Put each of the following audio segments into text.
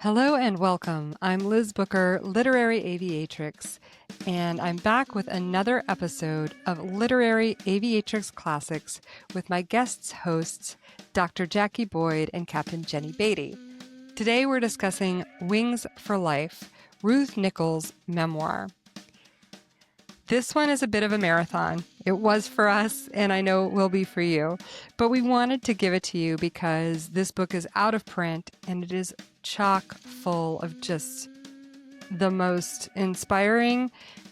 Hello and welcome. I'm Liz Booker, Literary Aviatrix, and I'm back with another episode of Literary Aviatrix Classics with my guest hosts, Dr. Jacque Boyd and Captain Jenny Beatty. Today we're discussing Wings for Life, Ruth Nichols' memoir. This one is a bit of a marathon. It was for us, and I know it will be for you. But we wanted to give it to you because this book is out of print, and it is chock full of just the most inspiring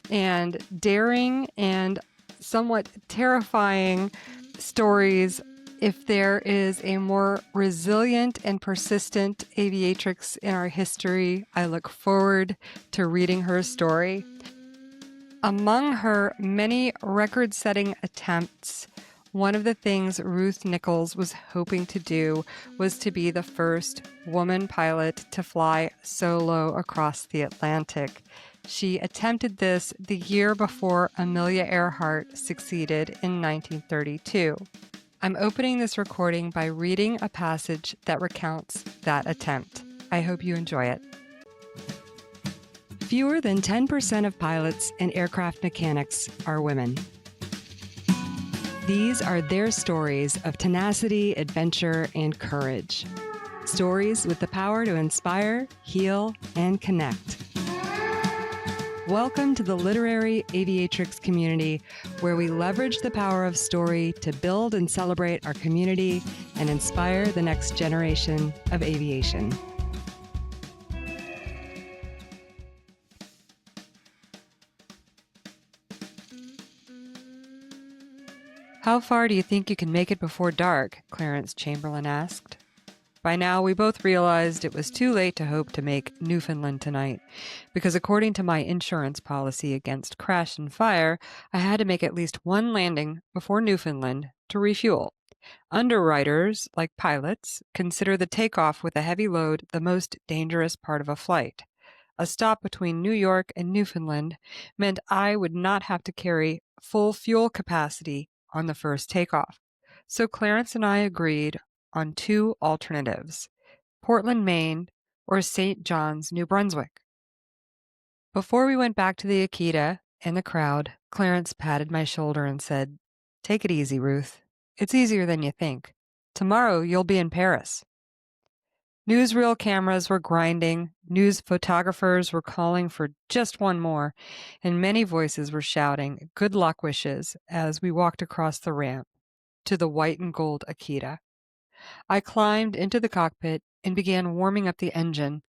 and daring and somewhat terrifying stories. If there is a more resilient and persistent aviatrix in our history, I look forward to reading her story. Among her many record-setting attempts, one of the things Ruth Nichols was hoping to do was to be the first woman pilot to fly solo across the Atlantic. She attempted this the year before Amelia Earhart succeeded in 1932. I'm opening this recording by reading a passage that recounts that attempt. I hope you enjoy it. Fewer than 10% of pilots and aircraft mechanics are women. These are their stories of tenacity, adventure, and courage. Stories with the power to inspire, heal, and connect. Welcome to the Literary Aviatrix community, where we leverage the power of story to build and celebrate our community and inspire the next generation of aviation. How far do you think you can make it before dark? Clarence Chamberlain asked. By now, we both realized it was too late to hope to make Newfoundland tonight, because according to my insurance policy against crash and fire, I had to make at least one landing before Newfoundland to refuel. Underwriters, like pilots, consider the takeoff with a heavy load the most dangerous part of a flight. A stop between New York and Newfoundland meant I would not have to carry full fuel capacity on the first takeoff. So Clarence and I agreed on two alternatives, Portland, Maine, or St. John's, New Brunswick. Before we went back to the Akita and the crowd, Clarence patted my shoulder and said, "Take it easy, Ruth. It's easier than you think. Tomorrow you'll be in Paris." Newsreel cameras were grinding, news photographers were calling for just one more, and many voices were shouting good luck wishes as we walked across the ramp to the white and gold Akita. I climbed into the cockpit and began warming up the engine.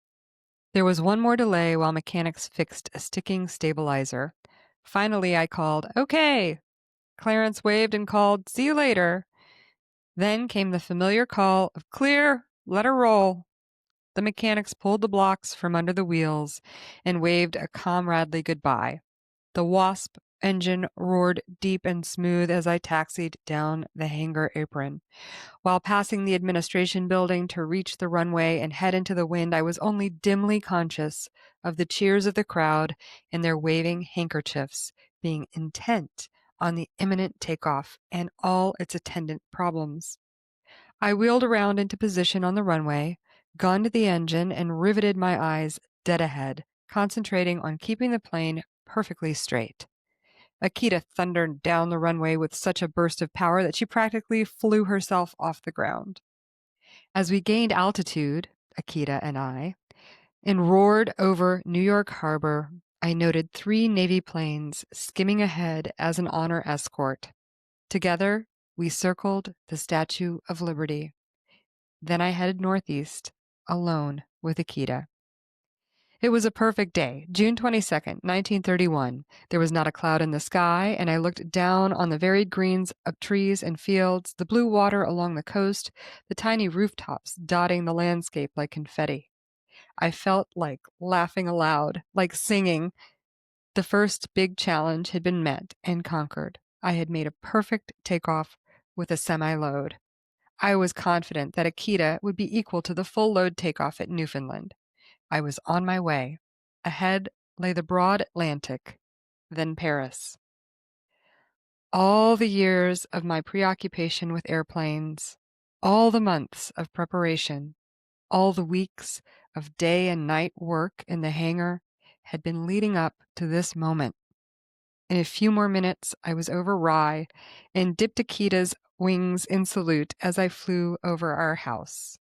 There was one more delay while mechanics fixed a sticking stabilizer. Finally, I called, "Okay." Clarence waved and called, "See you later." Then came the familiar call of "Clear, let her roll." The mechanics pulled the blocks from under the wheels and waved a comradely goodbye. The Wasp engine roared deep and smooth as I taxied down the hangar apron. While passing the administration building to reach the runway and head into the wind, I was only dimly conscious of the cheers of the crowd and their waving handkerchiefs, being intent on the imminent takeoff and all its attendant problems. I wheeled around into position on the runway, gunned the engine, and riveted my eyes dead ahead, concentrating on keeping the plane perfectly straight. Akita thundered down the runway with such a burst of power that she practically flew herself off the ground. As we gained altitude, Akita and I, and roared over New York Harbor, I noted 3 Navy planes skimming ahead as an honor escort. Together, we circled the Statue of Liberty. Then I headed northeast, alone with Akita. It was a perfect day, June 22nd, 1931. There was not a cloud in the sky, and I looked down on the varied greens of trees and fields, the blue water along the coast, the tiny rooftops dotting the landscape like confetti. I felt like laughing aloud, like singing. The first big challenge had been met and conquered. I had made a perfect takeoff with a semi-load. I was confident that Akita would be equal to the full load takeoff at Newfoundland. I was on my way. Ahead lay the broad Atlantic, then Paris. All the years of my preoccupation with airplanes, all the months of preparation, all the weeks of day and night work in the hangar had been leading up to this moment. In a few more minutes, I was over Rye and dipped Akita's wings in salute as I flew over our house.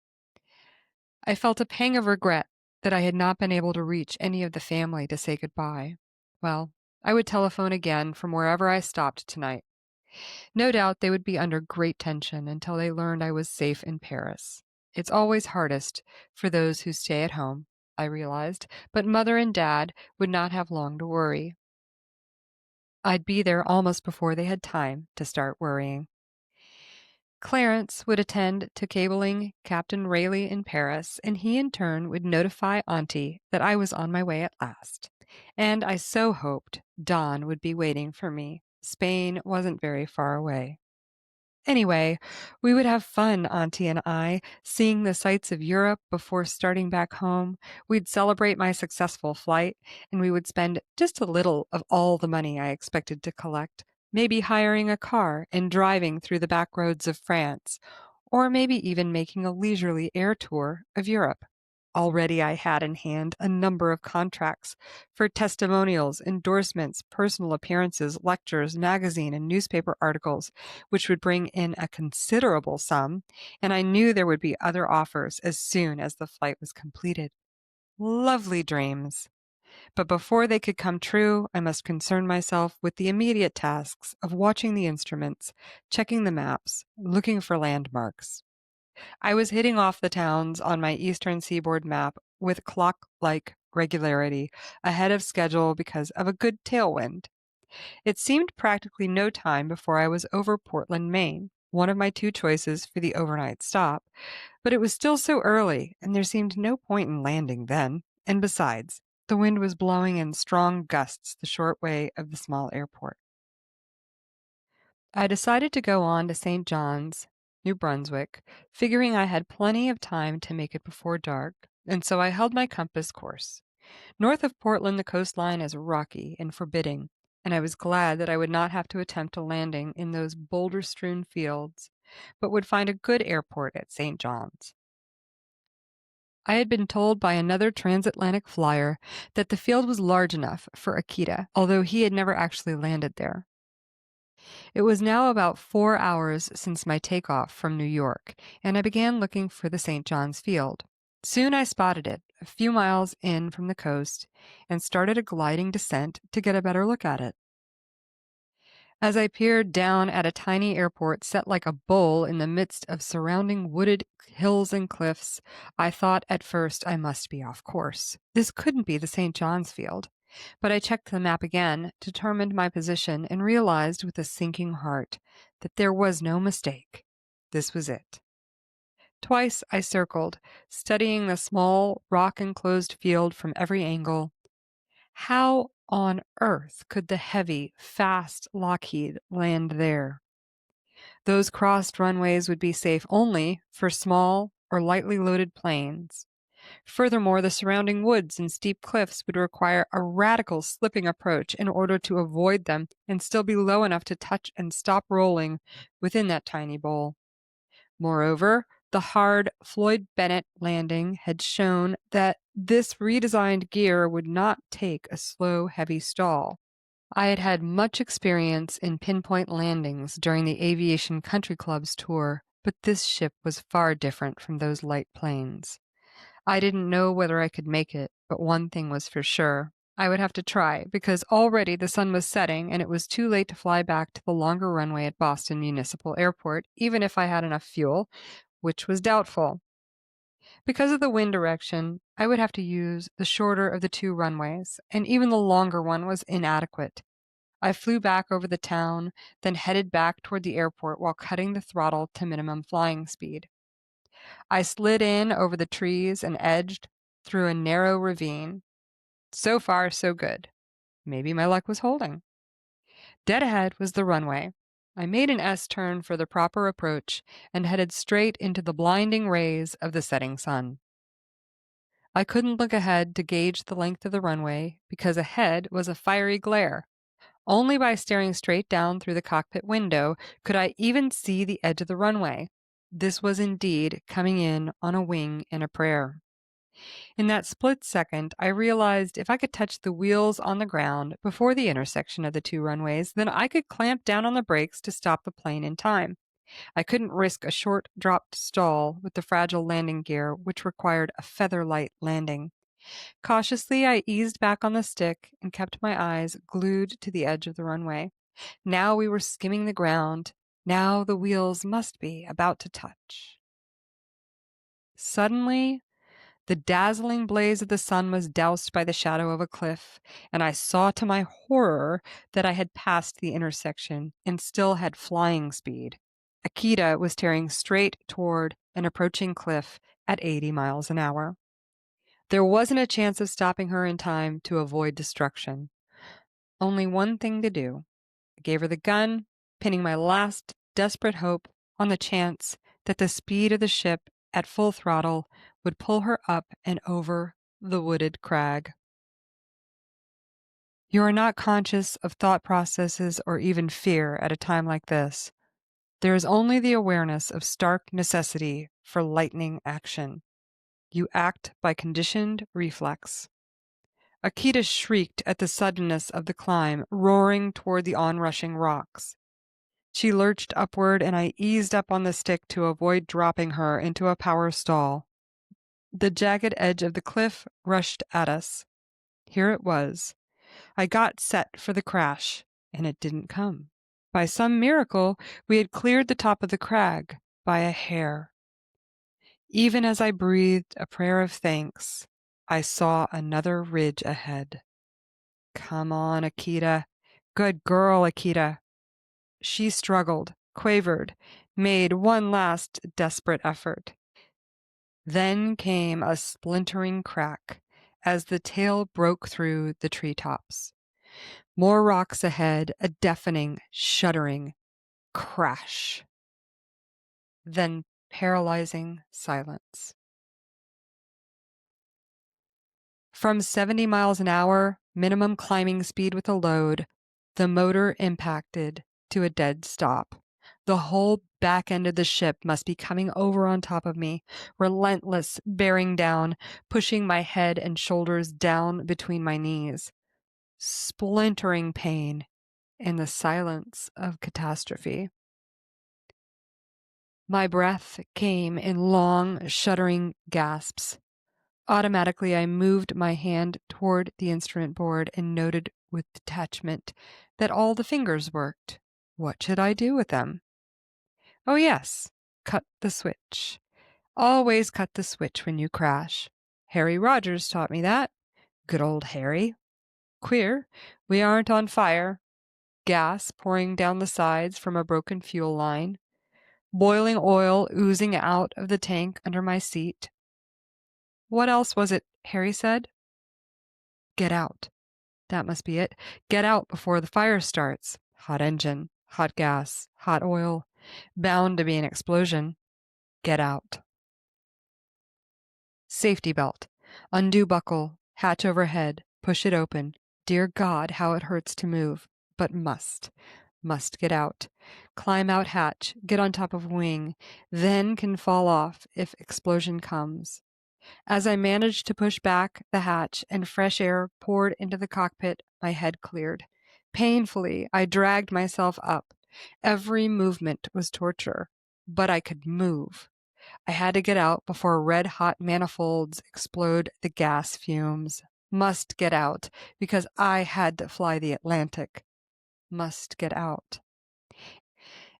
I felt a pang of regret that I had not been able to reach any of the family to say goodbye. Well, I would telephone again from wherever I stopped tonight. No doubt they would be under great tension until they learned I was safe in Paris. It's always hardest for those who stay at home, I realized, but Mother and Dad would not have long to worry. I'd be there almost before they had time to start worrying. Clarence would attend to cabling Captain Rayleigh in Paris, and he in turn would notify Auntie that I was on my way at last. And I so hoped Don would be waiting for me. Spain wasn't very far away. Anyway, we would have fun, Auntie and I, seeing the sights of Europe before starting back home. We'd celebrate my successful flight, and we would spend just a little of all the money I expected to collect, maybe hiring a car and driving through the back roads of France, or maybe even making a leisurely air tour of Europe. Already I had in hand a number of contracts for testimonials, endorsements, personal appearances, lectures, magazine, and newspaper articles, which would bring in a considerable sum, and I knew there would be other offers as soon as the flight was completed. Lovely dreams! But before they could come true, I must concern myself with the immediate tasks of watching the instruments, checking the maps, looking for landmarks. I was hitting off the towns on my eastern seaboard map with clock-like regularity, ahead of schedule because of a good tailwind. It seemed practically no time before I was over Portland, Maine, one of my two choices for the overnight stop, but it was still so early, and there seemed no point in landing then, and besides, the wind was blowing in strong gusts the short way of the small airport. I decided to go on to St. John's, New Brunswick, figuring I had plenty of time to make it before dark, and so I held my compass course. North of Portland, the coastline is rocky and forbidding, and I was glad that I would not have to attempt a landing in those boulder-strewn fields, but would find a good airport at St. John's. I had been told by another transatlantic flyer that the field was large enough for Akita, although he had never actually landed there. It was now about 4 hours since my takeoff from New York, and I began looking for the St. John's Field. Soon I spotted it, a few miles in from the coast, and started a gliding descent to get a better look at it. As I peered down at a tiny airport set like a bowl in the midst of surrounding wooded hills and cliffs, I thought at first I must be off course. This couldn't be the St. John's Field. But I checked the map again, determined my position, and realized with a sinking heart that there was no mistake. This was it. Twice I circled, studying the small, rock-enclosed field from every angle. How on earth could the heavy, fast Lockheed land there? Those crossed runways would be safe only for small or lightly loaded planes. Furthermore, the surrounding woods and steep cliffs would require a radical slipping approach in order to avoid them and still be low enough to touch and stop rolling within that tiny bowl. Moreover, the hard Floyd Bennett landing had shown that this redesigned gear would not take a slow, heavy stall. I had had much experience in pinpoint landings during the Aviation Country Club's tour, but this ship was far different from those light planes. I didn't know whether I could make it, but one thing was for sure. I would have to try, because already the sun was setting and it was too late to fly back to the longer runway at Boston Municipal Airport, even if I had enough fuel, which was doubtful. Because of the wind direction, I would have to use the shorter of the two runways, and even the longer one was inadequate. I flew back over the town, then headed back toward the airport while cutting the throttle to minimum flying speed. I slid in over the trees and edged through a narrow ravine. So far, so good. Maybe my luck was holding. Dead ahead was the runway. I made an S-turn for the proper approach and headed straight into the blinding rays of the setting sun. I couldn't look ahead to gauge the length of the runway because ahead was a fiery glare. Only by staring straight down through the cockpit window could I even see the edge of the runway. This was indeed coming in on a wing and a prayer. In that split second, I realized if I could touch the wheels on the ground before the intersection of the two runways, then I could clamp down on the brakes to stop the plane in time. I couldn't risk a short dropped stall with the fragile landing gear, which required a feather-light landing. Cautiously, I eased back on the stick and kept my eyes glued to the edge of the runway. Now we were skimming the ground. Now the wheels must be about to touch. Suddenly, the dazzling blaze of the sun was doused by the shadow of a cliff, and I saw to my horror that I had passed the intersection and still had flying speed. Akita was tearing straight toward an approaching cliff at 80 miles an hour. There wasn't a chance of stopping her in time to avoid destruction. Only one thing to do. I gave her the gun, pinning my last desperate hope on the chance that the speed of the ship at full throttle would pull her up and over the wooded crag. You are not conscious of thought processes or even fear at a time like this. There is only the awareness of stark necessity for lightning action. You act by conditioned reflex. Akita shrieked at the suddenness of the climb, roaring toward the onrushing rocks. She lurched upward, and I eased up on the stick to avoid dropping her into a power stall. The jagged edge of the cliff rushed at us. Here it was. I got set for the crash, and it didn't come. By some miracle, we had cleared the top of the crag by a hair. Even as I breathed a prayer of thanks, I saw another ridge ahead. Come on, Akita. Good girl, Akita. She struggled, quavered, made one last desperate effort. Then came a splintering crack as the tail broke through the treetops. More rocks ahead, a deafening, shuddering crash. Then paralyzing silence. From 70 miles an hour, minimum climbing speed with a load, the motor impacted to a dead stop. The whole back end of the ship must be coming over on top of me, relentless, bearing down, pushing my head and shoulders down between my knees. Splintering pain in the silence of catastrophe. My breath came in long, shuddering gasps. Automatically, I moved my hand toward the instrument board and noted with detachment that all the fingers worked. What should I do with them? Oh, yes, cut the switch. Always cut the switch when you crash. Harry Rogers taught me that. Good old Harry. Queer, we aren't on fire. Gas pouring down the sides from a broken fuel line. Boiling oil oozing out of the tank under my seat. What else was it Harry said? Get out. That must be it. Get out before the fire starts. Hot engine, hot gas, hot oil. Bound to be an explosion. Get out. Safety belt. Undo buckle. Hatch overhead. Push it open. Dear God, how it hurts to move. But must. Must get out. Climb out hatch. Get on top of wing. Then can fall off if explosion comes. As I managed to push back the hatch and fresh air poured into the cockpit, my head cleared. Painfully, I dragged myself up. Every movement was torture, but I could move. I had to get out before red-hot manifolds explode the gas fumes. Must get out, because I had to fly the Atlantic. Must get out.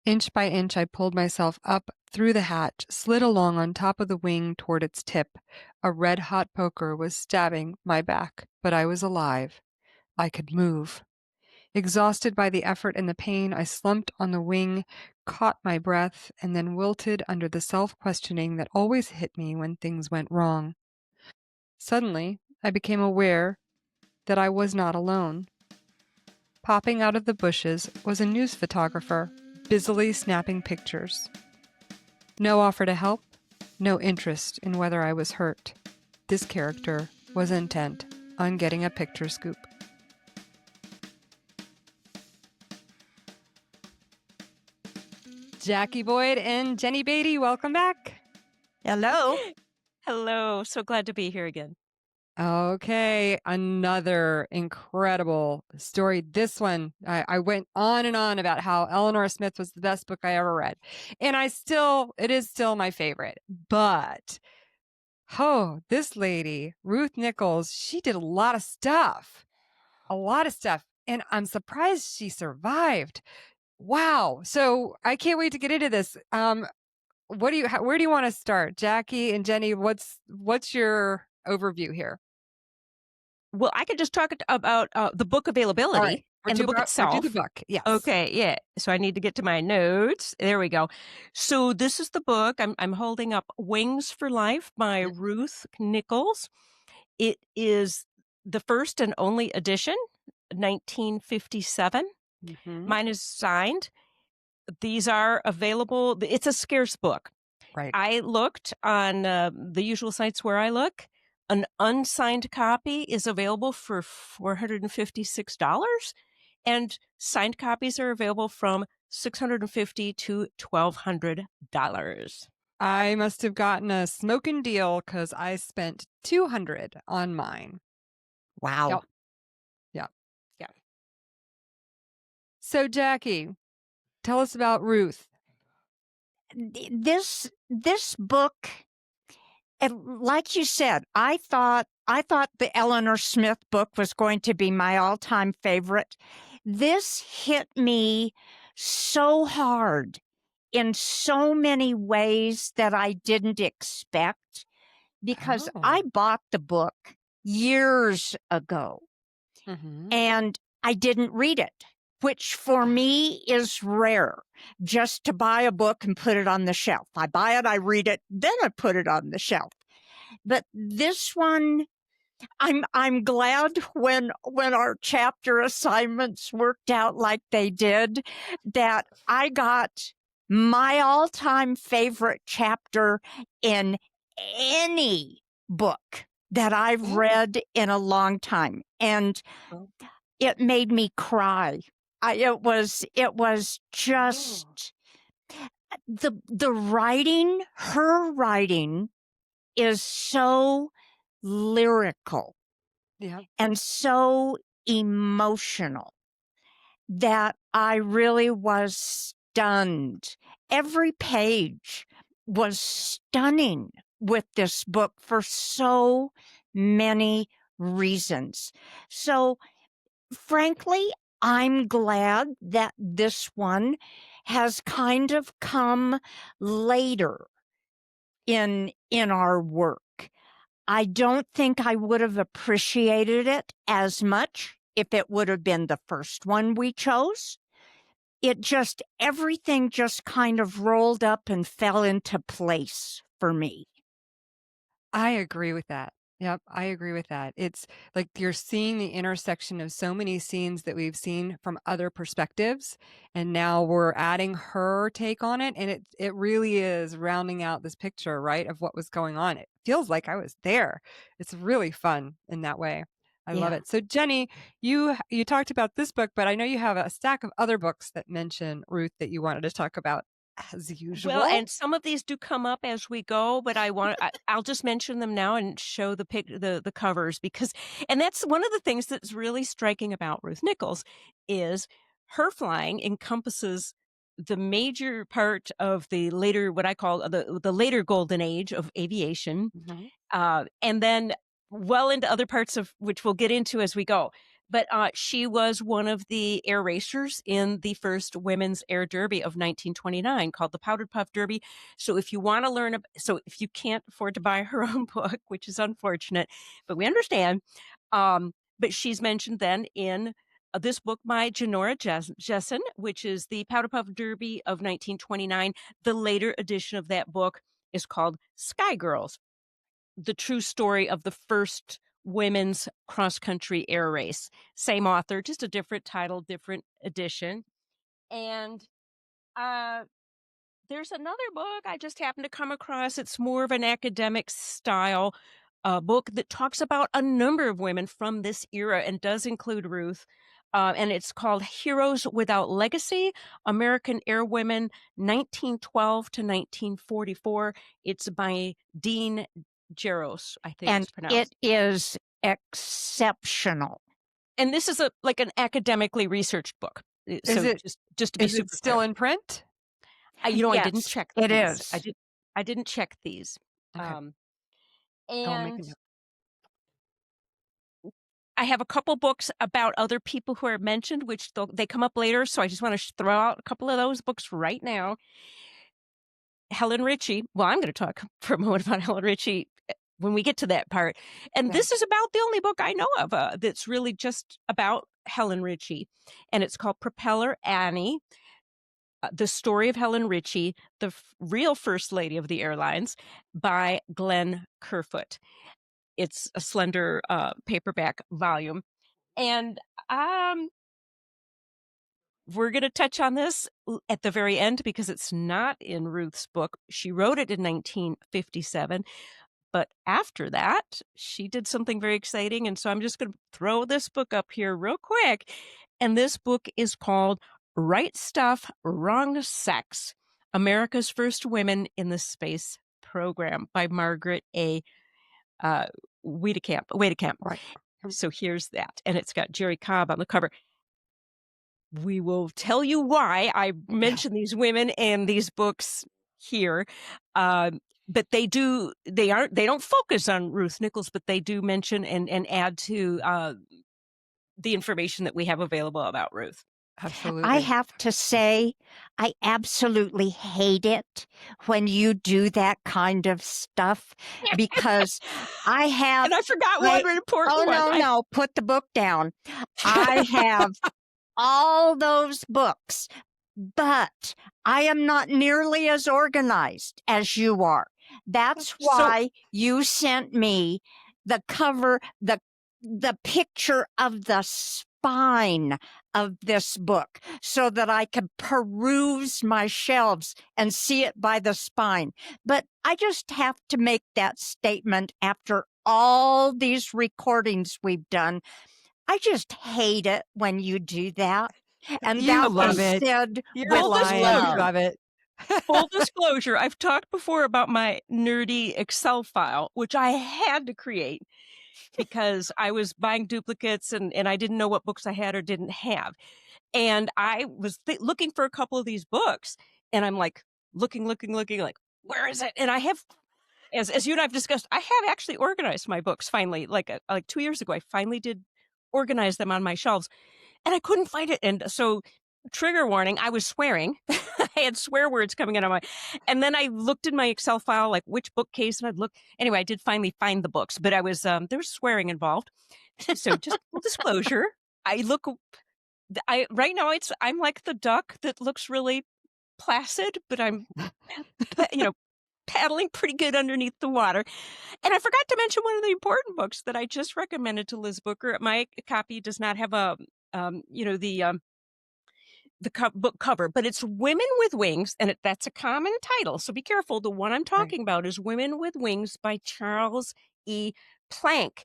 Inch by inch, I pulled myself up through the hatch, slid along on top of the wing toward its tip. A red-hot poker was stabbing my back, but I was alive. I could move. Exhausted by the effort and the pain, I slumped on the wing, caught my breath, and then wilted under the self-questioning that always hit me when things went wrong. Suddenly, I became aware that I was not alone. Popping out of the bushes was a news photographer, busily snapping pictures. No offer to help, no interest in whether I was hurt. This character was intent on getting a picture scoop. Jacque Boyd and Jenny Beatty, welcome back. Hello. Hello. So glad to be here again. Okay, another incredible story. This one, I went on and on about how Eleanor Smith was the best book I ever read. And it is still my favorite. But, oh, this lady, Ruth Nichols, she did a lot of stuff. And I'm surprised she survived. Wow. So I can't wait to get into this. Where do you want to start? Jacque and Jenny, what's your overview here? Well, I could just talk about the book All right. availability and the book We'll do the itself. book. Yes. Okay, yeah. So I need to get to my notes. There we go. So this is the book I'm holding up, Wings for Life by Ruth Nichols. It is the first and only edition, 1957. Mm-hmm. Mine is signed. These are available. It's a scarce book. Right. I looked on the usual sites where I look. An unsigned copy is available for $456, and signed copies are available from $650 to $1,200. I must have gotten a smoking deal because I spent 200 on mine. Wow. Yep. Yep. Yeah. So Jacque, tell us about Ruth. This book, like you said, I thought the Eleanor Smith book was going to be my all-time favorite. This hit me so hard in so many ways that I didn't expect because I Oh. bought the book years ago Mm-hmm. and I didn't read it, which for me is rare, just to buy a book and put it on the shelf. I buy it, I read it, then I put it on the shelf. But this one, I'm glad when our chapter assignments worked out like they did, that I got my all-time favorite chapter in any book that I've Oh. read in a long time. And Oh. it made me cry. It was Oh. just the writing, her writing is so lyrical Yeah. and so emotional that I really was stunned. Every page was stunning with this book for so many reasons. So frankly, I'm glad that this one has kind of come later in our work. I don't think I would have appreciated it as much if it would have been the first one we chose. Everything just kind of rolled up and fell into place for me. I agree with that. Yep, I agree with that. It's like you're seeing the intersection of so many scenes that we've seen from other perspectives, and now we're adding her take on it, and it really is rounding out this picture, right, of what was going on. It feels like I was there. It's really fun in that way. I love Yeah. it. So Jenny, you talked about this book, but I know you have a stack of other books that mention Ruth that you wanted to talk about as Well, usual. and some of these do come up as we go, but I'll just mention them now and show the covers because and that's one of the things that's really striking about Ruth Nichols is her flying encompasses the major part of the later what I call the later golden age of aviation, Mhm. and then well into other parts of which we'll get into as we go. But she was one of the air racers in the first women's air derby of 1929 called the Powdered Puff Derby. So if you want to learn, so if you can't afford to buy her own book, which is unfortunate, but we understand. But she's mentioned then in this book by Janora Jessen, which is the Powder Puff Derby of 1929. The later edition of that book is called Sky Girls, the true story of the first women's cross country air race. Same author, just a different title, different edition. And uh, there's another book I just happened to come across. It's more of an academic style book that talks about a number of women from this era and does include Ruth. And it's called Heroes Without Legacy, American Airwomen, 1912 to 1944. It's by Dean Jaros, I think And it's pronounced. it is exceptional. And this is like an academically researched book. So Is it just to be is it super clear. still in print? I didn't Yes, check it these. is. I didn't check these. Okay. I will make a And note. I have a couple books about other people who are mentioned, which they come up later. So I just want to throw out a couple of those books right now. Helen Richie. Well, I'm going to talk for a moment about Helen Richie when we get to that part. And Yeah. this is about the only book I know of that's really just about Helen Richie. And it's called Propeller Annie, The Story of Helen Richie, the Real First Lady of the Airlines by Glenn Kerfoot. It's a slender paperback volume. And we're going to touch on this at the very end because it's not in Ruth's book. She wrote it in 1957. But after that, she did something very exciting. And so I'm just going to throw this book up here real quick. And this book is called Right Stuff, Wrong Sex, America's First Women in the Space Program by Margaret A. Wiedekamp. Right. So here's that. And it's got Jerry Cobb on the cover. We will tell you why I mention these women and these books here. But they don't focus on Ruth Nichols, but they do mention and add to the information that we have available about Ruth. Absolutely. I have to say, I absolutely hate it when you do that kind of stuff because I have. And I forgot one important one. one. No, put the book down. I have all those books, but I am not nearly as organized as you are. That's why you sent me the cover, the picture of the spine of this book so that I could peruse my shelves and see it by the spine. But I just have to make that statement after all these recordings we've done. I just hate it when you do that. And You that love was it. said You're with lying. love. You love it. Full disclosure, I've talked before about my nerdy Excel file, which I had to create because I was buying duplicates and I didn't know what books I had or didn't have. And I was looking for a couple of these books and I'm like, looking, like, where is it? And I have, as you and I've discussed, I have actually organized my books finally, like 2 years ago, I finally did organize them on my shelves and I couldn't find it. And so trigger warning, I was swearing. I had swear words coming out of and then I looked in my Excel file, like which bookcase, and I'd look. Anyway, I did finally find the books, but I was, there was swearing involved. So just full disclosure, right now I'm like the duck that looks really placid, but I'm, paddling pretty good underneath the water. And I forgot to mention one of the important books that I just recommended to Liz Booker. My copy does not have the book cover, but it's Women with Wings, and that's a common title. So be careful. The one I'm talking about is Women with Wings by Charles E. Planck,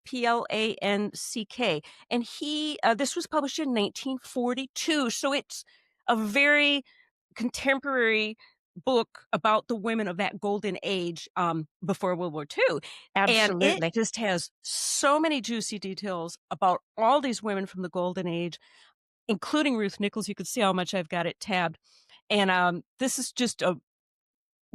Planck. And this was published in 1942. So it's a very contemporary book about the women of that golden age before World War II. Absolutely. And it just has so many juicy details about all these women from the golden age, including Ruth Nichols. You can see how much I've got it tabbed. And this is just a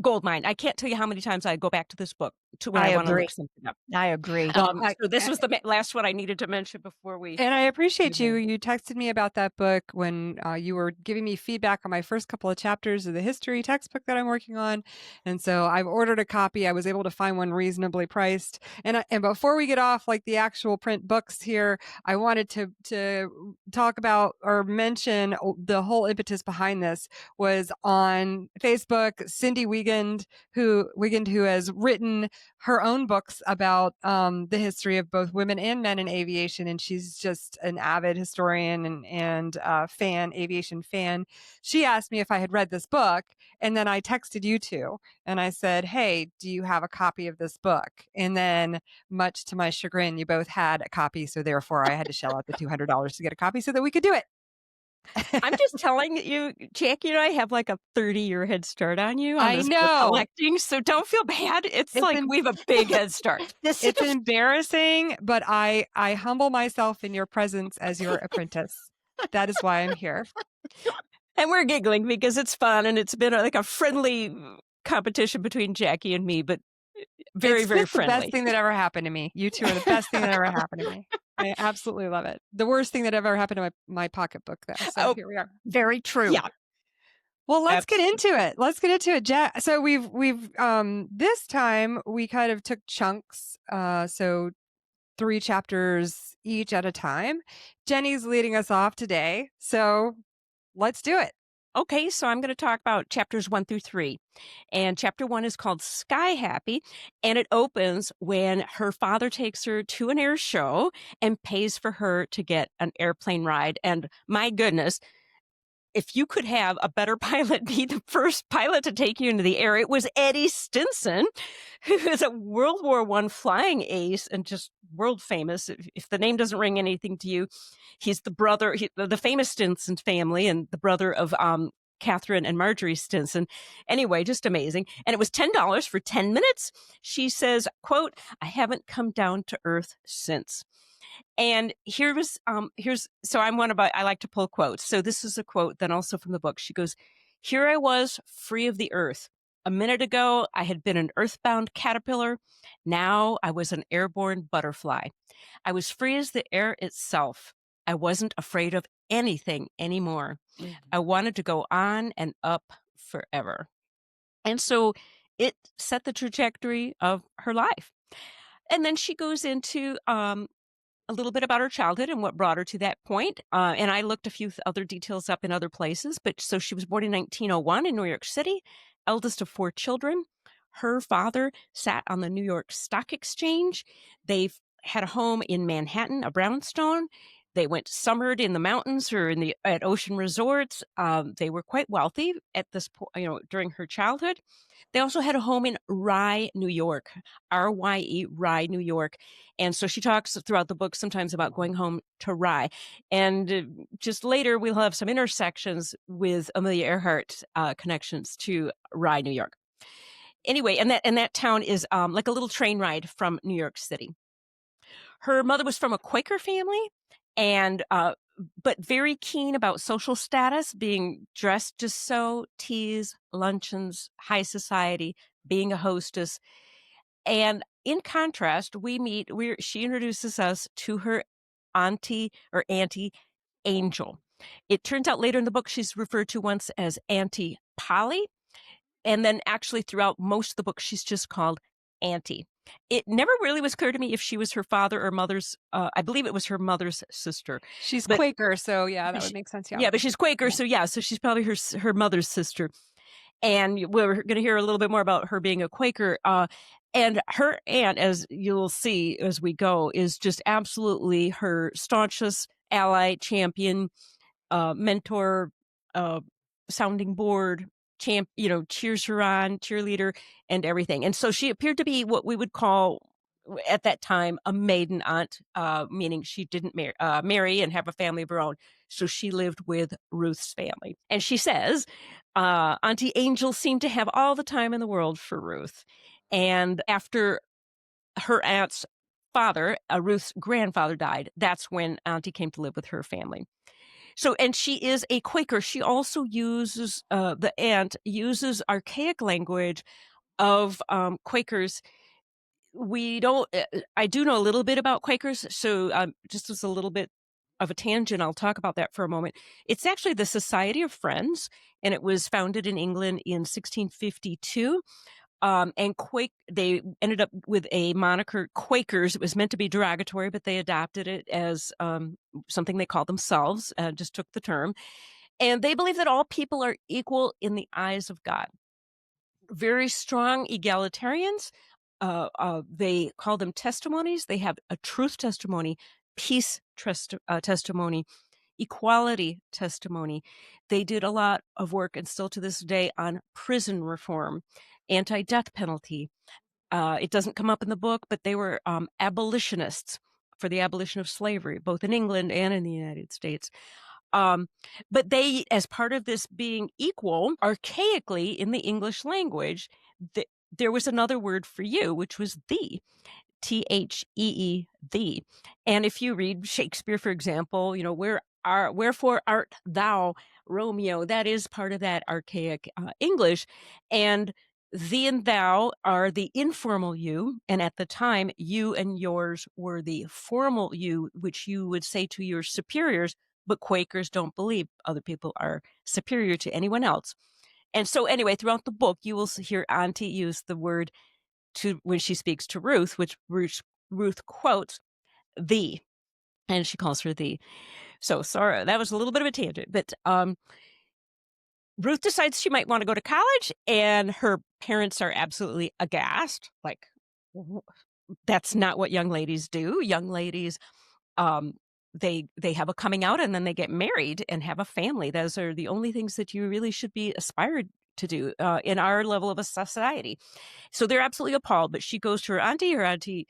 gold mine. I can't tell you how many times I go back to this book to when I want to look something up. I agree. Well, So this was the last one I needed to mention before we. And I appreciate you. You texted me about that book when you were giving me feedback on my first couple of chapters of the history textbook that I'm working on. And so I've ordered a copy. I was able to find one reasonably priced. And before we get off like the actual print books here, I wanted to talk about or mention the whole impetus behind this was on Facebook. Cindy Wiegand, who has written her own books about the history of both women and men in aviation, and she's just an avid historian and aviation fan. She asked me if I had read this book, and then I texted you two, and I said, "Hey, do you have a copy of this book?" And then, much to my chagrin, you both had a copy, so therefore I had to shell out the $200 to get a copy so that we could do it. I'm just telling you, Jackie and I have like a 30-year head start on you on I this book know. collecting, so don't feel bad. It's It's like an- we have a big head start. It's embarrassing, but I humble myself in your presence as your apprentice. That is why I'm here. And we're giggling because it's fun and it's been like a friendly competition between Jackie and me, but very, It's very just the best friendly. thing that ever happened to me. You two are the best thing that ever happened to me. I absolutely love it. The worst thing that ever happened to my pocketbook, though. So Oh, here we are. Very true. yeah. Well, let's get Absolutely. into it. Let's get into it. So we've this time we kind of took chunks. So 3 chapters each at a time. Jenny's leading us off today. So let's do it. Okay, so I'm going to talk about chapters 1 through 3. And chapter 1 is called Sky Happy, and it opens when her father takes her to an air show and pays for her to get an airplane ride. And my goodness, if you could have a better pilot be the first pilot to take you into the air, it was Eddie Stinson, who is a World War I flying ace and just world famous. If the name doesn't ring anything to you, he's the brother, the famous Stinson family, and the brother of Catherine and Marjorie Stinson. Anyway, just amazing. And it was $10 for 10 minutes. She says, quote, "I haven't come down to earth since." And here's so I like to pull quotes. So this is a quote then also from the book. She goes, "Here I was, free of the earth. A minute ago, I had been an earthbound caterpillar. Now I was an airborne butterfly. I was free as the air itself. I wasn't afraid of anything anymore. I wanted to go on and up forever." And so it set the trajectory of her life. And then she goes into a little bit about her childhood and what brought her to that point. And I looked a few other details up in other places. But so she was born in 1901 in New York City, eldest of 4 children. Her father sat on the New York Stock Exchange. They've had a home in Manhattan, a brownstone. They went summered in the mountains or at ocean resorts. They were quite wealthy at this point, during her childhood. They also had a home in Rye, New York, Rye, Rye, New York. And so she talks throughout the book sometimes about going home to Rye. And just later, we'll have some intersections with Amelia Earhart connections to Rye, New York. Anyway, and that town is like a little train ride from New York City. Her mother was from a Quaker family, and but very keen about social status, being dressed just so, teas, luncheons, high society, being a hostess. And in contrast, she introduces us to her auntie Angel. It turns out later in the book, she's referred to once as Auntie Polly. And then actually throughout most of the book, she's just called Auntie. It never really was clear to me if she was her father or mother's, I believe it was her mother's sister. She's But Quaker, so yeah, that would make sense. yeah, but she's Quaker. So she's probably her mother's sister. And we're going to hear a little bit more about her being a Quaker. And her aunt, as you'll see as we go, is just absolutely her staunchest ally, champion, mentor, sounding board, cheers her on, cheerleader, and everything. And so she appeared to be what we would call at that time a maiden aunt, meaning she didn't marry and have a family of her own. So she lived with Ruth's family. And she says, Auntie Angel seemed to have all the time in the world for Ruth. And after her aunt's father, Ruth's grandfather, died, that's when Auntie came to live with her family. So, and she is a Quaker. She also uses, the aunt uses archaic language of Quakers. I do know a little bit about Quakers. So, just as a little bit of a tangent, I'll talk about that for a moment. It's actually the Society of Friends, and it was founded in England in 1652. And they ended up with a moniker, Quakers. It was meant to be derogatory, but they adopted it as something they called themselves, just took the term. And they believe that all people are equal in the eyes of God. Very strong egalitarians. They call them testimonies. They have a truth testimony, peace testimony, equality testimony. They did a lot of work, and still to this day, on prison reform, anti-death penalty. It doesn't come up in the book, but they were abolitionists for the abolition of slavery, both in England and in the United States. But they, as part of this being equal, archaically in the English language, there was another word for you, which was thee. Thee, thee. And if you read Shakespeare, for example, wherefore art thou, Romeo? That is part of that archaic English. And thee and thou are the informal you. And at the time, you and yours were the formal you, which you would say to your superiors. But Quakers don't believe other people are superior to anyone else. And so, anyway, throughout the book, you will hear Auntie use the word when she speaks to Ruth, which Ruth quotes thee, and she calls her thee. So sorry, that was a little bit of a tangent, but Ruth decides she might want to go to college, and her parents are absolutely aghast. Like, that's not what young ladies do. Young ladies, they have a coming out, and then they get married and have a family. Those are the only things that you really should be aspired to do in our level of a society. So they're absolutely appalled, but she goes to her auntie,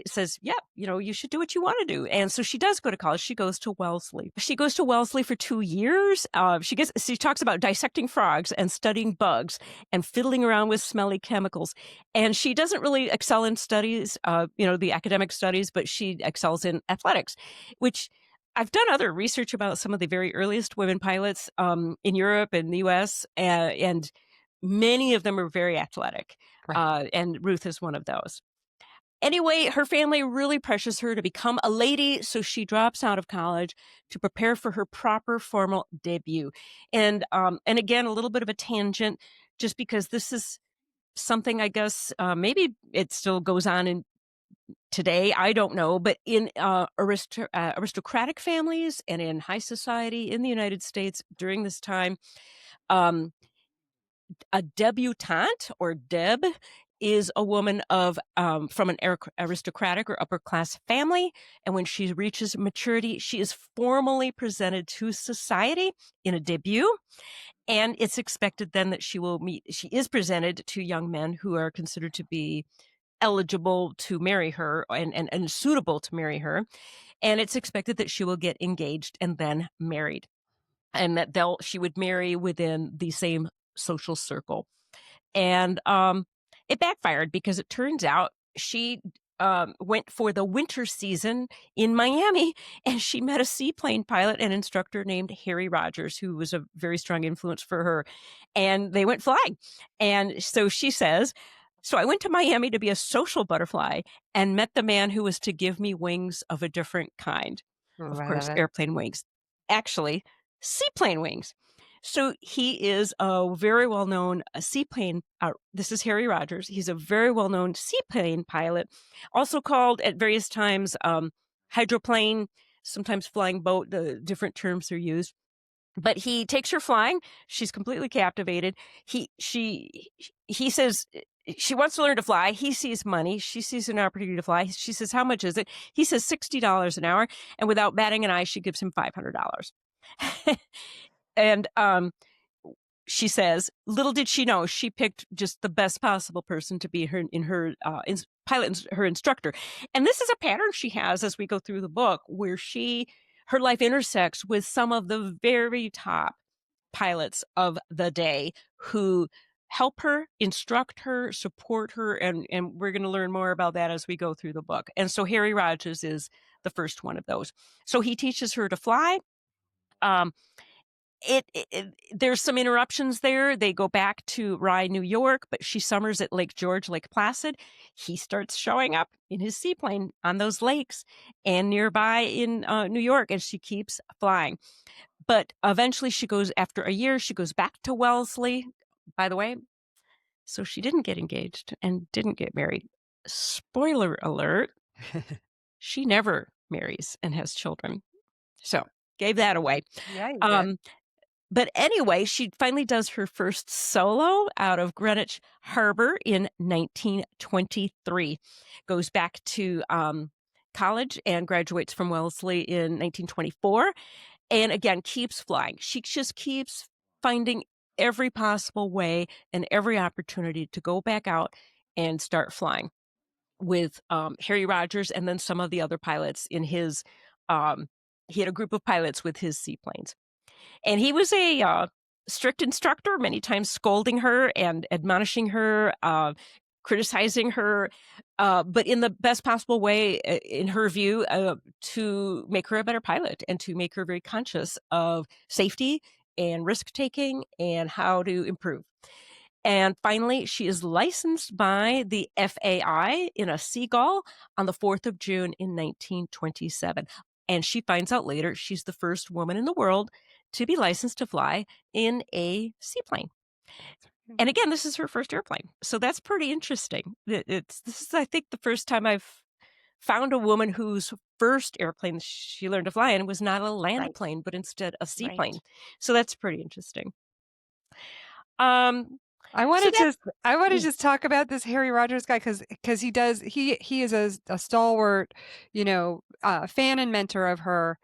says, yeah, you should do what you want to do. And so she does go to college. She goes to Wellesley. She goes to Wellesley for 2 years. She talks about dissecting frogs and studying bugs and fiddling around with smelly chemicals. And she doesn't really excel in studies, the academic studies, but she excels in athletics, which I've done other research about some of the very earliest women pilots in Europe and the US, and many of them are very athletic. Right. And Ruth is one of those. Anyway, her family really pressures her to become a lady, so she drops out of college to prepare for her proper formal debut. And again, a little bit of a tangent, just because this is something, I guess, maybe it still goes on in today. I don't know, but in aristocratic families and in high society in the United States during this time, um, a debutante, or deb, is a woman from an aristocratic or upper class family. And when she reaches maturity, she is formally presented to society in a debut. And it's expected then that she is presented to young men who are considered to be eligible to marry her and suitable to marry her. And it's expected that she will get engaged and then married, and that she would marry within the same social circle. And it backfired, because it turns out she went for the winter season in Miami, and she met a seaplane pilot and instructor named Harry Rogers, who was a very strong influence for her. And they went flying. And so she says, so I went to Miami to be a social butterfly and met the man who was to give me wings of a different kind. Oh, Of I love course, it. airplane wings. Actually, seaplane wings. So he is a very well-known seaplane. This is Harry Rogers. He's a very well-known seaplane pilot, also called at various times hydroplane, sometimes flying boat. The different terms are used. But he takes her flying. She's completely captivated. He says she wants to learn to fly. He sees money. She sees an opportunity to fly. She says, how much is it? He says $60 an hour. And without batting an eye, she gives him $500. And she says, little did she know, she picked just the best possible person to be her instructor. And this is a pattern she has as we go through the book, where her life intersects with some of the very top pilots of the day who help her, instruct her, support her, and we're going to learn more about that as we go through the book. And so Harry Rogers is the first one of those. So he teaches her to fly. There's some interruptions there. They go back to Rye, New York, but she summers at Lake George, Lake Placid. He starts showing up in his seaplane on those lakes and nearby in New York, and she keeps flying. But eventually after a year, she goes back to Wellesley, by the way. So she didn't get engaged and didn't get married. Spoiler alert, she never marries and has children. So gave that away. Yeah, you did. But anyway, she finally does her first solo out of Greenwich Harbor in 1923. Goes back to college and graduates from Wellesley in 1924. And again, keeps flying. She just keeps finding every possible way and every opportunity to go back out and start flying with Harry Rogers and then some of the other pilots in his he had a group of pilots with his seaplanes. And he was a strict instructor, many times scolding her and admonishing her, criticizing her, but in the best possible way, in her view, to make her a better pilot and to make her very conscious of safety and risk taking and how to improve. And finally, she is licensed by the FAI in a Seagull on the 4th of June in 1927. And she finds out later she's the first woman in the world to be licensed to fly in a seaplane. And again, this is her first airplane. So that's pretty interesting. This is, I think, the first time I've found a woman whose first airplane she learned to fly in was not a land plane, but instead a seaplane. Right. So that's pretty interesting. I want to just talk about this Harry Rogers guy because he is a stalwart, fan and mentor of her,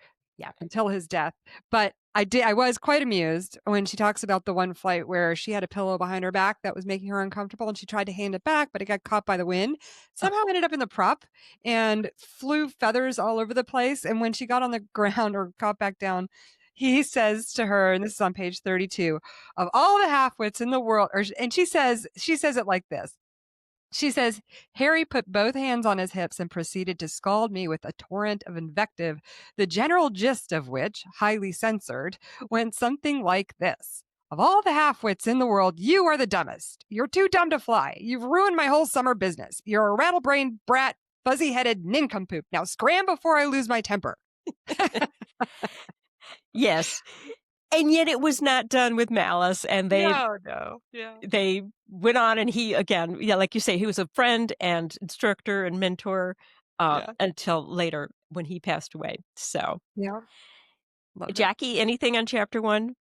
until his death. But I was quite amused when she talks about the one flight where she had a pillow behind her back that was making her uncomfortable, and she tried to hand it back, but it got caught by the wind. Somehow ended up in the prop and flew feathers all over the place. And when she got on the ground or got back down, he says to her, and this is on page 32, of all the half-wits in the world, and she says it like this. She says, Harry put both hands on his hips and proceeded to scald me with a torrent of invective, the general gist of which, highly censored, went something like this. Of all the half-wits in the world, you are the dumbest. You're too dumb to fly. You've ruined my whole summer business. You're a rattle-brained brat, fuzzy-headed nincompoop. Now scram before I lose my temper. Yes. And yet it was not done with malice. And they went on, and he, again, like you say, he was a friend and instructor and mentor until later when he passed away. So, Jacque, anything on chapter 1?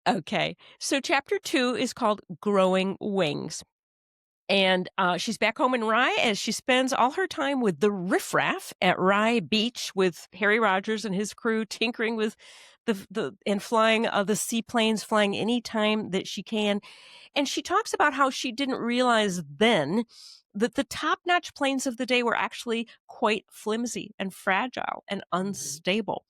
Okay. So chapter 2 is called Growing Wings. And she's back home in Rye as she spends all her time with the riffraff at Rye Beach with Harry Rogers and his crew, tinkering with and flying the seaplanes, flying any time that she can. And she talks about how she didn't realize then that the top-notch planes of the day were actually quite flimsy and fragile and unstable.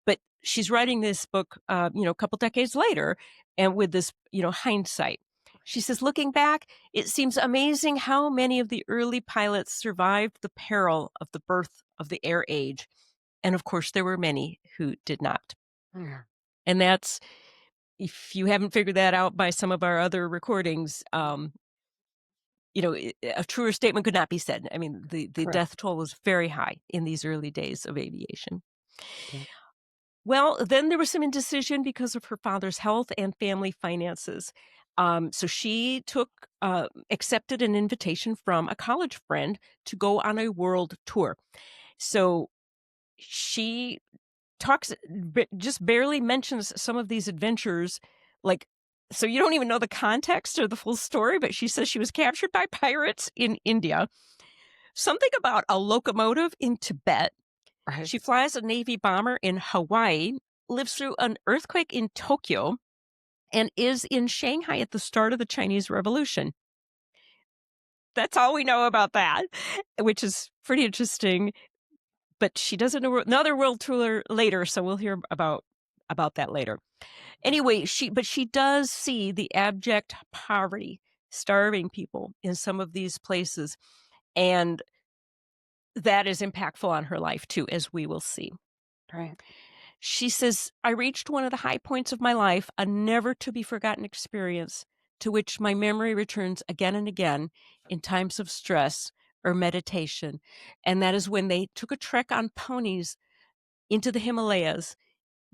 But she's writing this book, a couple decades later, and with this, hindsight. She says, looking back, it seems amazing how many of the early pilots survived the peril of the birth of the air age. And of course, there were many who did not. Yeah. And that's, if you haven't figured that out by some of our other recordings, a truer statement could not be said. I mean, the death toll was very high in these early days of aviation. Okay. Well, then there was some indecision because of her father's health and family finances. So she accepted an invitation from a college friend to go on a world tour. So she just barely mentions some of these adventures, so you don't even know the context or the full story, but she says she was captured by pirates in India, something about a locomotive in Tibet. Right. She flies a Navy bomber in Hawaii, lives through an earthquake in Tokyo, and is in Shanghai at the start of the Chinese Revolution. That's all we know about that, which is pretty interesting. But she does another world tour later, so we'll hear about that later. Anyway, she does see the abject poverty, starving people in some of these places, and that is impactful on her life too, as we will see. Right. She says, I reached one of the high points of my life, a never-to-be-forgotten experience to which my memory returns again and again in times of stress or meditation. And that is when they took a trek on ponies into the Himalayas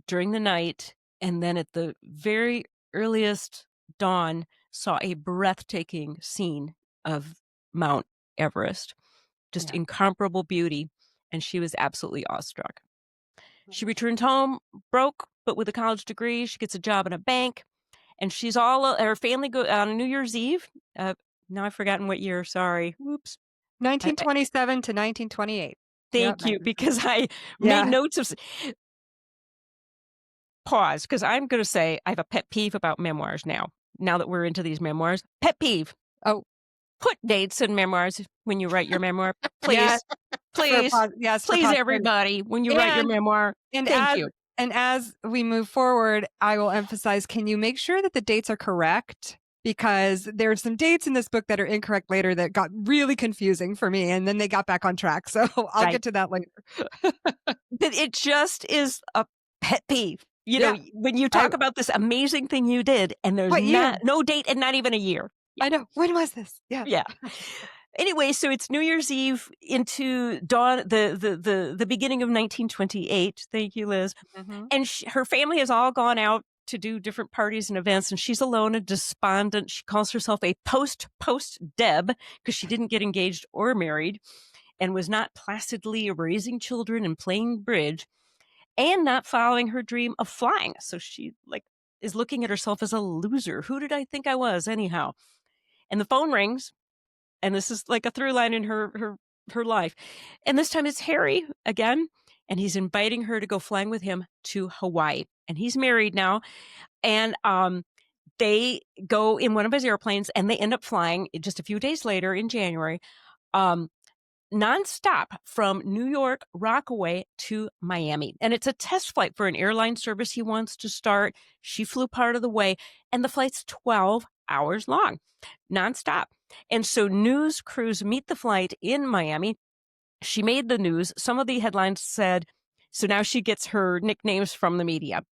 during the night, and then at the very earliest dawn saw a breathtaking scene of Mount Everest, just incomparable beauty, and she was absolutely awestruck. She returns home broke, but with a college degree. She gets a job in a bank, and her family go on New Year's Eve. Now I've forgotten what year. Sorry. Whoops. 1927 to 1928. Thank you, because I made notes of. Pause, because I'm going to say I have a pet peeve about memoirs now. Now that we're into these memoirs, pet peeve. Oh, put dates in memoirs when you write your memoir. Please, Yes, please, for please, posterity. everybody, when you write your memoir. And Thank you. And as we move forward, I will emphasize, can you make sure that the dates are correct? Because there are some dates in this book that are incorrect later that got really confusing for me, and then they got back on track. So I'll get to that later. But it just is a pet peeve. You know, when you talk about this amazing thing you did, and there's no date and not even a year. I know. When was this? Yeah. Anyway, so it's New Year's Eve into dawn, the beginning of 1928. Thank you, Liz. Mm-hmm. And her family has all gone out to do different parties and events, and she's alone and despondent. She calls herself a post Deb because she didn't get engaged or married and was not placidly raising children and playing bridge and not following her dream of flying. So she is looking at herself as a loser. Who did I think I was anyhow? And the phone rings. And this is like a through line in her life. And this time it's Harry again. And he's inviting her to go flying with him to Hawaii. And he's married now. And they go in one of his airplanes and they end up flying just a few days later in January, nonstop from New York, Rockaway to Miami. And it's a test flight for an airline service he wants to start. She flew part of the way, and the flight's 12 hours long, nonstop. And so news crews meet the flight in Miami. She made the news. Some of the headlines said, so now she gets her nicknames from the media.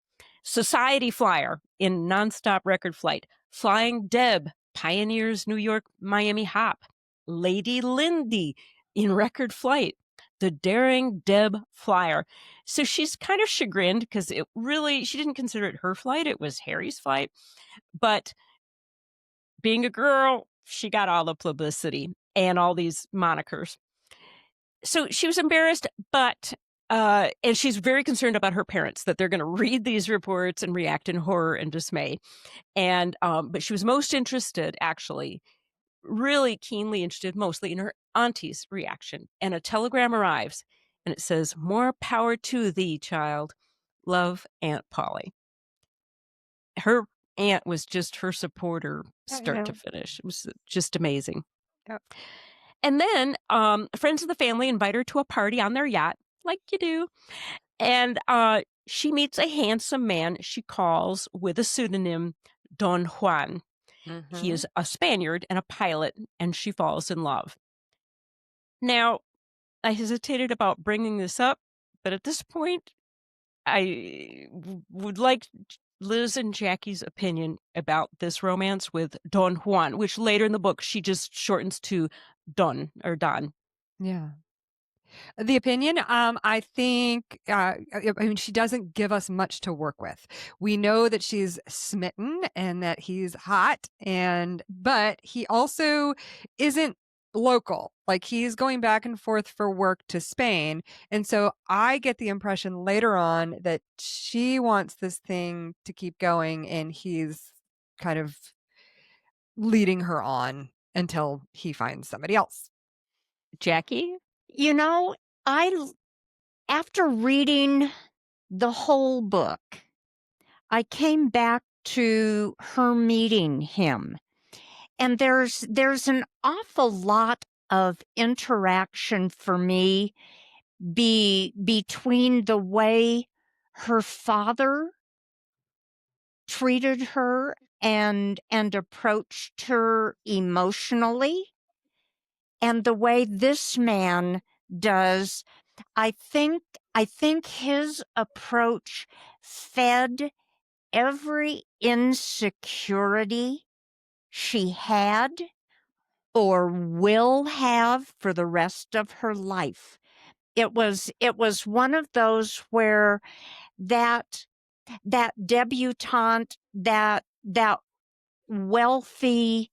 Society Flyer in nonstop record flight. Flying Deb pioneers New York, Miami hop. Lady Lindy in record flight. The Daring Deb Flyer. So she's kind of chagrined because she didn't consider it her flight. It was Harry's flight. But being a girl, she got all the publicity and all these monikers. So she was embarrassed, but and she's very concerned about her parents, that they're going to read these reports and react in horror and dismay. And but she was most interested, actually, really keenly interested, mostly in her auntie's reaction. And a telegram arrives, and it says, "More power to thee, child. Love, Aunt Polly." Her aunt was just her supporter, start to finish. It was just amazing. Yep. And then friends of the family invite her to a party on their yacht, like you do. And she meets a handsome man she calls with a pseudonym Don Juan. Mm-hmm. He is a Spaniard and a pilot, and she falls in love. Now, I hesitated about bringing this up, but at this point, I would like Liz and Jackie's opinion about this romance with Don Juan, which later in the book she just shortens to Don or Don. Yeah. The opinion, I think, I mean, she doesn't give us much to work with. We know that she's smitten and that he's hot, but he also isn't local. Like, he's going back and forth for work to Spain. And so I get the impression later on that she wants this thing to keep going, and he's kind of leading her on until he finds somebody else. Jackie? You know, after reading the whole book, I came back to her meeting him. And there's an awful lot of interaction for me between the way her father treated her and approached her emotionally, and the way this man does. I think his approach fed every insecurity she had or will have for the rest of her life. It was one of those where that debutante, that wealthy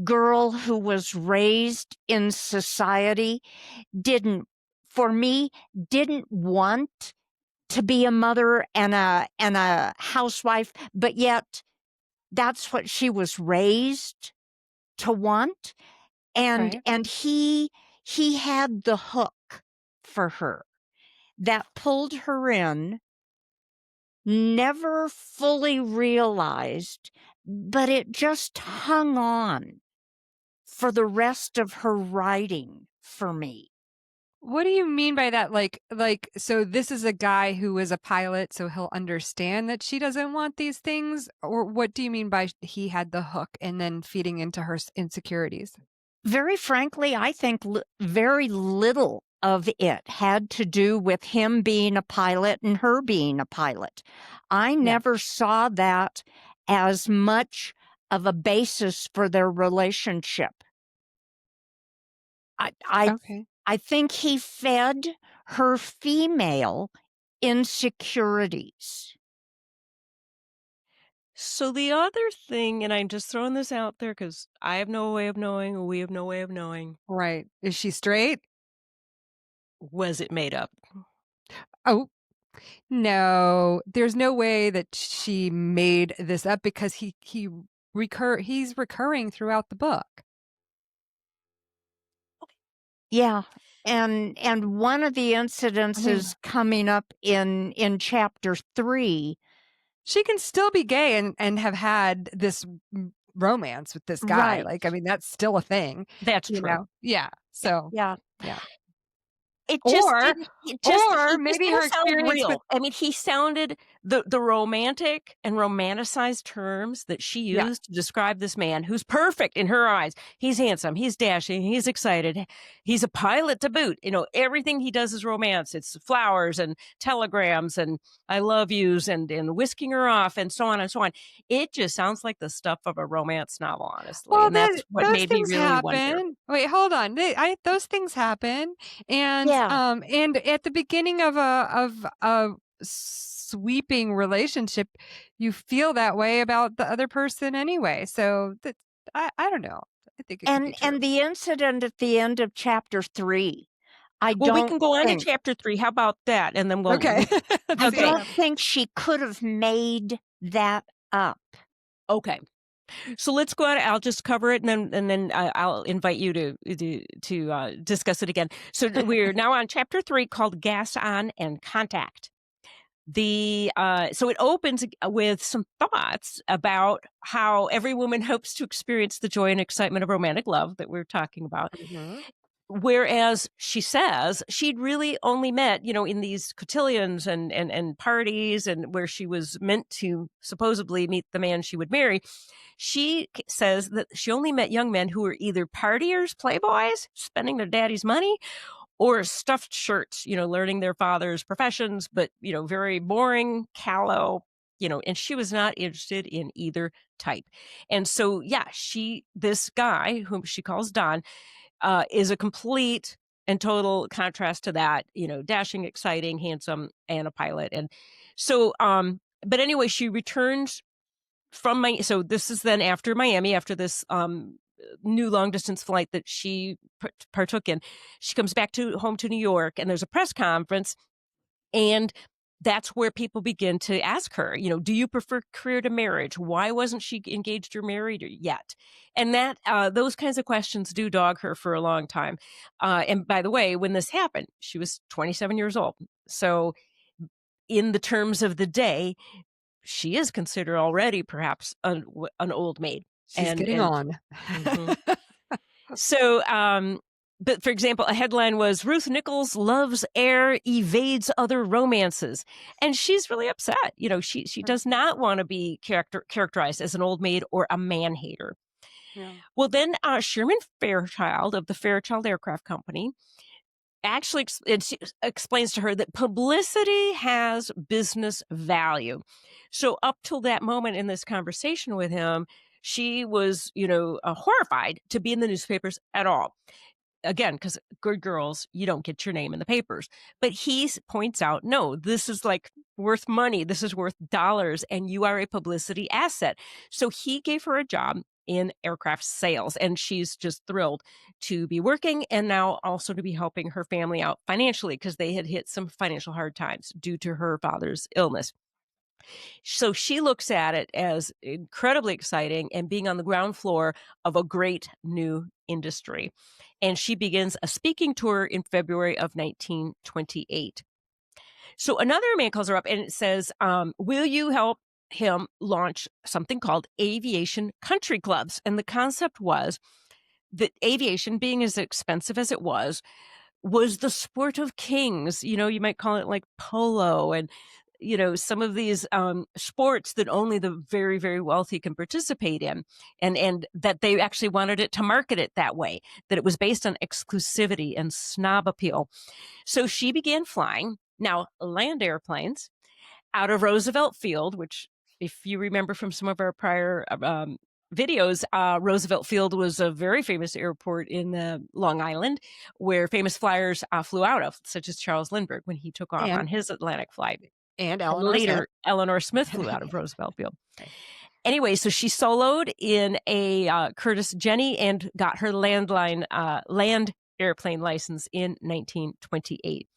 girl who was raised in society didn't want to be a mother and a housewife, but yet that's what she was raised to want. And Right. and he had the hook for her that pulled her in, never fully realized, but it just hung on for the rest of her writing for me. What do you mean by that? So this is a guy who is a pilot, so he'll understand that she doesn't want these things? Or what do you mean by he had the hook and then feeding into her insecurities? Very frankly, I think very little of it had to do with him being a pilot and her being a pilot. I never saw that as much of a basis for their relationship. Okay. I think he fed her female insecurities. So the other thing, and I'm just throwing this out there because I have no way of knowing, we have no way of knowing, Right. Is she straight? was it made up? Oh, no. There's no way that she made this up because he's recurring throughout the book. Yeah. And one of the incidences coming up in chapter 3. She can still be gay and have had this romance with this guy. Right. Like, I mean, that's still a thing. That's you true. know? Yeah. So, Yeah. yeah. It just Or didn't, it just, or he just maybe didn't her sound experience real. with I mean, he sounded the romantic and romanticized terms that she Yeah. used to describe this man who's perfect in her eyes. He's handsome, he's dashing, he's excited, he's a pilot to boot. You know, everything he does is romance. It's flowers and telegrams and I love yous and whisking her off and so on and so on. It just sounds like the stuff of a romance novel, honestly. Well, And that's what those made me things really wonder. happen. Wait, hold on. Those things happen, and Yeah. and at the beginning of a sweeping relationship, you feel that way about the other person anyway. So I don't know. I think it could be true. And the incident at the end of chapter 3, Well, we can go on to chapter 3. How about that? And then we'll Okay. I don't think she could have made that up. Okay. So let's go ahead. I'll just cover it, and then I'll invite you to discuss it again. So we're now on chapter 3, called "Gas On and Contact." So it opens with some thoughts about how every woman hopes to experience the joy and excitement of romantic love that we're talking about. Mhm. Whereas she says she'd really only met, in these cotillions and parties and where she was meant to supposedly meet the man she would marry. She says that she only met young men who were either partiers, playboys, spending their daddy's money, or stuffed shirts, learning their father's professions, but, very boring, callow, and she was not interested in either type. And so, this guy, whom she calls Don, is a complete and total contrast to that, dashing, exciting, handsome, and a pilot. And so, but anyway, she returns from so this is then after Miami, after this new long distance flight that she partook in. She comes back home to New York, and there's a press conference, and that's where people begin to ask her, do you prefer career to marriage? Why wasn't she engaged or married yet? And that those kinds of questions do dog her for a long time. And by the way, when this happened, she was 27 years old. So in the terms of the day, she is considered already perhaps an old maid. She's getting on. Mhm. So, but for example, a headline was Ruth Nichols loves air, evades other romances. And she's really upset. She does not want to be characterized as an old maid or a man hater. Yeah. Well, then Sherman Fairchild of the Fairchild Aircraft Company actually explains to her that publicity has business value. So up till that moment in this conversation with him, she was, horrified to be in the newspapers at all. Again, because good girls, you don't get your name in the papers. But he points out, no, this is like worth money. This is worth dollars, and you are a publicity asset. So he gave her a job in aircraft sales, and she's just thrilled to be working and now also to be helping her family out financially because they had hit some financial hard times due to her father's illness. So she looks at it as incredibly exciting and being on the ground floor of a great new industry. And she begins a speaking tour in February of 1928. So another man calls her up and it says, will you help him launch something called Aviation Country Clubs? And the concept was that aviation, being as expensive as it was the sport of kings. You know, you might call it like polo and, you know, some of these sports that only the very, very wealthy can participate in. And that they actually wanted it to market it that way, that it was based on exclusivity and snob appeal. So she began flying, now land airplanes, out of Roosevelt Field, which, if you remember from some of our prior videos, Roosevelt Field was a very famous airport in Long Island where famous flyers flew out of, such as Charles Lindbergh when he took off on his Atlantic flight. And And Eleanor Smith. later, Eleanor Smith flew out of Roosevelt Field. Anyway, so she soloed in a Curtiss Jenny and got her land airplane license in 1928.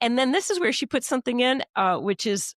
And then this is where she put something in, which is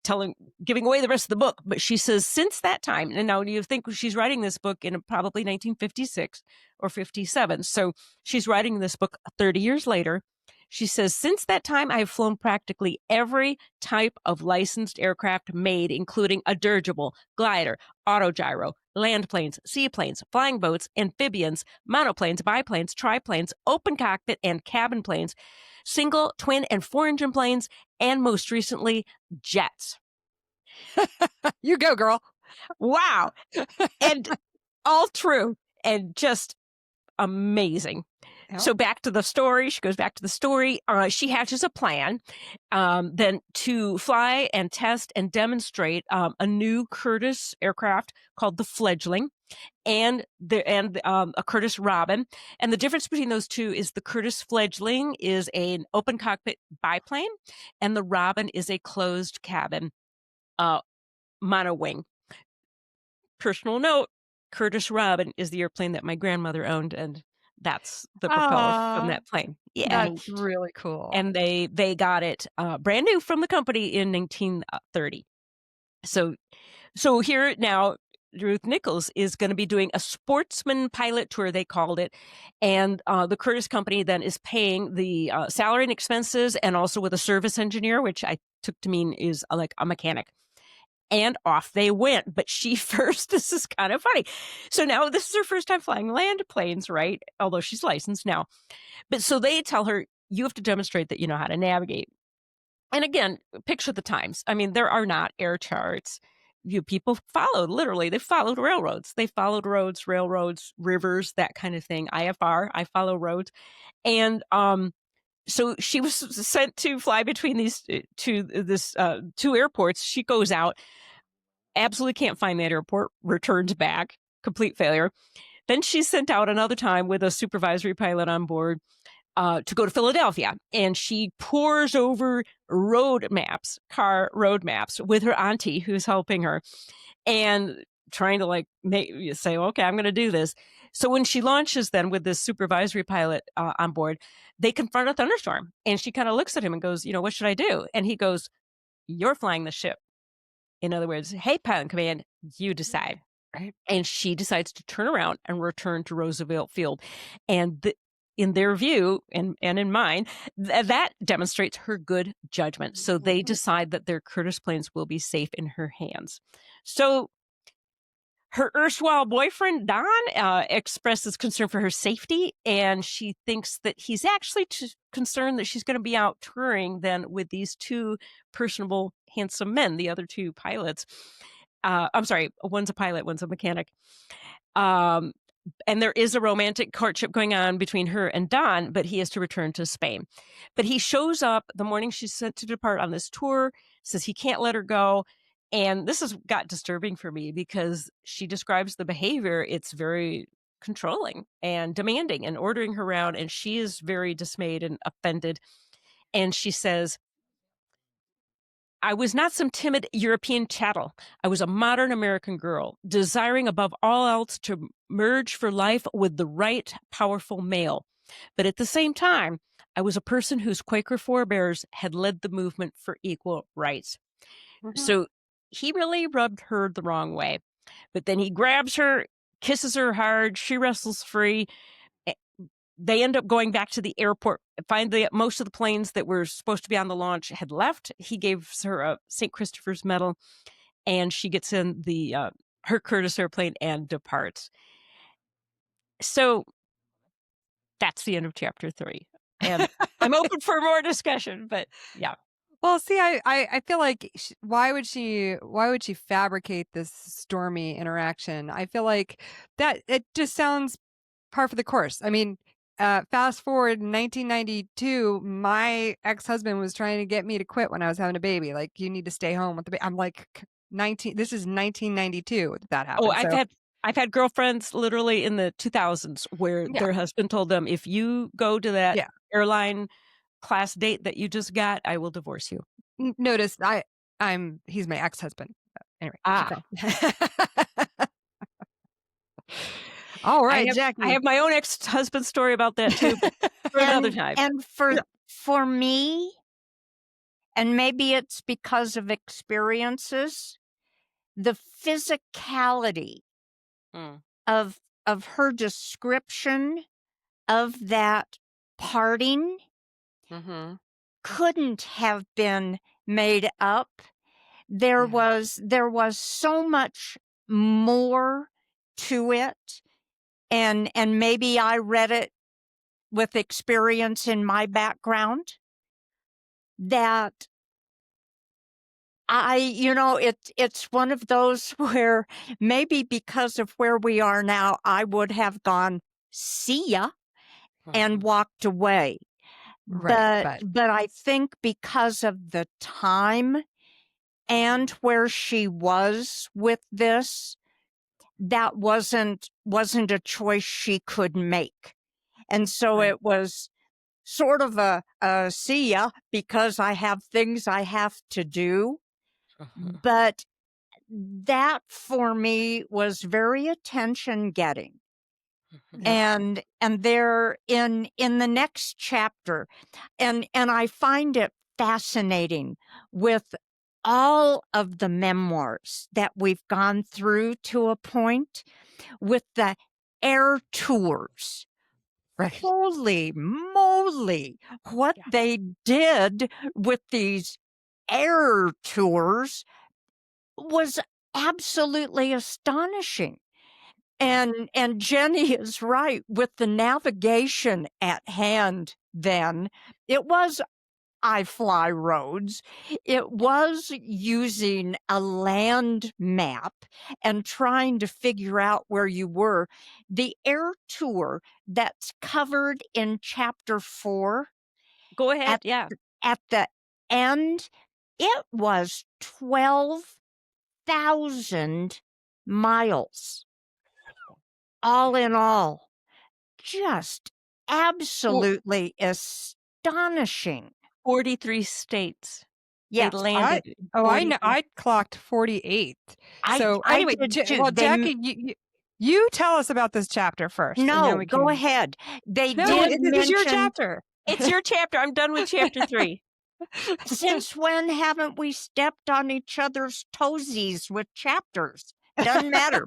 giving away the rest of the book. But she says, since that time, and now you think she's writing this book in probably 1956 or 57. So she's writing this book 30 years later. She says, since that time, I have flown practically every type of licensed aircraft made, including a dirigible, glider, autogyro, land planes, seaplanes, flying boats, amphibians, monoplanes, biplanes, triplanes, open cockpit and cabin planes, single, twin, and four-engine planes, and most recently, jets. You go, girl. Wow. And all true and just amazing. Yep. So back to the story. She goes back to the story. She hatches a plan then to fly and test and demonstrate a new Curtiss aircraft called the Fledgling and a Curtiss Robin. And the difference between those two is the Curtiss Fledgling is an open cockpit biplane and the Robin is a closed cabin monowing. Personal note, Curtiss Robin is the airplane that my grandmother owned, and that's the propeller from that plane. Yeah. That's really cool. And they got it brand new from the company in 1930. So here now, Ruth Nichols is going to be doing a sportsman pilot tour, they called it. And the Curtiss company then is paying the salary and expenses and also with a service engineer, which I took to mean is like a mechanic. And off they went. But she first, this is kind of funny. So now this is her first time flying land planes, right? Although she's licensed now. But so they tell her, you have to demonstrate that you know how to navigate. And again, picture the times. I mean, there are not air charts. People followed, literally, they followed railroads. They followed roads, railroads, rivers, that kind of thing. IFR, I follow roads. And so she was sent to fly between these two airports. She goes out, absolutely can't find that airport, returns back, complete failure. Then she's sent out another time with a supervisory pilot on board to go to Philadelphia. And she pores over car road maps with her auntie who's helping her and trying to say, okay, I'm going to do this. So when she launches then with this supervisory pilot on board, they confront a thunderstorm. And she kind of looks at him and goes, what should I do? And he goes, you're flying the ship. In other words, hey, pilot in command, you decide. Right. And she decides to turn around and return to Roosevelt Field. And in their view and in mine, that demonstrates her good judgment. So they decide that their Curtiss planes will be safe in her hands. So her erstwhile boyfriend, Don, expresses concern for her safety, and she thinks that he's actually concerned that she's going to be out touring then with these two personable, handsome men, the other two pilots. I'm sorry, one's a pilot, one's a mechanic. And there is a romantic courtship going on between her and Don, but he has to return to Spain. But he shows up the morning she's set to depart on this tour, says he can't let her go. And this has got disturbing for me because she describes the behavior. It's very controlling and demanding and ordering her around. And she is very dismayed and offended. And she says, I was not some timid European chattel. I was a modern American girl, desiring above all else to merge for life with the right, powerful male. But at the same time, I was a person whose Quaker forebears had led the movement for equal rights. Mm-hmm. So he really rubbed her the wrong way. But then he grabs her, kisses her hard, she wrestles free. They end up going back to the airport, find that most of the planes that were supposed to be on the launch had left. He gives her a St. Christopher's medal, and she gets in her Curtiss airplane and departs. So that's the end of chapter 3. And I'm open for more discussion, but yeah. Well, see, I feel like why would she fabricate this stormy interaction? I feel like that it just sounds par for the course. I mean, fast forward 1992, my ex-husband was trying to get me to quit when I was having a baby. Like, you need to stay home with the baby. I'm like, 19. This is 1992 that Oh, happened. I've had girlfriends literally in the 2000s where Yeah. their husband told them, if you go to that Yeah. airline class date that you just got, I will divorce you. Notice he's my ex-husband. Anyway, keep going. All right, Jacque. I have my own ex-husband story about that too, but for another time. And for me, and maybe it's because of experiences, the physicality of her description of that parting couldn't have been made up. There was so much more to it, and maybe I read it with experience in my background that it's one of those where maybe because of where we are now, I would have gone, see ya, and walked away. Right, But I think because of the time and where she was with this, that wasn't a choice she could make. And so it was sort of a see ya, because I have things I have to do. But that for me was very attention getting. And there in the next chapter, and I find it fascinating with all of the memoirs that we've gone through to a point with the air tours. right. Holy moly, what they did with these air tours was absolutely astonishing. And Jenny is right, with the navigation at hand then. It was I Fly Roads. It was using a land map and trying to figure out where you were. The air tour that's covered in chapter 4. Go ahead, At the end, it was 12,000 miles. All in all, just absolutely astonishing. 43 states. Yes, They landed. I know. I clocked 48. So I anyway, did too. well, Jacque, you tell us about this chapter first. And then No, we go can... ahead. They No, did this is your mention. chapter. It's your chapter. I'm done with chapter 3. Since when haven't we stepped on each other's toesies with chapters? Doesn't matter.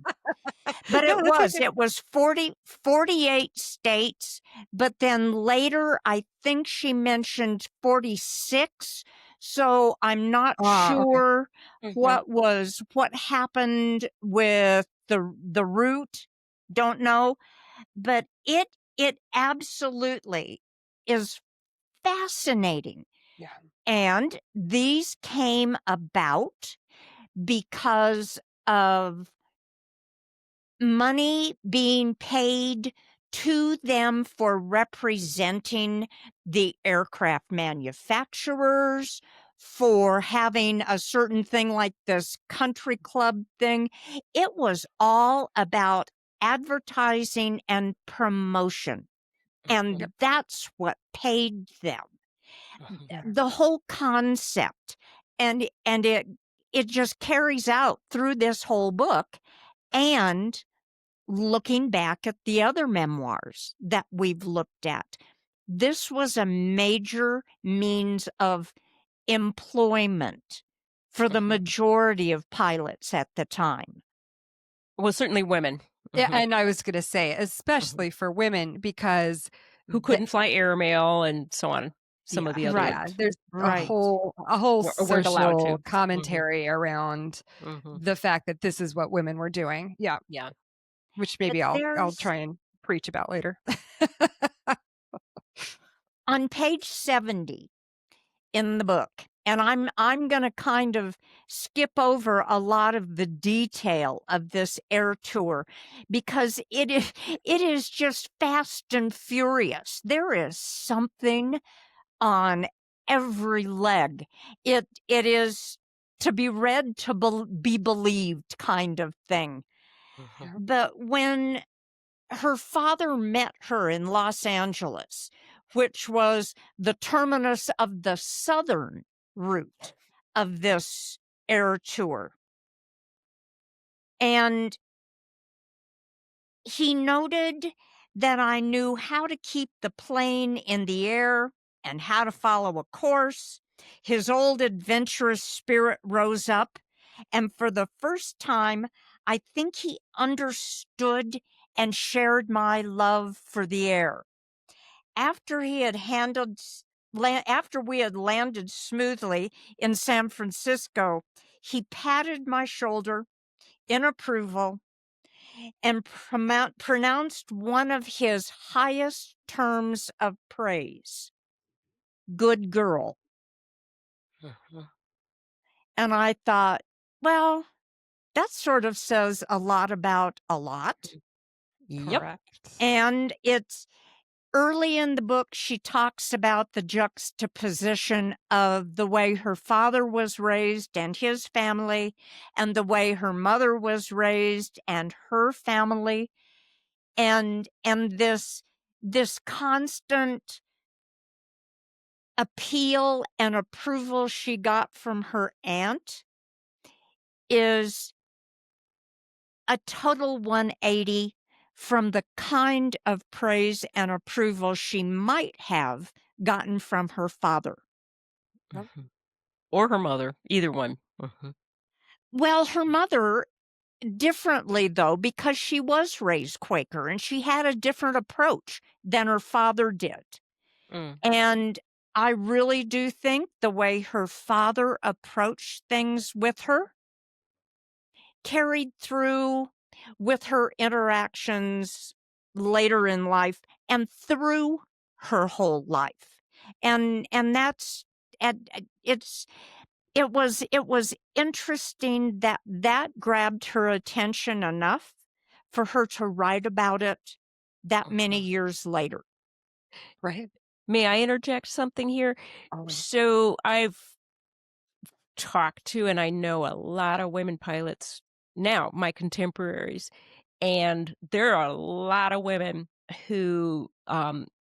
But No, it was 48 states, but then later I think she mentioned 46. So I'm not sure what happened with the route. Don't know. But it absolutely is fascinating. Yeah. And these came about because of money being paid to them for representing the aircraft manufacturers, for having a certain thing like this country club thing. It was all about advertising and promotion. And that's what paid them. The whole concept. And it just carries out through this whole book. And looking back at the other memoirs that we've looked at, this was a major means of employment for the majority of pilots at the time. Well, certainly women. Yeah, and I was going to say, especially for women, because who couldn't fly airmail and so on. Some of the other ones. There's a whole weren't allowed social to. commentary around the fact that this is what women were doing. Yeah. Yeah. Which maybe I'll try and preach about later. On page 70 in the book, and I'm going to kind of skip over a lot of the detail of this air tour because it is just fast and furious. There is something on every leg. It is to be read to be believed kind of thing. But when her father met her in Los Angeles, which was the terminus of the southern route of this air tour, and he noted that I knew how to keep the plane in the air and how to follow a course. His old adventurous spirit rose up, and for the first time, I think he understood and shared my love for the air. After we had landed smoothly in San Francisco, he patted my shoulder in approval and pronounced one of his highest terms of praise. Good girl. And I thought, well, that sort of says a lot about a lot. Yep. Correct. And it's early in the book, she talks about the juxtaposition of the way her father was raised and his family, and the way her mother was raised and her family, and this constant appeal and approval she got from her aunt is a total 180 from the kind of praise and approval she might have gotten from her father. Or her mother, either one. Well, her mother differently, though, because she was raised Quaker and she had a different approach than her father did. And I really do think the way her father approached things with her carried through with her interactions later in life and through her whole life. And that's it was interesting that grabbed her attention enough for her to write about it that many years later. Right. May I interject something here? Oh. So I've talked to, and I know a lot of women pilots now, my contemporaries, and there are a lot of women who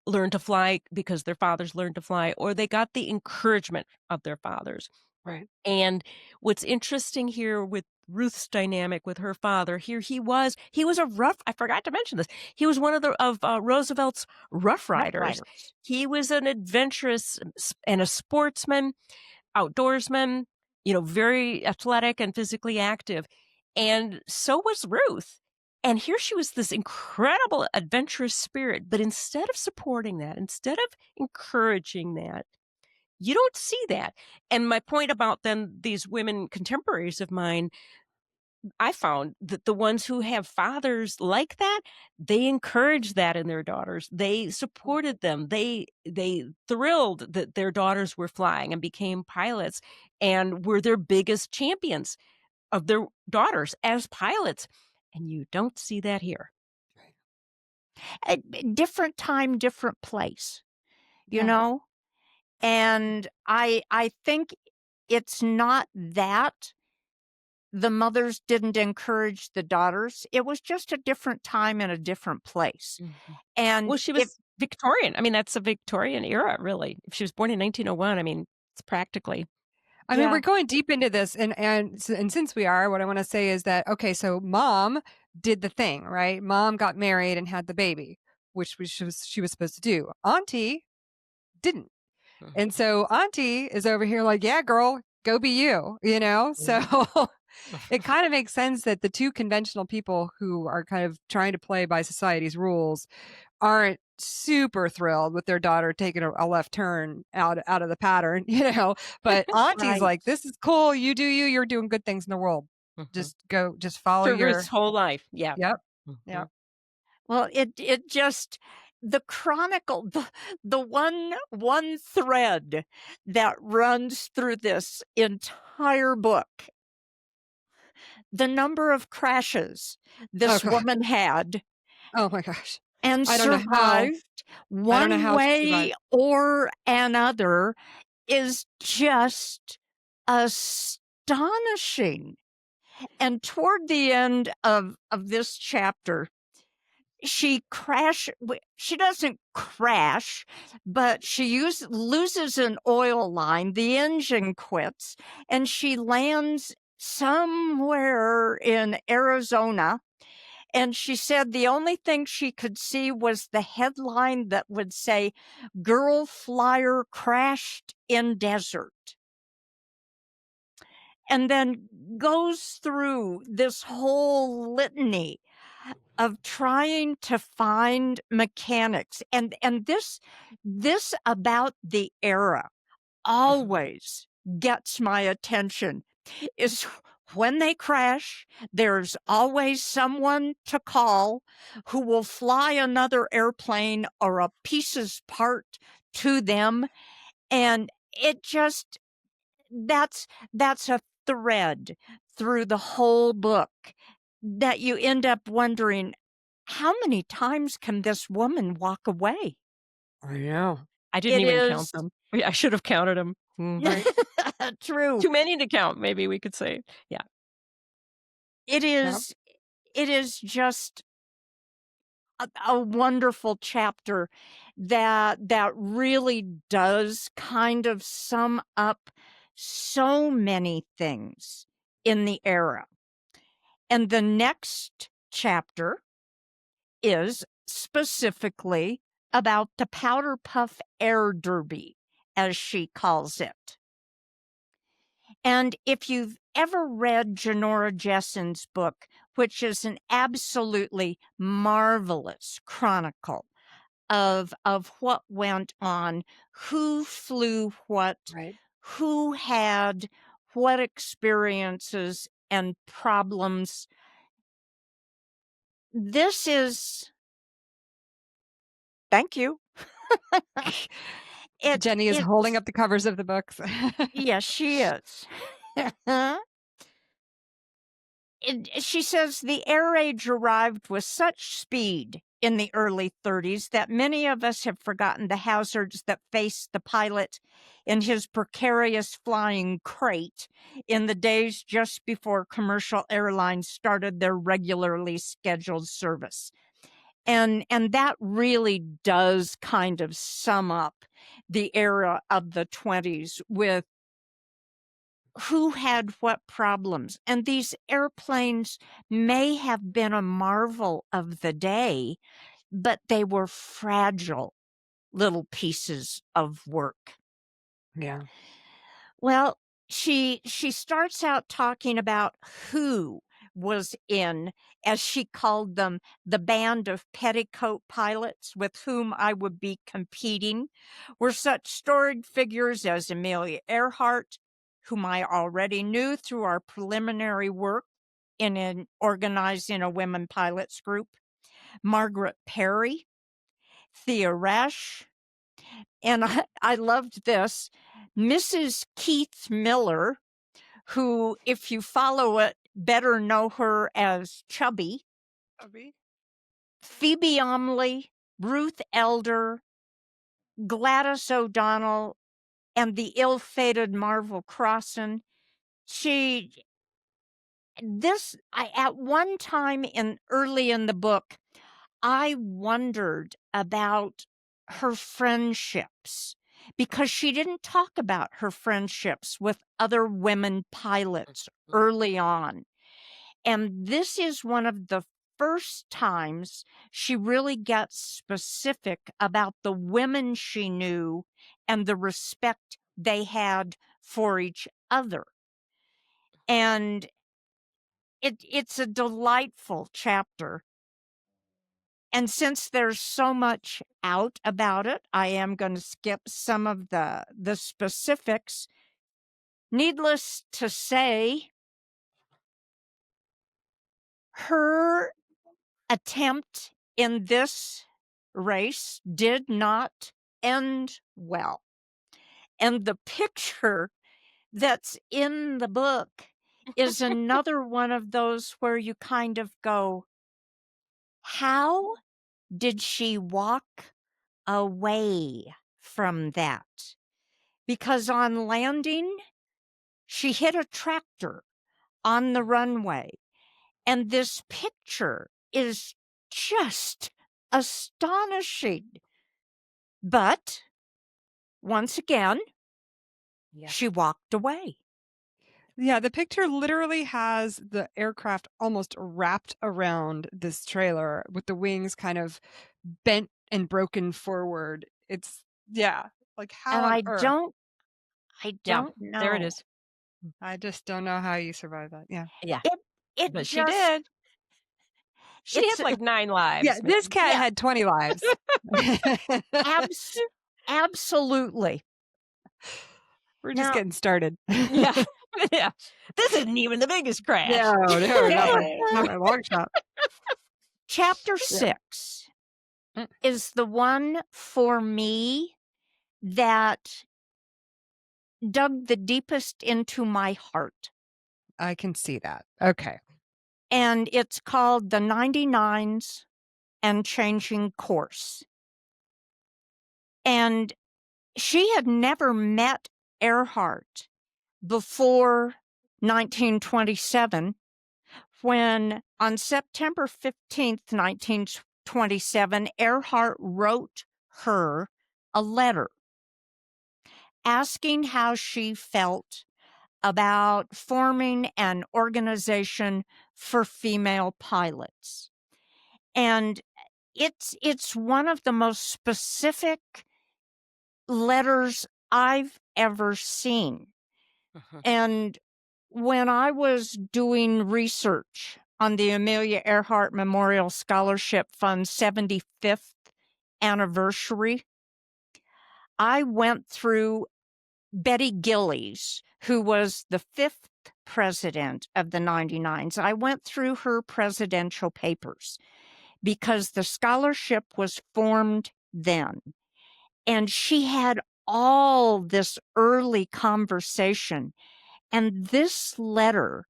learned to fly because their fathers learned to fly, or they got the encouragement of their fathers. Right. And what's interesting here with Ruth's dynamic with her father, here he was a rough, I forgot to mention this. He was one of Roosevelt's Rough Riders. He was an adventurous and a sportsman, outdoorsman, very athletic and physically active. And so was Ruth. And here she was, this incredible adventurous spirit. But instead of supporting that, instead of encouraging that, you don't see that. And my point about then these women contemporaries of mine, I found that the ones who have fathers like that, they encourage that in their daughters. They supported them. They thrilled that their daughters were flying and became pilots and were their biggest champions of their daughters as pilots. And you don't see that here. A different time, different place, you know? And I think it's not that the mothers didn't encourage the daughters. It was just a different time and a different place. And well, she was Victorian. I mean, that's a Victorian era, really. If she was born in 1901, I mean, it's practically. I mean, we're going deep into this, and since we are, what I want to say is that, okay, so mom did the thing, right? Mom got married and had the baby, which she was supposed to do. Auntie didn't. And so Auntie is over here like, yeah, girl, go be you, So it kind of makes sense that the two conventional people who are kind of trying to play by society's rules aren't super thrilled with their daughter taking a left turn out of the pattern, but Auntie's like, this is cool. You do you're doing good things in the world. Just follow for your Ruth's whole life. Yeah. Yep. Yep. Well, it just the chronicle, the one thread that runs through this entire book, the number of crashes Oh this god. woman had Oh my gosh. and I don't know how. survived I don't know one how she way survived. or another is just astonishing. And toward the end of this chapter, she doesn't crash, but she loses an oil line, the engine quits, and she lands somewhere in Arizona. And she said the only thing she could see was the headline that would say, "Girl Flyer Crashed in Desert." And then goes through this whole litany of trying to find mechanics. And this about the era always gets my attention, is when they crash, there's always someone to call who will fly another airplane or a piece's part to them. And it just, that's a thread through the whole book that you end up wondering, how many times can this woman walk away? I know. I didn't It even count is them. I should have counted them. Right? true. Too many to count, maybe we could say. Yeah. It Yep. is just a wonderful chapter that really does kind of sum up so many things in the era. And the next chapter is specifically about the Powder Puff Air Derby, as she calls it. And if you've ever read Janora Jessen's book, which is an absolutely marvelous chronicle of what went on, who flew what, Right. who had what experiences and problems, this is, thank you. Jenny is holding up the covers of the books. Yes, she is. She says the air age arrived with such speed in the early 30s that many of us have forgotten the hazards that faced the pilot in his precarious flying crate in the days just before commercial airlines started their regularly scheduled service. And that really does kind of sum up the era of the 20s with who had what problems. And these airplanes may have been a marvel of the day, but they were fragile little pieces of work. Yeah. Well, she starts out talking about who was in, as she called them, the band of petticoat pilots with whom I would be competing, were such storied figures as Amelia Earhart, whom I already knew through our preliminary work in organizing a women pilots group, Margaret Perry, Thea Resch, and I loved this, Mrs. Keith Miller, who, if you follow it, better know her as Chubby, Phoebe Omley, Ruth Elder, Gladys O'Donnell, and the ill-fated Marvel Crossan. At one time early in the book, I wondered about her friendships because she didn't talk about her friendships with other women pilots early on. And this is one of the first times she really gets specific about the women she knew and the respect they had for each other. And it's a delightful chapter. And since there's so much out about it, I am going to skip some of the specifics. Needless to say, her attempt in this race did not end well. And the picture that's in the book is another one of those where you kind of go, how did she walk away from that? Because on landing, she hit a tractor on the runway. And this picture is just astonishing. But once again, she walked away. Yeah, the picture literally has the aircraft almost wrapped around this trailer with the wings kind of bent and broken forward. It's, yeah, like how And on I earth? don't Yeah, know. there it is. I just don't know how you survive that. Yeah. Yeah, It but she just, did. She it's had like 9 lives. Yeah, this cat Yeah. had 20 lives. absolutely. We're just Now- getting started. Yeah. Yeah. This isn't even the biggest crash. No, not my long shot. Chapter 6 is the one for me that dug the deepest into my heart. I can see that. Okay. And it's called The 99s and Changing Course. And she had never met Earhart before 1927, when on September 15th, 1927, Earhart wrote her a letter asking how she felt about forming an organization for female pilots. And it's one of the most specific letters I've ever seen. And when I was doing research on the Amelia Earhart Memorial Scholarship Fund's 75th anniversary, I went through Betty Gillies, who was the 5th president of the 99s. I went through her presidential papers because the scholarship was formed then. And she had all this early conversation, and this letter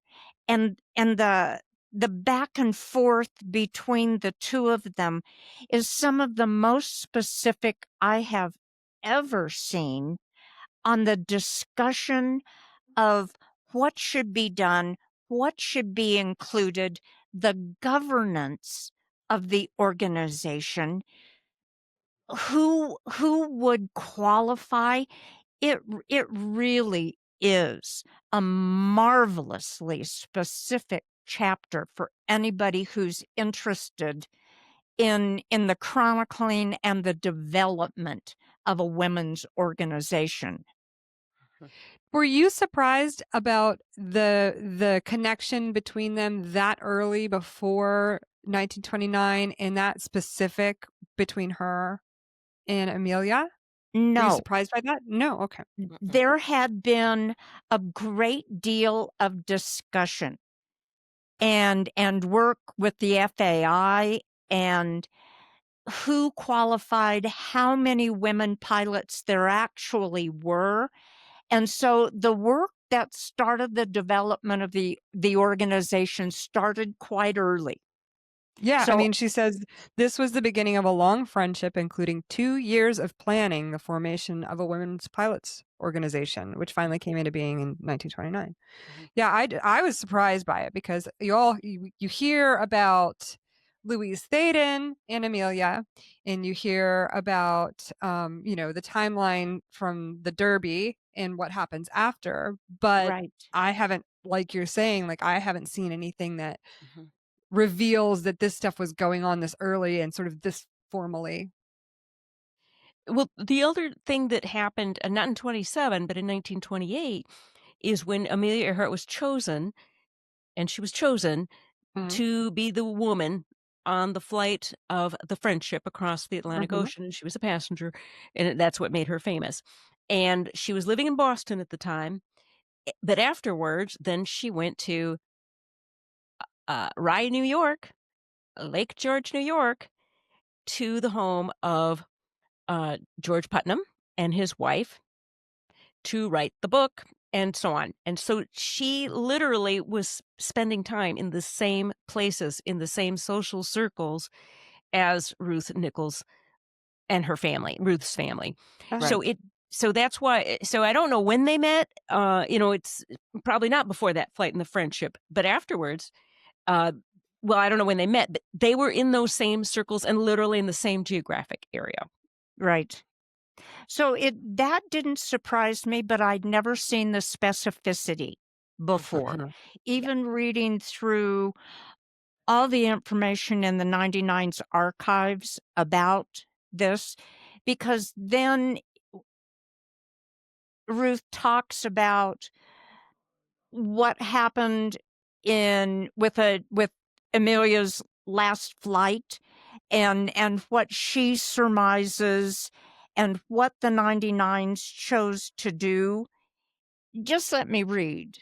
and the back and forth between the two of them is some of the most specific I have ever seen on the discussion of what should be done, what should be included, the governance of the organization, who would qualify. It really is a marvelously specific chapter for anybody who's interested in the chronicling and the development of a women's organization. Were you surprised about the connection between them that early before 1929 and that specific between her and Amelia? Were you No, surprised by that? No. Okay. there had been a great deal of discussion and work with the FAI and who qualified, how many women pilots there actually were. And so the work that started the development of the organization started quite early. Yeah, I So- mean, she says this was the beginning of a long friendship, including 2 years of planning the formation of a women's pilots organization, which finally came into being in 1929. Yeah, I was surprised by it because you hear about Louise Thaden and Amelia, and you hear about the timeline from the Derby and what happens after, but right. I haven't, like you're saying, like I haven't seen anything that reveals that this stuff was going on this early and sort of this formally. Well, the other thing that happened, not in 27, but in 1928, is when Amelia Earhart was chosen, and she was chosen to be the woman on the flight of the Friendship across the Atlantic Ocean, and she was a passenger, and that's what made her famous. And she was living in Boston at the time, but afterwards, then she went to Rye, New York, Lake George, New York, to the home of George Putnam and his wife to write the book and so on. And so she literally was spending time in the same places, in the same social circles as Ruth Nichols and her family, Ruth's family. So Right. so that's why, so I don't know when they met. It's probably not before that flight and the friendship, but afterwards, well, I don't know when they met, but they were in those same circles and literally in the same geographic area. Right. So that didn't surprise me, but I'd never seen the specificity before. Mhm. Even reading through all the information in the 99's archives about this, because then Ruth talks about what happened with Amelia's last flight and what she surmises and what the 99's chose to do. Just let me read.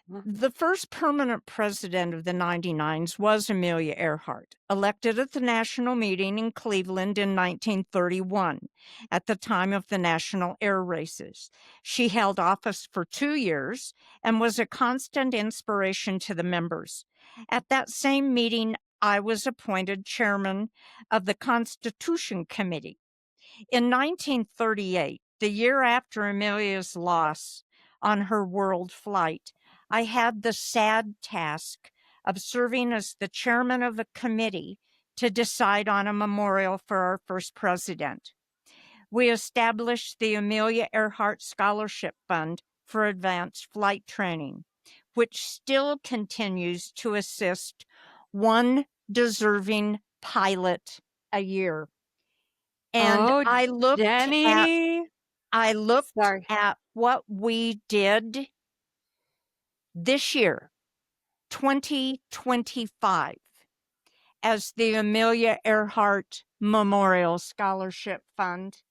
The first permanent president of the 99's was Amelia Earhart, elected at the national meeting in Cleveland in 1931, at the time of the national air races. She held office for 2 years and was a constant inspiration to the members. At that same meeting, I was appointed chairman of the Constitution Committee. In 1938, the year after Amelia's loss on her world flight, I had the sad task of serving as the chairman of a committee to decide on a memorial for our first president. We established the Amelia Earhart Scholarship Fund for advanced flight training, which still continues to assist one deserving pilot a year. And Oh, I looked Jenny. Sorry. at what we did this year, 2025, as the Amelia Earhart Memorial Scholarship Fund.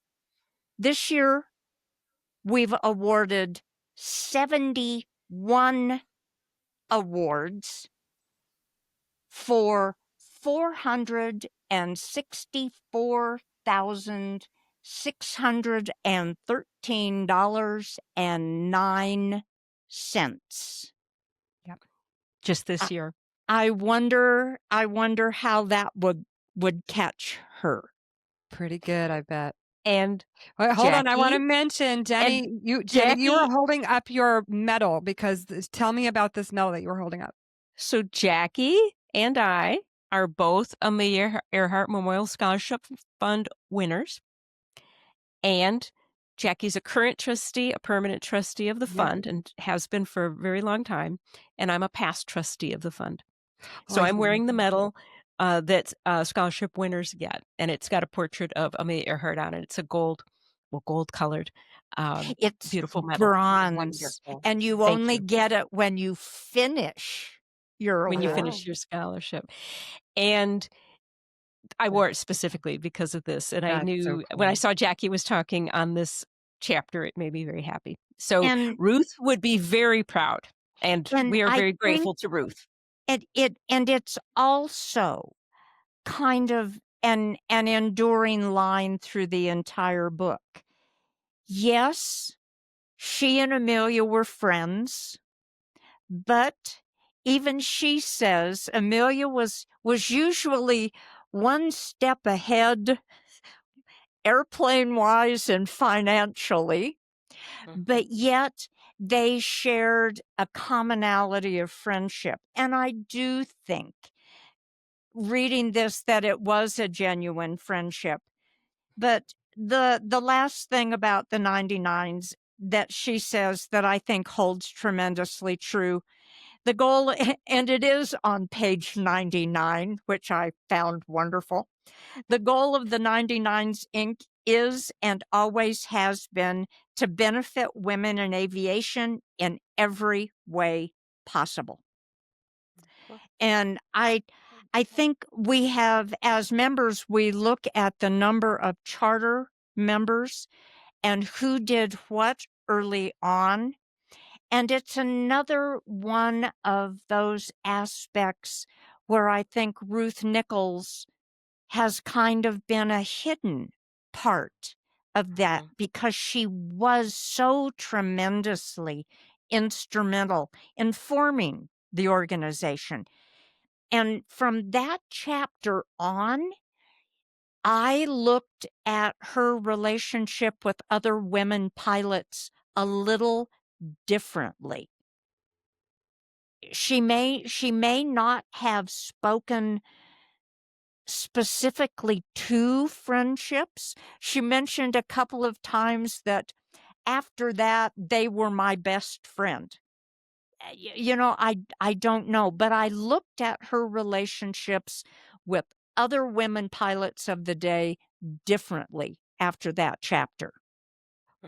This year, we've awarded 71 awards for $464,613.09. Yep. Just this I, year. I wonder how that would catch her. Pretty good, I bet. And Wait, hold on. I want to Jackie mention, and Jenny, you were Jackie. holding up your medal because tell me about this medal that you were holding up. So Jackie and I are both Amelia Earhart Memorial Scholarship Fund winners. And Jackie's a current trustee, a permanent trustee of the Yeah. fund, and has been for a very long time. And I'm a past trustee of the fund. Oh, So I I'm see. wearing the medal that scholarship winners get. And it's got a portrait of Amelia Earhart on it. It's a gold colored, It's beautiful medal. bronze, Wonderful. and you Thank only you. get it when you finish your When you award. finish your scholarship. And I wore it specifically because of this. And I That's so knew when I cool. saw Jackie was talking on this chapter, it made me very happy. So And Ruth would be very proud. And we are I very think grateful to Ruth. it's also kind of an enduring line through the entire book. Yes, she and Amelia were friends, but even she says Amelia was usually one step ahead, airplane-wise and financially, but yet they shared a commonality of friendship. And I do think, reading this, that it was a genuine friendship. But the last thing about the 99's that she says that I think holds tremendously true, the goal, and it is on page 99, which I found wonderful. The goal of the 99's Inc. is and always has been to benefit women in aviation in every way possible. And I think we have, as members, we look at the number of charter members and who did what early on. And it's another one of those aspects where I think Ruth Nichols has kind of been a hidden part of that because she was so tremendously instrumental in forming the organization. And from that chapter on, I looked at her relationship with other women pilots a little differently. She may not have spoken specifically to friendships. She mentioned a couple of times that after that, they were my best friend. I don't know, but I looked at her relationships with other women pilots of the day differently after that chapter.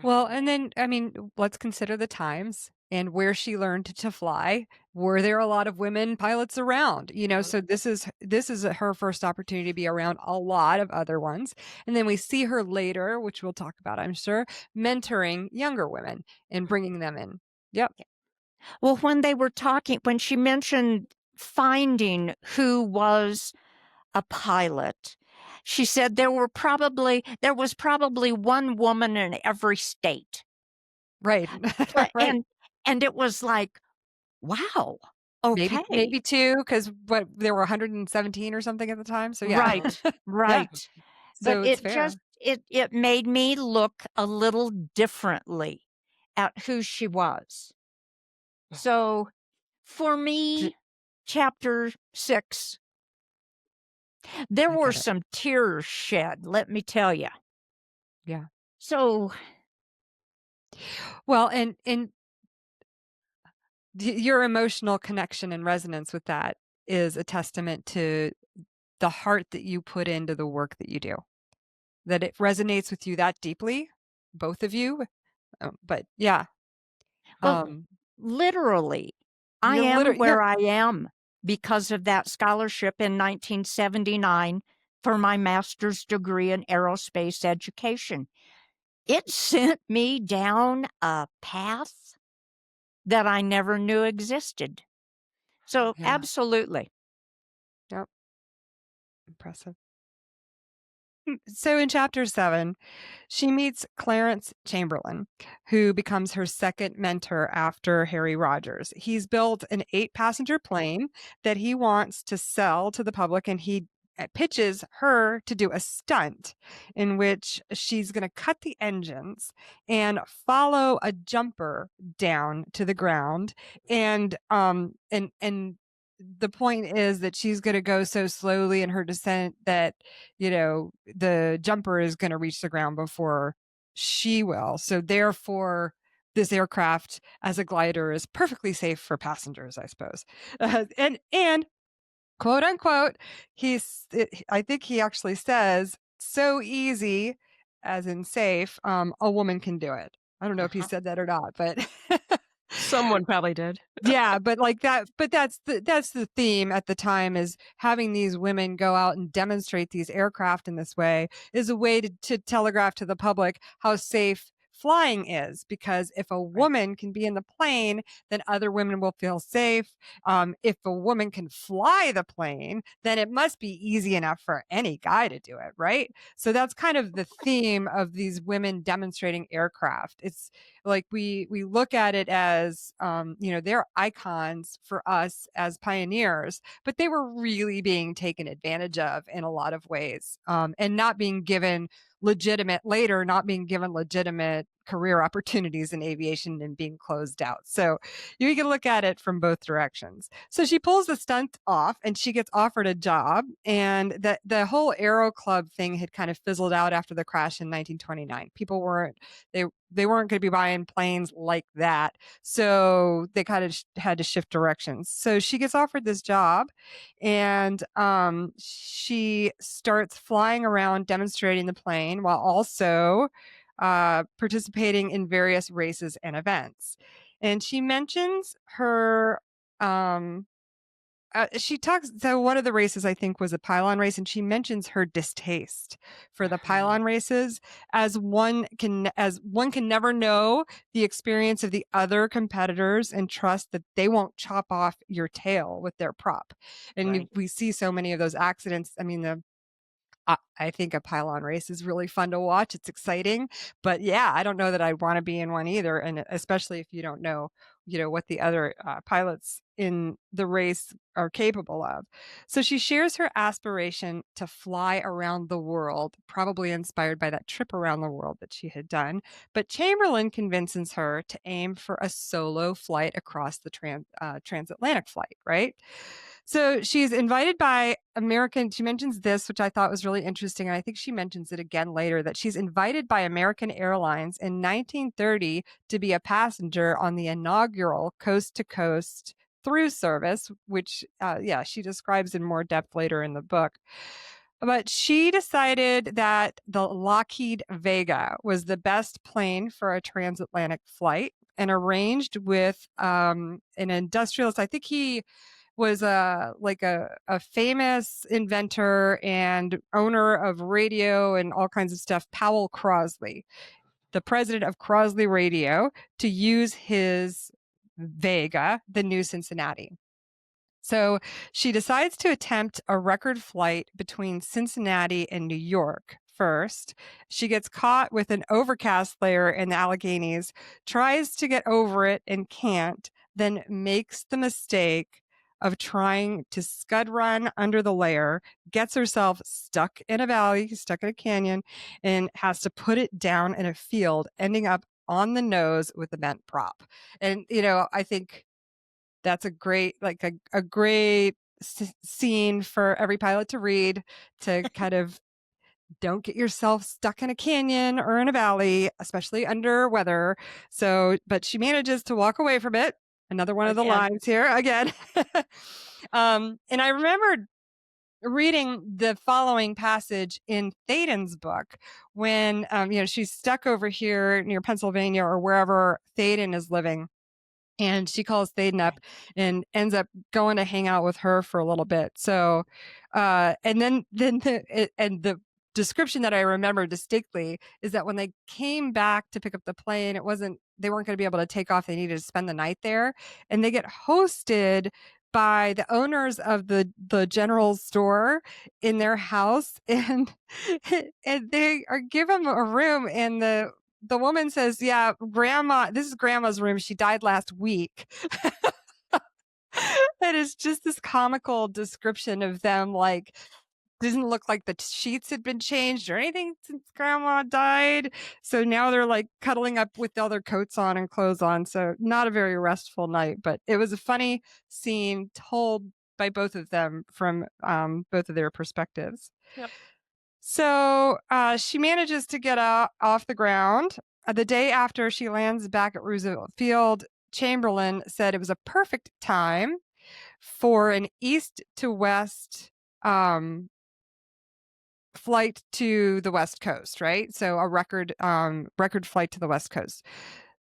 Well, and then, I mean, let's consider the times and where she learned to fly. Were there a lot of women pilots around? So this is her first opportunity to be around a lot of other ones. And then we see her later, which we'll talk about, I'm sure, mentoring younger women and bringing them in. Yep. Well, when she mentioned finding who was a pilot, she said there was probably one woman in every state. Right. But Right. and it was like, wow, okay. Maybe two, because there were 117 or something at the time. So yeah. Right, Yeah. right. But So it's fair. it made me look a little differently at who she was. So for me, chapter 6, there I were get it. some tears shed, let me tell you. Yeah. So, Well, and your emotional connection and resonance with that is a testament to the heart that you put into the work that you do, that it resonates with you that deeply, both of you. But yeah, well, um, literally, I you're am literally, yeah, where I am because of that scholarship in 1979 for my master's degree in aerospace education. It sent me down a path that I never knew existed. So, yeah, absolutely. yep, impressive. So in chapter 7, she meets Clarence Chamberlain, who becomes her second mentor after Harry Rogers. He's built an 8-passenger plane that he wants to sell to the public, and he pitches her to do a stunt in which she's going to cut the engines and follow a jumper down to the ground, and the point is that she's going to go so slowly in her descent that the jumper is going to reach the ground before she will. So therefore, this aircraft as a glider is perfectly safe for passengers, I suppose. And quote unquote, I think he actually says, so easy, as in safe, a woman can do it. I don't know if he said that or not, but Someone probably did. yeah, but like that, but that's the theme at the time, is having these women go out and demonstrate these aircraft in this way is a way to telegraph to the public how safe flying is, because if a woman can be in the plane, then other women will feel safe. If a woman can fly the plane, then it must be easy enough for any guy to do it, right? So that's kind of the theme of these women demonstrating aircraft. It's like we look at it as they're icons for us as pioneers, but they were really being taken advantage of in a lot of ways, and not being given legitimate career opportunities in aviation and being closed out. So you can look at it from both directions. So she pulls the stunt off and she gets offered a job, and the whole Aero Club thing had kind of fizzled out after the crash in 1929. People weren't they weren't going to be buying planes like that. So they kind of had to shift directions. So she gets offered this job, and she starts flying around demonstrating the plane while also participating in various races and events. And she mentions her she talks, so one of the races I think was a pylon race, and she mentions her distaste for the pylon races, as one can never know the experience of the other competitors and trust that they won't chop off your tail with their prop. And we see so many of those accidents. I mean, I think a pylon race is really fun to watch. It's exciting, but yeah, I don't know that I'd want to be in one either. And especially if you don't know, what the other pilots in the race are capable of. So she shares her aspiration to fly around the world, probably inspired by that trip around the world that she had done. But Chamberlain convinces her to aim for a solo flight across the transatlantic flight, right? So she's invited by American. She mentions this, which I thought was really interesting. And I think she mentions it again later, that she's invited by American Airlines in 1930 to be a passenger on the inaugural coast to coast through service, which, she describes in more depth later in the book. But she decided that the Lockheed Vega was the best plane for a transatlantic flight and arranged with an industrialist. I think he was a famous inventor and owner of radio and all kinds of stuff, Powell Crosley, the president of Crosley Radio, to use his Vega, the new Cincinnati. So she decides to attempt a record flight between Cincinnati and New York first. She gets caught with an overcast layer in the Alleghenies, tries to get over it and can't, then makes the mistake of trying to scud run under the layer, gets herself stuck in a valley, stuck in a canyon, and has to put it down in a field, ending up on the nose with a bent prop. And, I think that's a great, a great scene for every pilot to read, to kind of don't get yourself stuck in a canyon or in a valley, especially under weather. So, but she manages to walk away from it. Another one of the lines here again. And I remember reading the following passage in Thaden's book when, she's stuck over here near Pennsylvania or wherever Thaden is living. And she calls Thaden up and ends up going to hang out with her for a little bit. So, and then the description that I remember distinctly is that when they came back to pick up the plane, they weren't going to be able to take off. They needed to spend the night there, and they get hosted by the owners of the general store in their house, and they are give them a room, and the woman says, yeah, this is grandma's room. She died last week. That is just this comical description of them, doesn't look like the sheets had been changed or anything since grandma died. So now they're cuddling up with all their coats on and clothes on. So not a very restful night, but it was a funny scene told by both of them from both of their perspectives. Yep. So she manages to get off the ground. The day after she lands back at Roosevelt Field, Chamberlain said it was a perfect time for an east to west flight to the West Coast, right? So a record flight to the West Coast.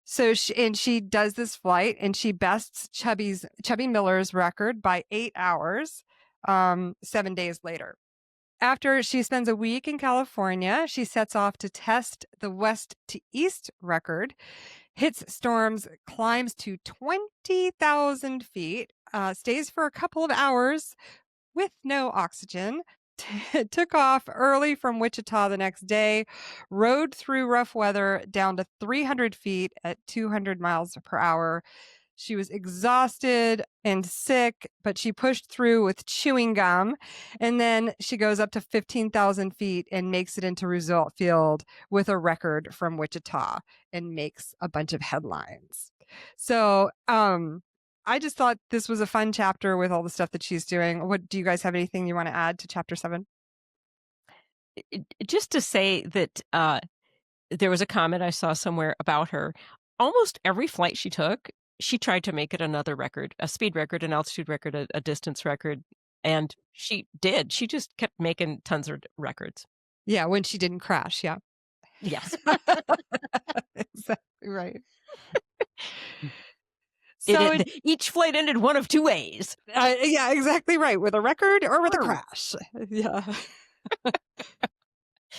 So she does this flight, and she bests Chubby Miller's record by 8 hours 7 days later. After she spends a week in California, she sets off to test the west to east record, hits storms, climbs to 20,000 feet, stays for a couple of hours with no oxygen, took off early from Wichita the next day, rode through rough weather down to 300 feet at 200 miles per hour. She was exhausted and sick, but she pushed through with chewing gum. And then she goes up to 15,000 feet and makes it into Roosevelt Field with a record from Wichita and makes a bunch of headlines. So I just thought this was a fun chapter with all the stuff that she's doing. Do you guys have anything you want to add to chapter 7? Just to say that there was a comment I saw somewhere about her. Almost every flight she took, she tried to make it another record, a speed record, an altitude record, a distance record. And she did. She just kept making tons of records. Yeah, when she didn't crash. Yeah. Yes. Exactly right. So each flight ended one of two ways. Yeah, exactly right. With a record or with a crash. Yeah.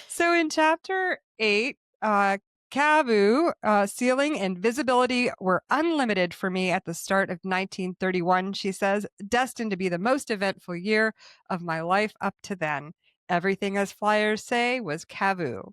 So in chapter 8, Cavu, ceiling and visibility were unlimited for me at the start of 1931, she says, destined to be the most eventful year of my life up to then. Everything, as flyers say, was kavoo.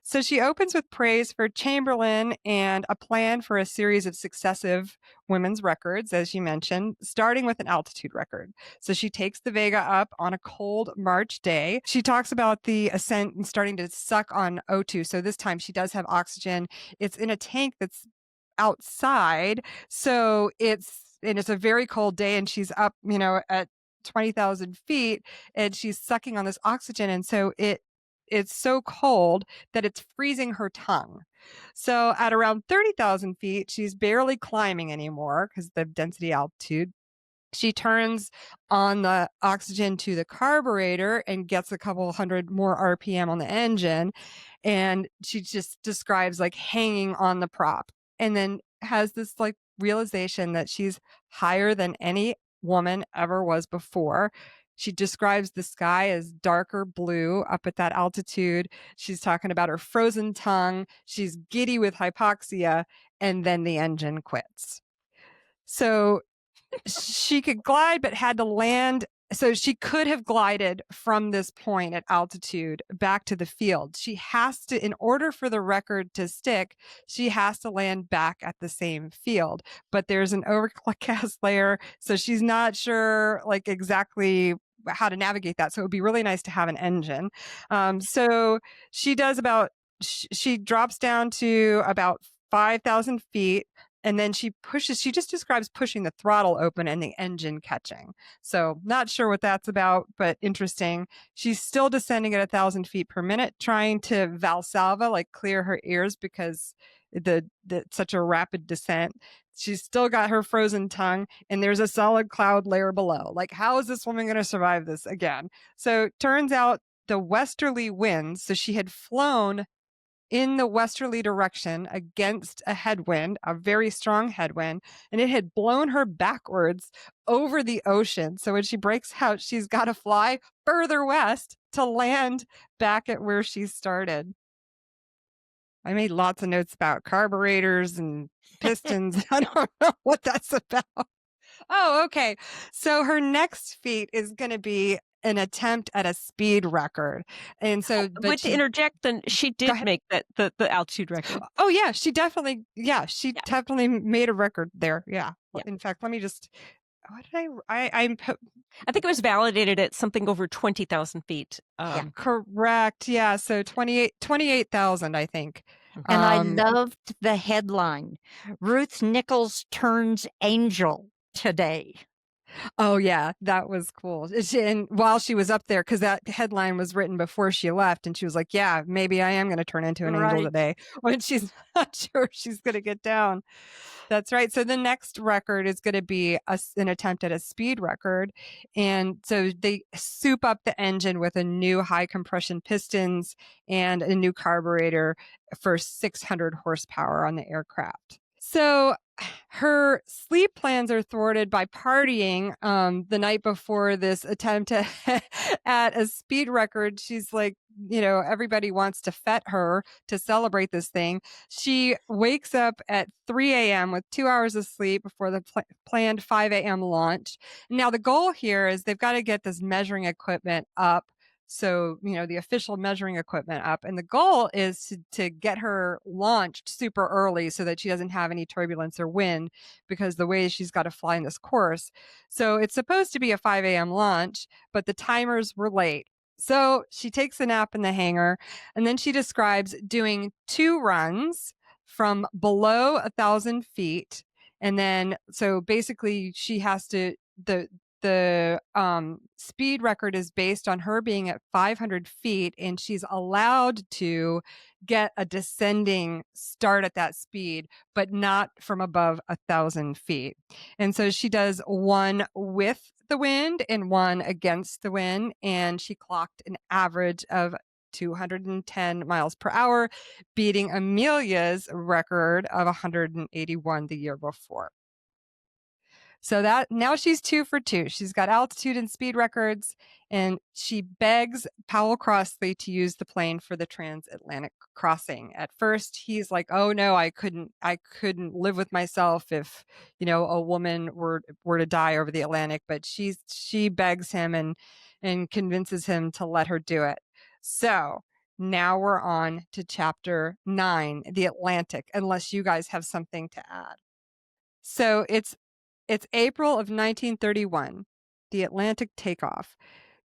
So she opens with praise for Chamberlain and a plan for a series of successive women's records, as you mentioned, starting with an altitude record. So she takes the Vega up on a cold March day. She talks about the ascent and starting to suck on O2. So this time she does have oxygen. It's in a tank that's outside. So it's a very cold day, and she's up, at 20,000 feet, and she's sucking on this oxygen. And so it's so cold that it's freezing her tongue. So at around 30,000 feet, she's barely climbing anymore because the density altitude. She turns on the oxygen to the carburetor and gets a couple hundred more RPM on the engine. And she just describes like hanging on the prop, and then has this like realization that she's higher than any woman ever was before. She describes the sky as darker blue up at that altitude. She's talking about her frozen tongue. She's giddy with hypoxia, and then the engine quits. So she could glide, but had to land. So she could have glided from this point at altitude back to the field. She has to, in order for the record to stick, she has to land back at the same field. But there's an overcast layer, so she's not sure like exactly how to navigate that. So it would be really nice to have an engine. So she does she drops down to about 5,000 feet. And then she just describes pushing the throttle open and the engine catching. So not sure what that's about, but interesting. She's still descending at 1,000 feet per minute, trying to Valsalva, like clear her ears because such a rapid descent. She's still got her frozen tongue, and there's a solid cloud layer below. Like, how is this woman going to survive this again? So turns out the westerly winds, so she had flown in the westerly direction against a headwind, a very strong headwind, and it had blown her backwards over the ocean. So when she breaks out, she's got to fly further west to land back at where she started. I made lots of notes about carburetors and pistons. I don't know what that's about. Oh, okay. So her next feat is going to be an attempt at a speed record. And so, but to interject, then she did make the altitude record. Oh yeah, she definitely made a record there. Yeah. Yeah. In fact, let me just, what did I think it was validated at something over 20,000 feet. Yeah, correct. Yeah. So 28,000, I think. And I loved the headline, Ruth Nichols turns angel today. Oh yeah, that was cool. And while she was up there, because that headline was written before she left, and she was like, "Yeah, maybe I am going to turn into an angel today," when she's not sure she's going to get down. That's right. So the next record is going to be an attempt at a speed record, and so they soup up the engine with a new high compression pistons and a new carburetor for 600 horsepower on the aircraft. So her sleep plans are thwarted by partying the night before this attempt at a speed record. She's like, everybody wants to fet her to celebrate this thing. She wakes up at 3 a.m. with 2 hours of sleep before the planned 5 a.m. launch. Now, the goal here is they've got to get this measuring equipment up. So, the official measuring equipment up. And the goal is to get her launched super early so that she doesn't have any turbulence or wind, because the way she's got to fly in this course. So it's supposed to be a 5 a.m. launch, but the timers were late. So she takes a nap in the hangar, and then she describes doing 2 runs from below 1,000 feet. And then, so basically she has to, the speed record is based on her being at 500 feet, and she's allowed to get a descending start at that speed, but not from above 1,000 feet. And so she does 1 with the wind and 1 against the wind, and she clocked an average of 210 miles per hour, beating Amelia's record of 181 the year before. So that now she's 2 for 2. She's got altitude and speed records, and she begs Powell Crossley to use the plane for the transatlantic crossing. At first, he's like, "Oh no, I couldn't live with myself if, a woman were to die over the Atlantic." But she begs him, and and convinces him to let her do it. So now we're on to chapter 9, the Atlantic, unless you guys have something to add. So it's April of 1931, the Atlantic takeoff.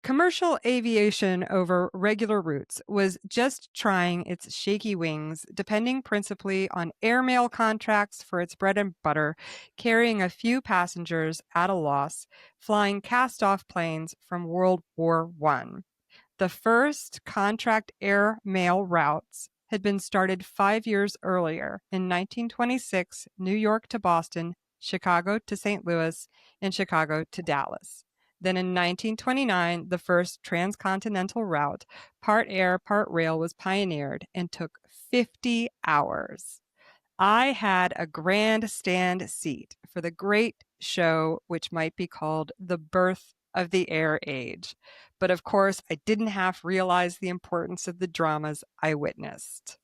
Commercial aviation over regular routes was just trying its shaky wings, depending principally on airmail contracts for its bread and butter, carrying a few passengers at a loss, flying cast-off planes from World War I. The first contract air mail routes had been started 5 years earlier in 1926, New York to Boston, Chicago to St. Louis, and Chicago to Dallas. Then in 1929, the first transcontinental route, part air, part rail, was pioneered and took 50 hours. I had a grandstand seat for the great show, which might be called the birth of the air age. But of course, I didn't half realize the importance of the dramas I witnessed.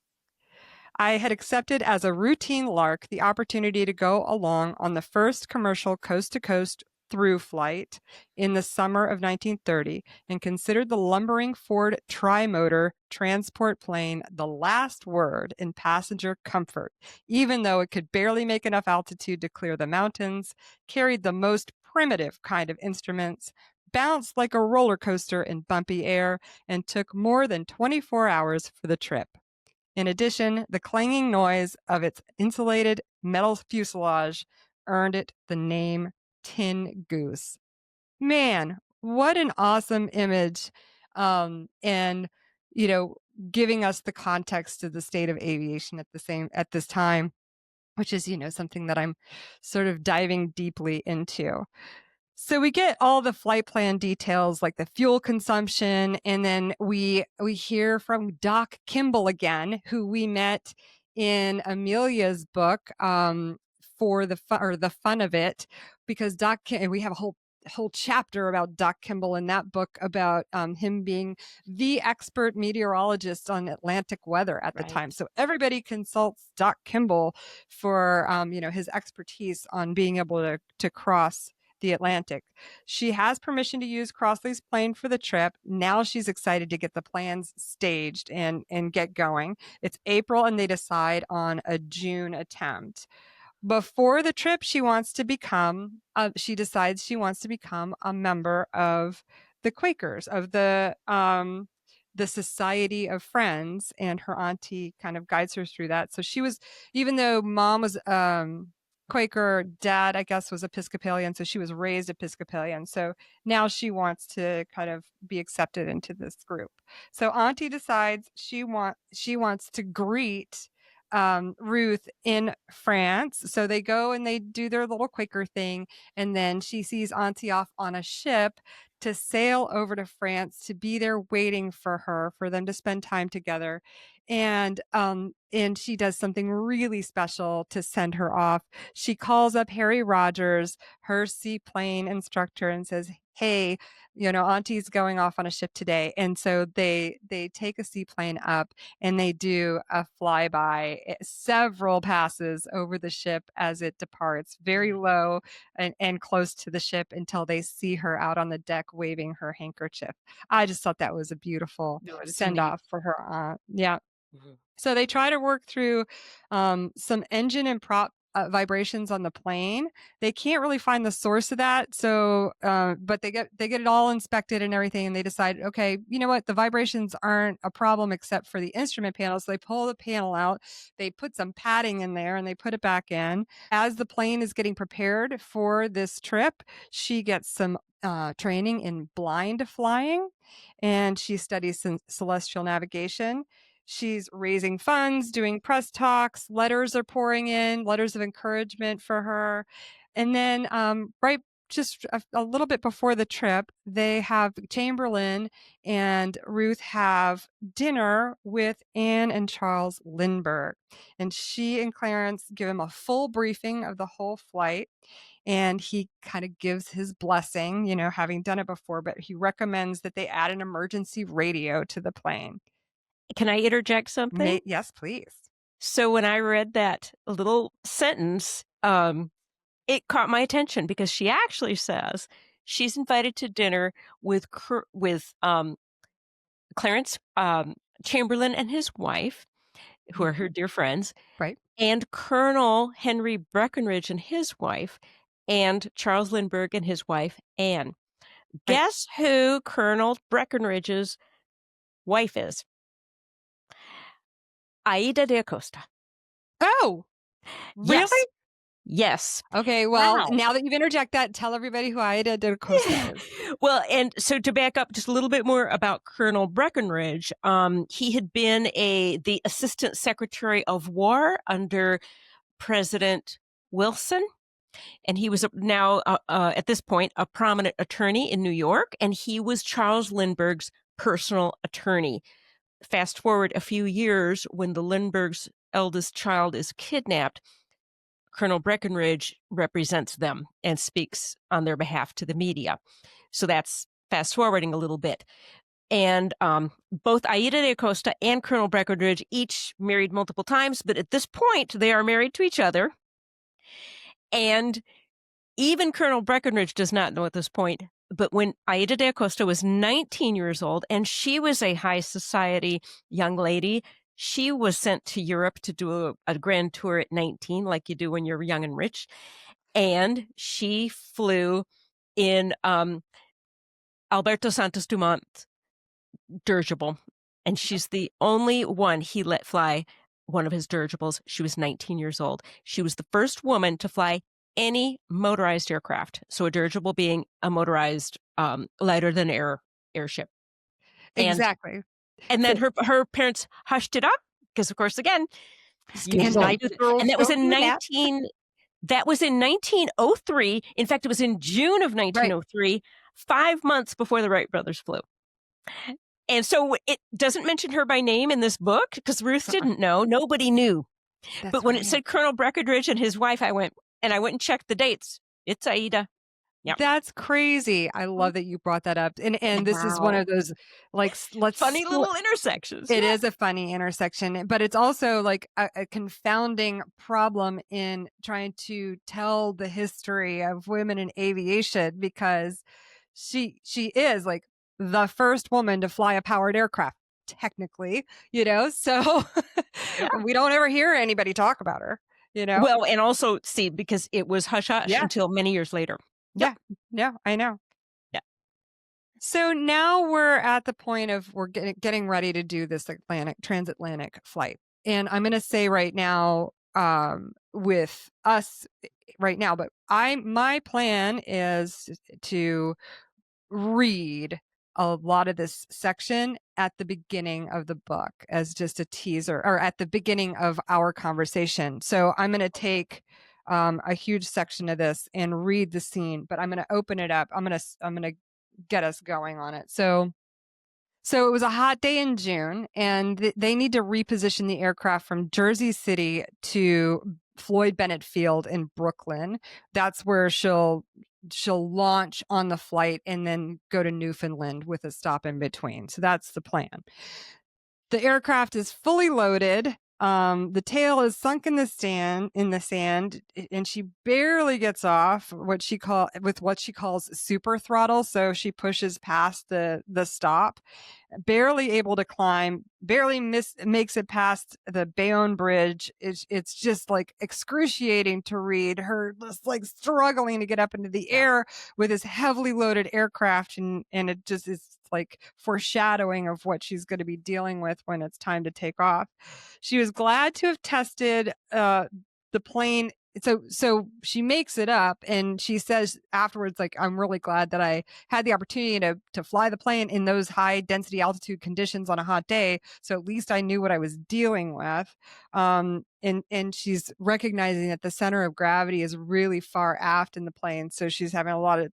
I had accepted as a routine lark the opportunity to go along on the first commercial coast-to-coast through flight in the summer of 1930 and considered the lumbering Ford tri-motor transport plane the last word in passenger comfort, even though it could barely make enough altitude to clear the mountains, carried the most primitive kind of instruments, bounced like a roller coaster in bumpy air, and took more than 24 hours for the trip. In addition, the clanging noise of its insulated metal fuselage earned it the name Tin Goose. Man, what an awesome image. And, giving us the context of the state of aviation at this time, which is, something that I'm sort of diving deeply into. So we get all the flight plan details, like the fuel consumption, and then we hear from Doc Kimball again, who we met in Amelia's book for the fun of it, because we have a whole chapter about Doc Kimball in that book about him being the expert meteorologist on Atlantic weather at the time. So everybody consults Doc Kimball for his expertise on being able to cross the Atlantic. She has permission to use Crossley's plane for the trip. Now she's excited to get the plans staged and get going. It's April and they decide on a June attempt. Before the trip, she decides she wants to become a member of the Quakers, of the Society of Friends, and her auntie kind of guides her through that. So she was, even though mom was Quaker, dad, I guess, was Episcopalian, so she was raised Episcopalian. So now she wants to kind of be accepted into this group. So auntie decides she wants to greet Ruth in France. So they go and they do their little Quaker thing. And then she sees auntie off on a ship to sail over to France, to be there waiting for her, for them to spend time together. And she does something really special to send her off. She calls up Harry Rogers, her seaplane instructor, and says, hey, auntie's going off on a ship today. And so they take a seaplane up and they do a flyby, several passes over the ship as it departs, very low and close to the ship, until they see her out on the deck waving her handkerchief. I just thought that was a beautiful send off for her aunt. Yeah. Mm-hmm. So they try to work through some engine and prop vibrations on the plane. They can't really find the source of that. So, but they get it all inspected and everything. And they decide, okay, you know what? The vibrations aren't a problem except for the instrument panel. So they pull the panel out, they put some padding in there, and they put it back in. As the plane is getting prepared for this trip, she gets some training in blind flying, and she studies celestial navigation. She's raising funds, doing press talks, letters are pouring in, letters of encouragement for her. And then right just a little bit before the trip, they have Chamberlain and Ruth have dinner with Anne and Charles Lindbergh. And she and Clarence give him a full briefing of the whole flight. And he kind of gives his blessing, having done it before, but he recommends that they add an emergency radio to the plane. Can I interject something? Yes, please. So when I read that little sentence, it caught my attention because she actually says she's invited to dinner with Clarence Chamberlain and his wife, who are her dear friends, Right. and Colonel Henry Breckinridge and his wife, and Charles Lindbergh and his wife, Anne. Right. Guess who Colonel Breckinridge's wife is? Aida de Acosta. Oh, really? Yes. Yes. Okay, well, Wow. now that you've interjected that, tell everybody who Aida de Costa is. Well, and so to back up just a little bit more about Colonel Breckinridge, he had been the Assistant Secretary of War under President Wilson, and he was now at this point a prominent attorney in New York, and he was Charles Lindbergh's personal attorney. Fast forward a few years, when the Lindbergh's eldest child is kidnapped, Colonel Breckinridge represents them and speaks on their behalf to the media. So that's fast forwarding a little bit. And both Aida de Acosta and Colonel Breckinridge each married multiple times, but at this point, they are married to each other. And even Colonel Breckinridge does not know at this point, but when Aida de Acosta was 19 years old, and she was a high society young lady, she was sent to Europe to do a grand tour at 19, like you do when you're young and rich. And she flew in Alberto Santos Dumont's dirigible. And she's the only one he let fly one of his dirigibles. She was 19 years old. She was the first woman to fly any motorized aircraft. So a dirigible being a motorized lighter than air airship. Exactly. And then her parents hushed it up because, of course, again, Scandal. and that was in 1903. In fact, it was in June of 1903, 5 months before the Wright brothers flew. And so it doesn't mention her by name in this book because Ruth didn't know. Nobody knew. But when it said Colonel Breckinridge and his wife, I went and checked the dates. It's Aida. Yep. That's crazy. I love that you brought that up. And this is one of those, like, funny little intersections. It is a funny intersection, but it's also like a confounding problem in trying to tell the history of women in aviation, because she is like the first woman to fly a powered aircraft, technically, so we don't ever hear anybody talk about her, Well, and also because it was hush-hush until many years later. Yeah. Yeah, I know. Yeah. So now we're at the point of we're getting ready to do this transatlantic flight. And I'm going to say right now, with us right now, but my plan is to read a lot of this section at the beginning of the book as just a teaser, or at the beginning of our conversation. So I'm going to take a huge section of this and read the scene, but I'm going to open it up. I'm going to get us going on it. So it was a hot day in June, and they need to reposition the aircraft from Jersey City to Floyd Bennett Field in Brooklyn. That's where she'll launch on the flight and then go to Newfoundland with a stop in between. So that's the plan. The aircraft is fully loaded. The tail is sunk in the sand, and she barely gets off with what she calls super throttle. So she pushes past the stop, barely able to climb, barely makes it past the Bayonne Bridge. It's just like excruciating to read her just like struggling to get up into the air with this heavily loaded aircraft, and it just is like foreshadowing of what she's going to be dealing with when it's time to take off. She was glad to have tested the plane. So she makes it up, and she says afterwards, like, I'm really glad that I had the opportunity to fly the plane in those high density altitude conditions on a hot day. So at least I knew what I was dealing with. And she's recognizing that the center of gravity is really far aft in the plane. So she's having a lot of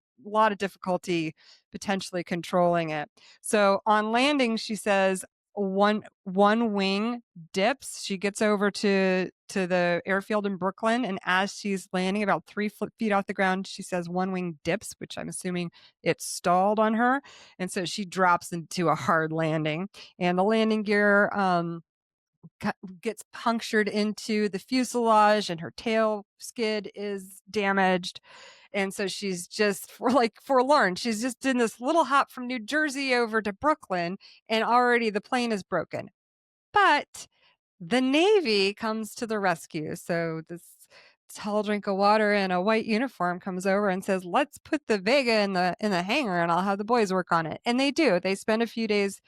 difficulty potentially controlling it. So on landing, she says one wing dips. She gets over to the airfield in Brooklyn, and as she's landing about 3 feet off the ground, she says one wing dips, which I'm assuming it stalled on her, and so she drops into a hard landing. And the landing gear gets punctured into the fuselage, and her tail skid is damaged. And so she's just forlorn. She's just in this little hop from New Jersey over to Brooklyn, and already the plane is broken. But the Navy comes to the rescue. So this tall drink of water in a white uniform comes over and says, "Let's put the Vega in the hangar, and I'll have the boys work on it." And they do. They spend a few days,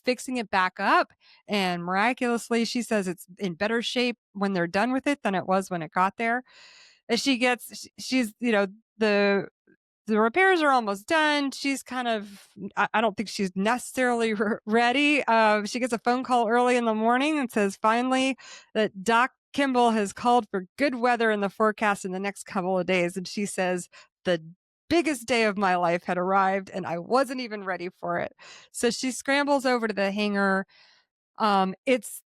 fixing it back up. And miraculously, she says it's in better shape when they're done with it than it was when it got there. And she's, the the repairs are almost done. She's kind of, I don't think she's necessarily ready. She gets a phone call early in the morning and says, finally, that Doc Kimball has called for good weather in the forecast in the next couple of days. And she says, the biggest day of my life had arrived and I wasn't even ready for it. So she scrambles over to the hangar. It's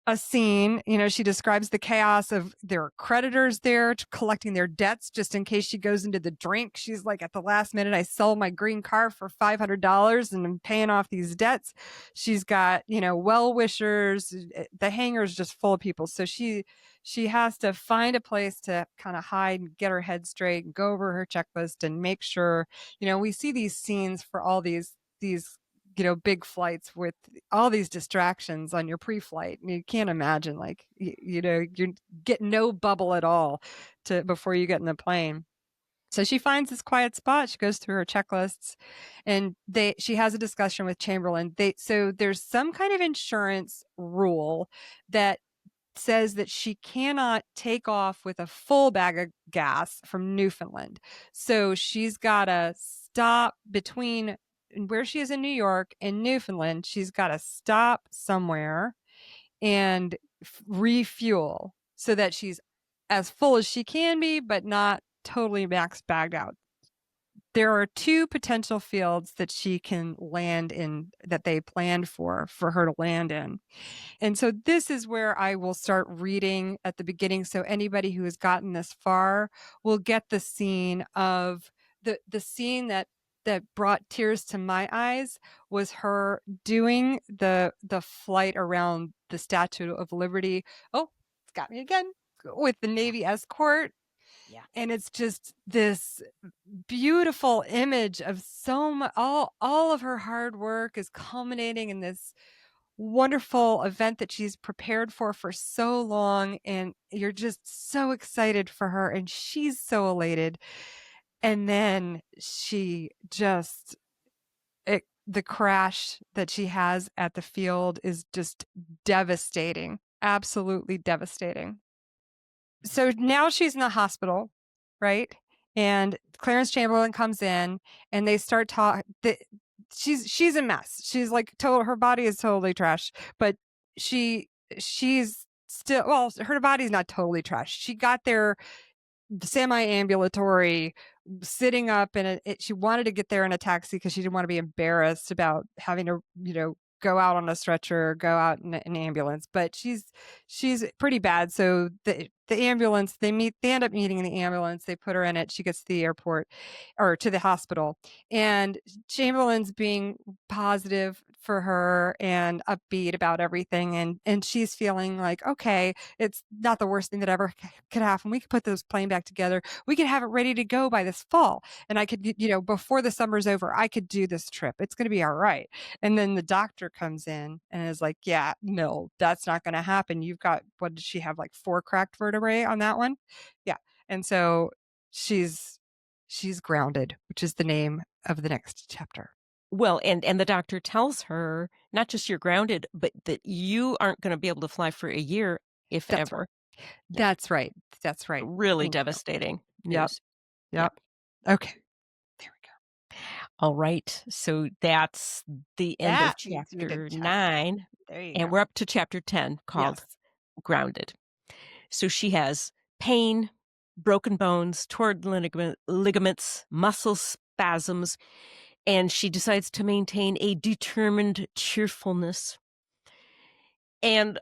a scene, she describes the chaos of their creditors there collecting their debts just in case she goes into the drink. She's like, at the last minute, I sold my green car for $500 and I'm paying off these debts. She's got, well-wishers. The hangar's just full of people. So she has to find a place to kind of hide and get her head straight and go over her checklist and make sure, we see these scenes for all these big flights with all these distractions on your pre-flight. And you can't imagine, like, you get no bubble at all before you get in the plane. So she finds this quiet spot. She goes through her checklists, and she has a discussion with Chamberlain. So there's some kind of insurance rule that says that she cannot take off with a full bag of gas from Newfoundland. So she's got to stop between where she is in New York and Newfoundland. She's got to stop somewhere and refuel so that she's as full as she can be, but not totally max bagged out. There are 2 potential fields that she can land in, that they planned for her to land in. And so this is where I will start reading at the beginning. So anybody who has gotten this far will get the scene of the scene that brought tears to my eyes was her doing the flight around the Statue of Liberty. Oh, it's got me again, with the Navy escort. Yeah. And it's just this beautiful image of all of her hard work is culminating in this wonderful event that she's prepared for so long. And you're just so excited for her, and she's so elated. And then the crash that she has at the field is just devastating, absolutely devastating. So now she's in the hospital, right? And Clarence Chamberlain comes in, and they start talking. She's a mess. She's like her body is totally trash, but she's still, well, her body's not totally trash. She got there semi-ambulatory, sitting up, and she wanted to get there in a taxi because she didn't want to be embarrassed about having to, go out on a stretcher, go out in an ambulance. But she's pretty bad. So the ambulance, they end up meeting in the ambulance. They put her in it. She gets to the airport, or to the hospital, and Chamberlain's being positive for her and upbeat about everything. And she's feeling like, okay, it's not the worst thing that ever could happen. We could put this plane back together. We could have it ready to go by this fall. And I could, before the summer's over, I could do this trip. It's going to be all right. And then the doctor comes in and is like, yeah, no, that's not going to happen. You've got, what did she have, like 4 cracked vertebrae on that one? Yeah. And so she's grounded, which is the name of the next chapter. Well, and the doctor tells her, not just you're grounded, but that you aren't going to be able to fly for a year, if That's ever. Right. That's right. That's right. Really devastating news. Yep. Okay. There we go. All right. So that's the end of chapter 9. There you and go. we're up to chapter 10, called Grounded. So she has pain, broken bones, torn ligaments, muscle spasms, and she decides to maintain a determined cheerfulness. And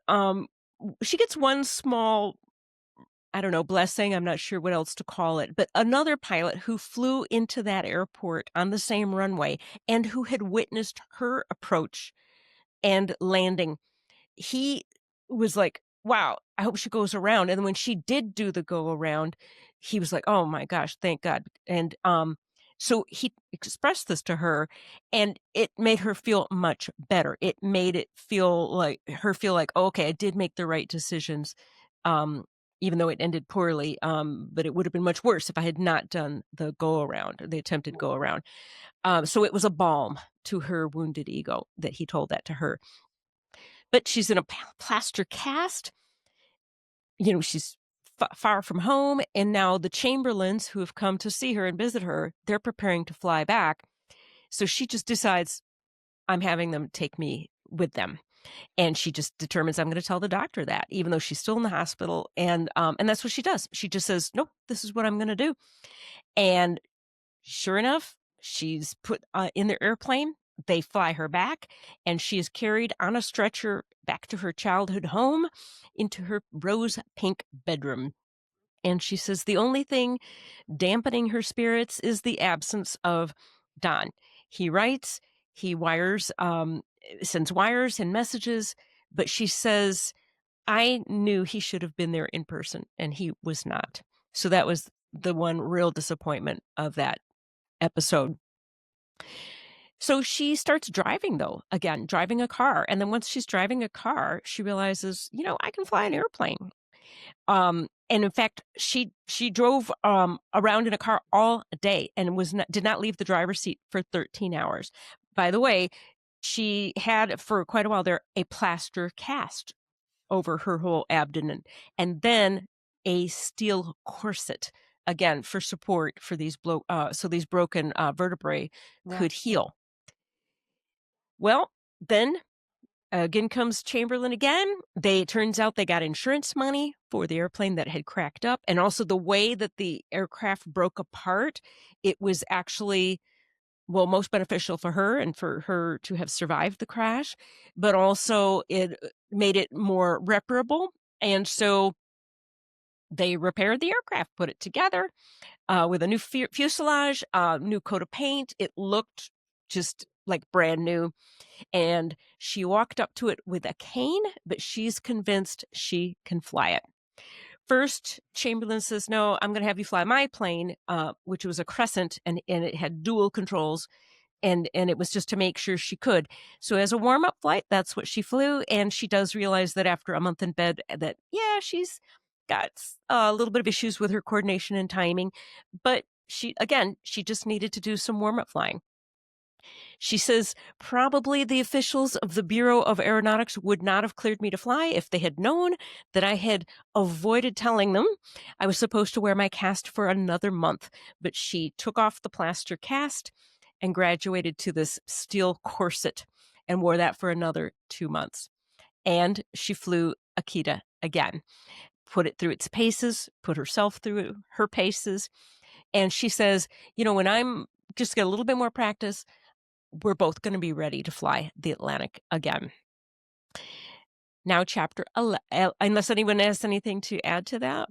she gets one small, I don't know, blessing. I'm not sure what else to call it. But another pilot who flew into that airport on the same runway and who had witnessed her approach and landing, he was like, wow, I hope she goes around. And when she did do the go around, he was like, oh my gosh, thank God. And so he expressed this to her, and it made her feel much better. It made it feel like oh, okay, I did make the right decisions. Um, even though it ended poorly, but it would have been much worse if I had not done the go around, the attempted go around. So it was a balm to her wounded ego that he told that to her. But she's in a plaster cast. She's far from home. And now the Chamberlains who have come to see her and visit her, they're preparing to fly back. So she just decides, I'm having them take me with them. And she just determines, I'm going to tell the doctor that, even though she's still in the hospital. And that's what she does. She just says, nope, this is what I'm going to do. And sure enough, she's put in the airplane. They fly her back, and she is carried on a stretcher back to her childhood home into her rose pink bedroom. And she says the only thing dampening her spirits is the absence of Don. He writes, he sends wires and messages, but she says, I knew he should have been there in person, and he was not. So that was the one real disappointment of that episode. So she starts driving, though, again, driving a car. And then once she's driving a car, she realizes, I can fly an airplane. And in fact, she drove around in a car all day and did not leave the driver's seat for 13 hours. By the way, she had for quite a while there a plaster cast over her whole abdomen, and then a steel corset, again for support for these so these broken vertebrae could heal. Well, then again comes Chamberlain again. Turns out they got insurance money for the airplane that had cracked up, and also the way that the aircraft broke apart, it was actually, well, most beneficial for her and for her to have survived the crash, but also it made it more reparable. And so they repaired the aircraft, put it together with a new fuselage, new coat of paint. It looked just like brand new. And she walked up to it with a cane, but she's convinced she can fly it. First, Chamberlain says, no, I'm going to have you fly my plane, which was a Crescent, and it had dual controls. And it was just to make sure she could. So as a warm-up flight, that's what she flew. And she does realize that after a month in bed that, yeah, she's got a little bit of issues with her coordination and timing. But she just needed to do some warm-up flying. She says, probably the officials of the Bureau of Aeronautics would not have cleared me to fly if they had known that I had avoided telling them I was supposed to wear my cast for another month. But she took off the plaster cast and graduated to this steel corset and wore that for another 2 months. And she flew Akita again, put it through its paces, put herself through her paces. And she says, when I'm just get a little bit more practice, we're both going to be ready to fly the Atlantic again. Now, chapter 11, unless anyone has anything to add to that.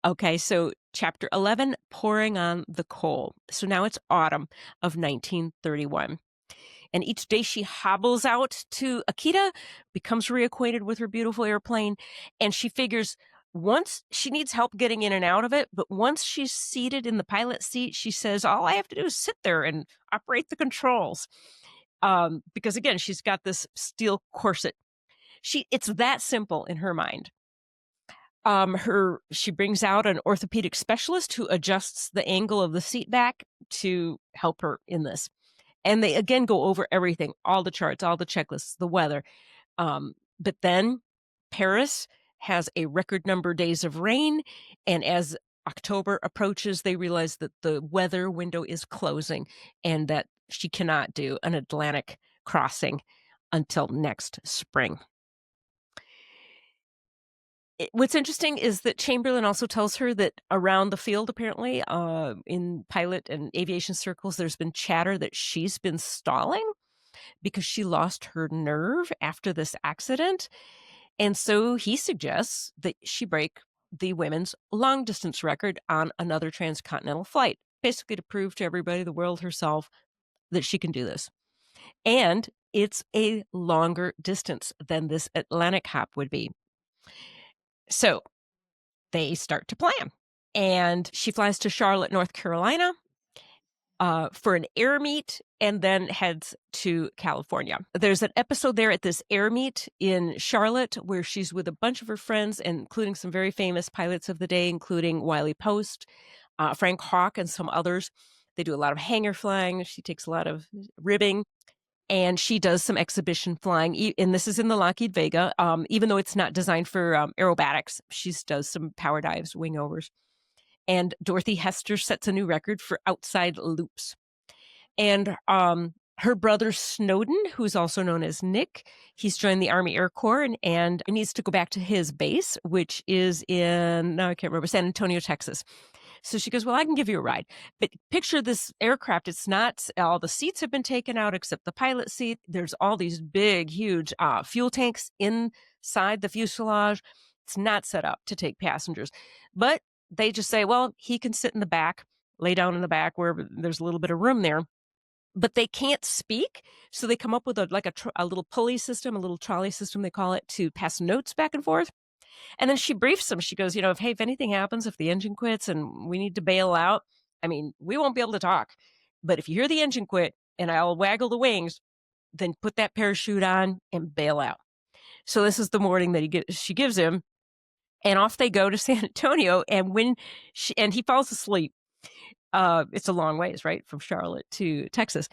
Okay, so chapter 11, Pouring on the Coal. So now it's autumn of 1931. And each day she hobbles out to Akita, becomes reacquainted with her beautiful airplane, and she figures once she needs help getting in and out of it, but once she's seated in the pilot seat, she says, all I have to do is sit there and operate the controls. Because again, she's got this steel corset. It's that simple in her mind. She brings out an orthopedic specialist who adjusts the angle of the seat back to help her in this. And they again go over everything, all the charts, all the checklists, the weather. But then Paris has a record number of days of rain. And as October approaches, they realize that the weather window is closing and that she cannot do an Atlantic crossing until next spring. What's interesting is that Chamberlain also tells her that around the field, apparently, in pilot and aviation circles, there's been chatter that she's been stalling because she lost her nerve after this accident. And so he suggests that she break the women's long distance record on another transcontinental flight, basically to prove to everybody, the world herself, that she can do this. And it's a longer distance than this Atlantic hop would be. So they start to plan. And she flies to Charlotte, North Carolina for an air meet and then heads to California. There's an episode there at this air meet in Charlotte where she's with a bunch of her friends, including some very famous pilots of the day, including Wiley Post, Frank Hawk, and some others. They do a lot of hangar flying. She takes a lot of ribbing. And she does some exhibition flying, and this is in the Lockheed Vega. Even though it's not designed for aerobatics, she does some power dives, wing overs. And Dorothy Hester sets a new record for outside loops. And her brother Snowden, who's also known as Nick, he's joined the Army Air Corps and needs to go back to his base, which is in, now I can't remember, San Antonio, Texas. So she goes, well, I can give you a ride. But picture this aircraft. It's not, all the seats have been taken out except the pilot seat. There's all these big, huge fuel tanks inside the fuselage. It's not set up to take passengers. But they just say, well, he can sit in the back, lay down in the back where there's a little bit of room there. But they can't speak. So they come up with a little pulley system, a little trolley system, they call it, to pass notes back and forth. And then she briefs them. She goes, if anything happens, if the engine quits and we need to bail out, I mean, we won't be able to talk. But if you hear the engine quit and I'll waggle the wings, then put that parachute on and bail out. So this is the warning that she gives him. And off they go to San Antonio. And he falls asleep. It's a long ways, right, from Charlotte to Texas.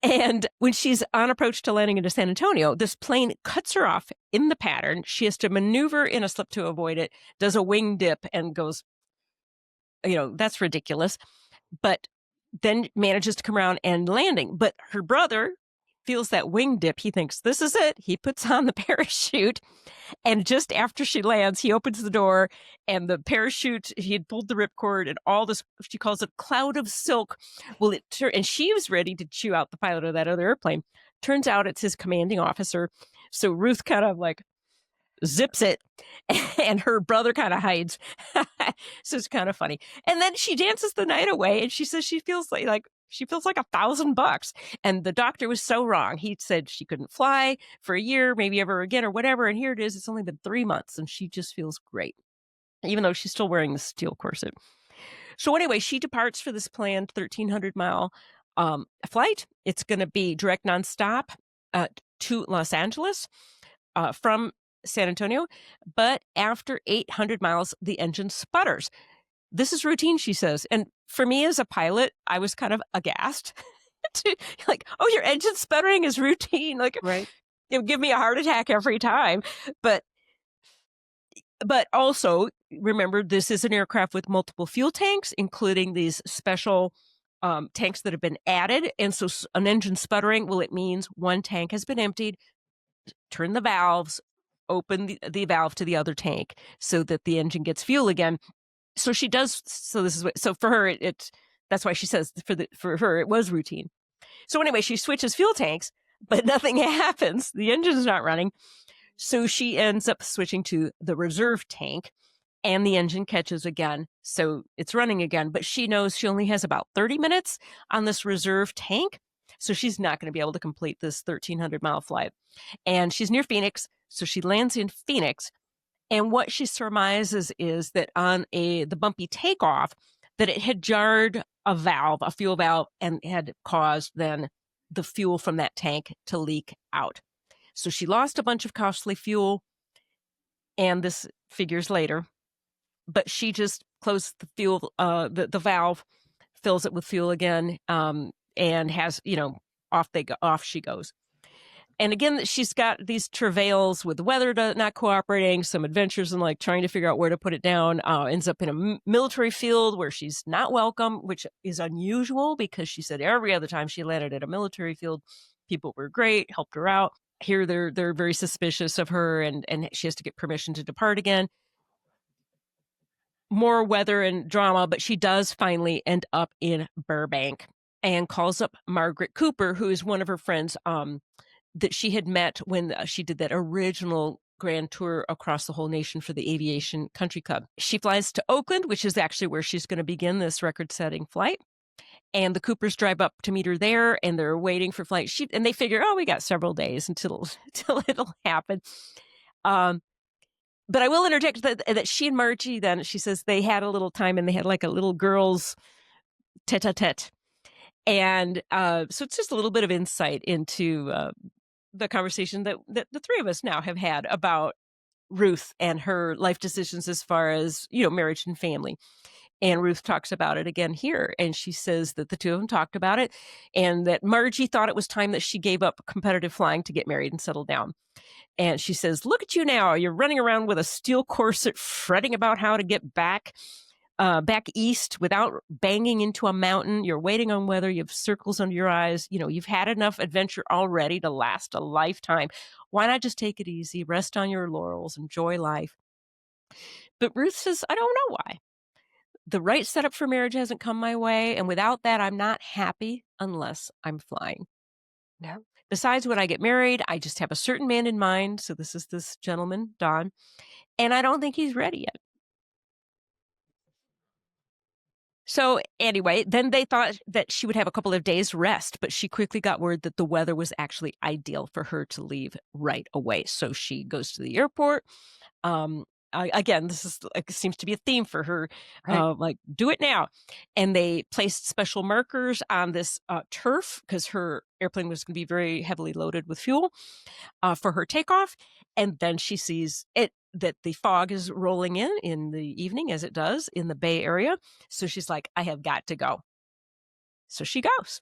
And when she's on approach to landing into San Antonio, this plane cuts her off in the pattern. She has to maneuver in a slip to avoid it, does a wing dip and goes, that's ridiculous. But then manages to come around and landing. But her brother feels that wing dip. He thinks this is it. He puts on the parachute. And just after she lands, he opens the door and the parachute, he had pulled the ripcord and all this, she calls it cloud of silk. Well, and she was ready to chew out the pilot of that other airplane. Turns out it's his commanding officer. So Ruth kind of zips it and her brother kind of hides. So it's kind of funny. And then she dances the night away and she says she feels like $1,000. And the doctor was so wrong. He said she couldn't fly for a year, maybe ever again or whatever. And here it is. It's only been 3 months and she just feels great, even though she's still wearing the steel corset. So anyway, she departs for this planned 1,300-mile flight. It's going to be direct nonstop to Los Angeles from San Antonio. But after 800 miles, the engine sputters. This is routine, she says. And for me as a pilot, I was kind of aghast. Oh, your engine sputtering is routine. Right. It would give me a heart attack every time. But also, remember, this is an aircraft with multiple fuel tanks, including these special tanks that have been added. And so an engine sputtering, well, it means one tank has been emptied. Turn the valves, open the valve to the other tank so that the engine gets fuel again. So she does. So this is so for her, that's why she says for her, it was routine. So anyway, she switches fuel tanks, but nothing happens. The engine's not running. So she ends up switching to the reserve tank and the engine catches again. So it's running again, but she knows she only has about 30 minutes on this reserve tank. So she's not going to be able to complete this 1,300-mile flight. And she's near Phoenix. So she lands in Phoenix. And what she surmises is that on the bumpy takeoff, that it had jarred a fuel valve, and had caused then the fuel from that tank to leak out. So she lost a bunch of costly fuel, and this figures later. But she just closed the fuel, the valve, fills it with fuel again, and has, off she goes. And again, she's got these travails with the weather not cooperating, some adventures in trying to figure out where to put it down. Ends up in a military field where she's not welcome, which is unusual because she said every other time she landed at a military field, people were great, helped her out. Here they're very suspicious of her, and she has to get permission to depart again. More weather and drama, but she does finally end up in Burbank and calls up Margaret Cooper, who is one of her friends that she had met when she did that original grand tour across the whole nation for the Aviation Country Club. She flies to Oakland, which is actually where she's going to begin this record-setting flight. And the Coopers drive up to meet her there, and they're waiting for flight. And they figure, oh, we got several days until it'll happen. But I will interject that she and Margie, then she says they had a little time and they had like a little girls tete-a-tete. And so it's just a little bit of insight into the conversation that the three of us now have had about Ruth and her life decisions as far as, marriage and family. And Ruth talks about it again here. And she says that the two of them talked about it and that Margie thought it was time that she gave up competitive flying to get married and settle down. And she says, look at you now. You're running around with a steel corset, fretting about how to get back east without banging into a mountain. You're waiting on weather. You have circles under your eyes. You've had enough adventure already to last a lifetime. Why not just take it easy, rest on your laurels, enjoy life? But Ruth says, I don't know why. The right setup for marriage hasn't come my way. And without that, I'm not happy unless I'm flying. Yeah. Besides, when I get married, I just have a certain man in mind. So this is this gentleman, Don, and I don't think he's ready yet. So anyway, then they thought that she would have a couple of days rest, but she quickly got word that the weather was actually ideal for her to leave right away. So she goes to the airport. Again, this is seems to be a theme for her. Right. Like, do it now. And they placed special markers on this turf because her airplane was going to be very heavily loaded with fuel for her takeoff. And then she sees that the fog is rolling in the evening, as it does in the Bay Area. So she's like, I have got to go. So she goes.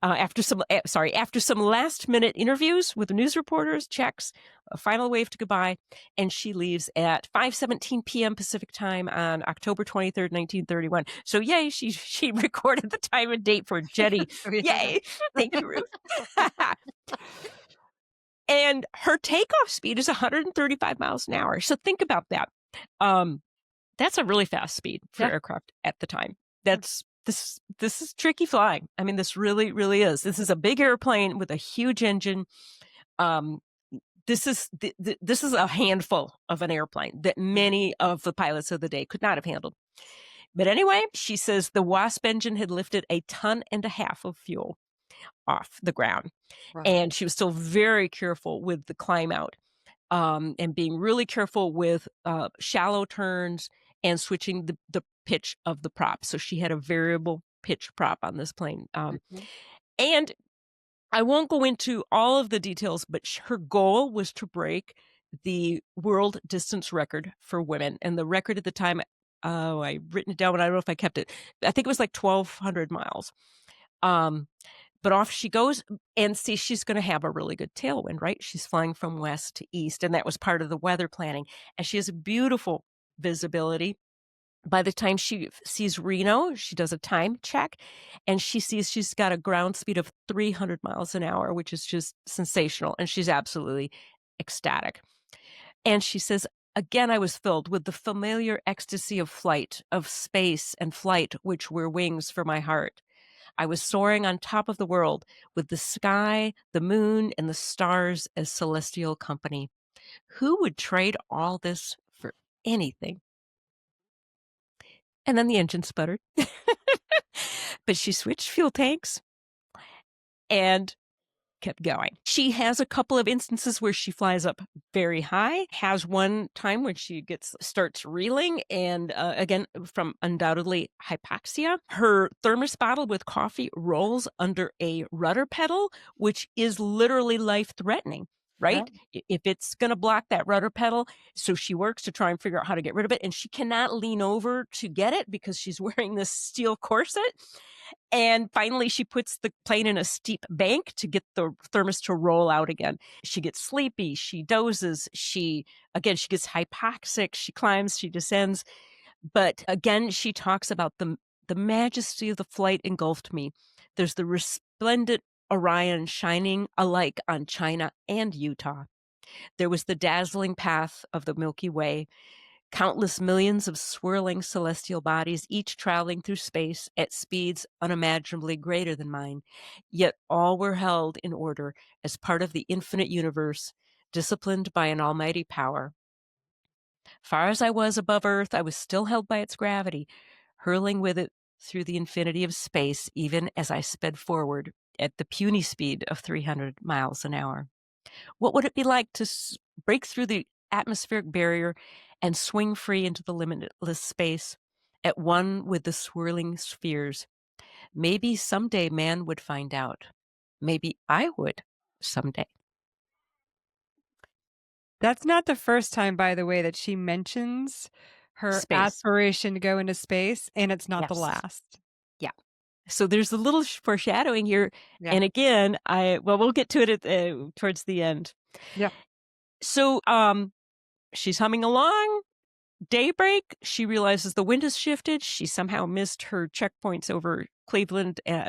After some last minute interviews with the news reporters, checks, a final wave to goodbye, and she leaves at 5:17 p.m. Pacific time on October 23rd, 1931. So yay, she recorded the time and date for Jenny. Yay, thank you, Ruth. And her takeoff speed is 135 miles an hour. So think about that. That's a really fast speed for aircraft at the time. This is tricky flying. I mean, this really, really is. This is a big airplane with a huge engine. This is a handful of an airplane that many of the pilots of the day could not have handled. But anyway, she says the Wasp engine had lifted 1.5 tons of fuel off the ground. Wow. And she was still very careful with the climb out and being really careful with shallow turns and switching the pitch of the prop. So she had a variable pitch prop on this plane. And I won't go into all of the details, but her goal was to break the world distance record for women. And the record at the time, I've written it down, but I don't know if I kept it. I think it was like 1,200 miles. But off she goes, and see, she's going to have a really good tailwind, right? She's flying from west to east, and that was part of the weather planning. And she has a beautiful visibility. By the time she sees Reno, she does a time check, and she sees she's got a ground speed of 300 miles an hour, which is just sensational. And she's absolutely ecstatic. And she says, again, I was filled with the familiar ecstasy of flight, of space and flight, which were wings for my heart. I was soaring on top of the world with the sky, the moon, and the stars as celestial company. Who would trade all this for anything? And then the engine sputtered. But she switched fuel tanks and kept going. She has a couple of instances where she flies up very high, has one time when she starts reeling, and again, from undoubtedly hypoxia. Her thermos bottle with coffee rolls under a rudder pedal, which is literally life-threatening. Right? Yeah. If it's going to block that rudder pedal. So she works to try and figure out how to get rid of it. And she cannot lean over to get it because she's wearing this steel corset. And finally, she puts the plane in a steep bank to get the thermos to roll out again. She gets sleepy. She dozes. She gets hypoxic. She climbs, she descends. But again, she talks about the majesty of the flight engulfed me. There's the resplendent Orion shining alike on China and Utah. There was the dazzling path of the Milky Way, countless millions of swirling celestial bodies, each traveling through space at speeds unimaginably greater than mine. Yet all were held in order as part of the infinite universe, disciplined by an almighty power. Far as I was above Earth, I was still held by its gravity, hurling with it through the infinity of space, even as I sped forward at the puny speed of 300 miles an hour. What would it be like to break through the atmospheric barrier and swing free into the limitless space, at one with the swirling spheres? Maybe someday man would find out. Maybe I would someday. That's not the first time, by the way, that she mentions her Space. aspiration to go into space, and it's not the Yes. last. Yeah. So there's a little foreshadowing here. Yeah. And again, we'll get to it towards the end. Yeah. So she's humming along. Daybreak, she realizes the wind has shifted. She somehow missed her checkpoints over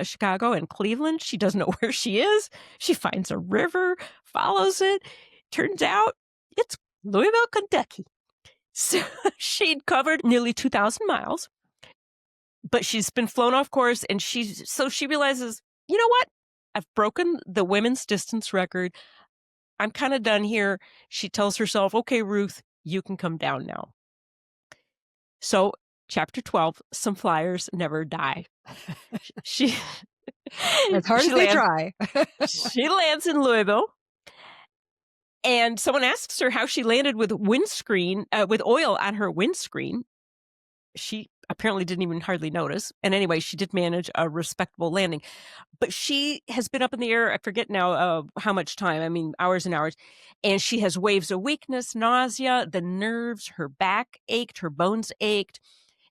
Chicago and Cleveland. She doesn't know where she is. She finds a river, follows it. Turns out it's Louisville, Kentucky. So she'd covered nearly 2,000 miles, but she's been flown off course, and she realizes, you know what? I've broken the women's distance record. I'm kind of done here. She tells herself, okay, Ruth, you can come down now. So, chapter 12, some flyers never die. She As hard she as they lands, try. she lands in Louisville, and someone asks her how she landed with with oil on her windscreen. She apparently didn't even hardly notice. And anyway, she did manage a respectable landing. But she has been up in the air, I forget now how much time, I mean, hours and hours. And she has waves of weakness, nausea, the nerves, her back ached, her bones ached.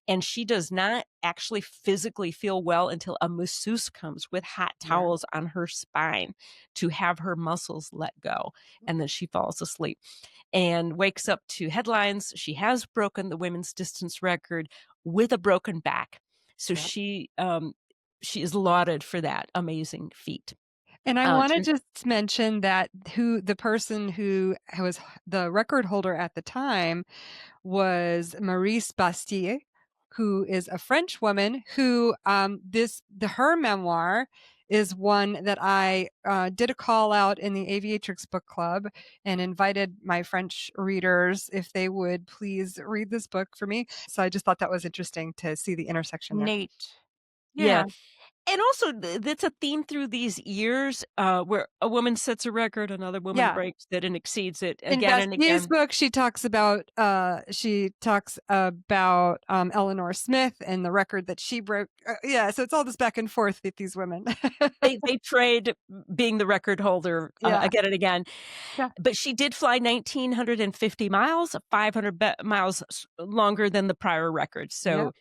And she does not actually physically feel well until a masseuse comes with hot towels on her spine to have her muscles let go. And then she falls asleep and wakes up to headlines. She has broken the women's distance record with a broken back. So she is lauded for that amazing feat. And I want to just mention that the person who was the record holder at the time was Maurice Bastille, who is a French woman who her memoir is one that I did a call out in the Aviatrix book club and invited my French readers if they would please read this book for me. So I just thought that was interesting to see the intersection there. Neat. Yeah. And also, that's a theme through these years where a woman sets a record, another woman breaks it and exceeds it again and again. In Bastille's book, she talks about Eleanor Smith and the record that she broke. So it's all this back and forth with these women. they trade being the record holder again and again. Yeah. But she did fly 1,950 miles, 500 miles longer than the prior record. So.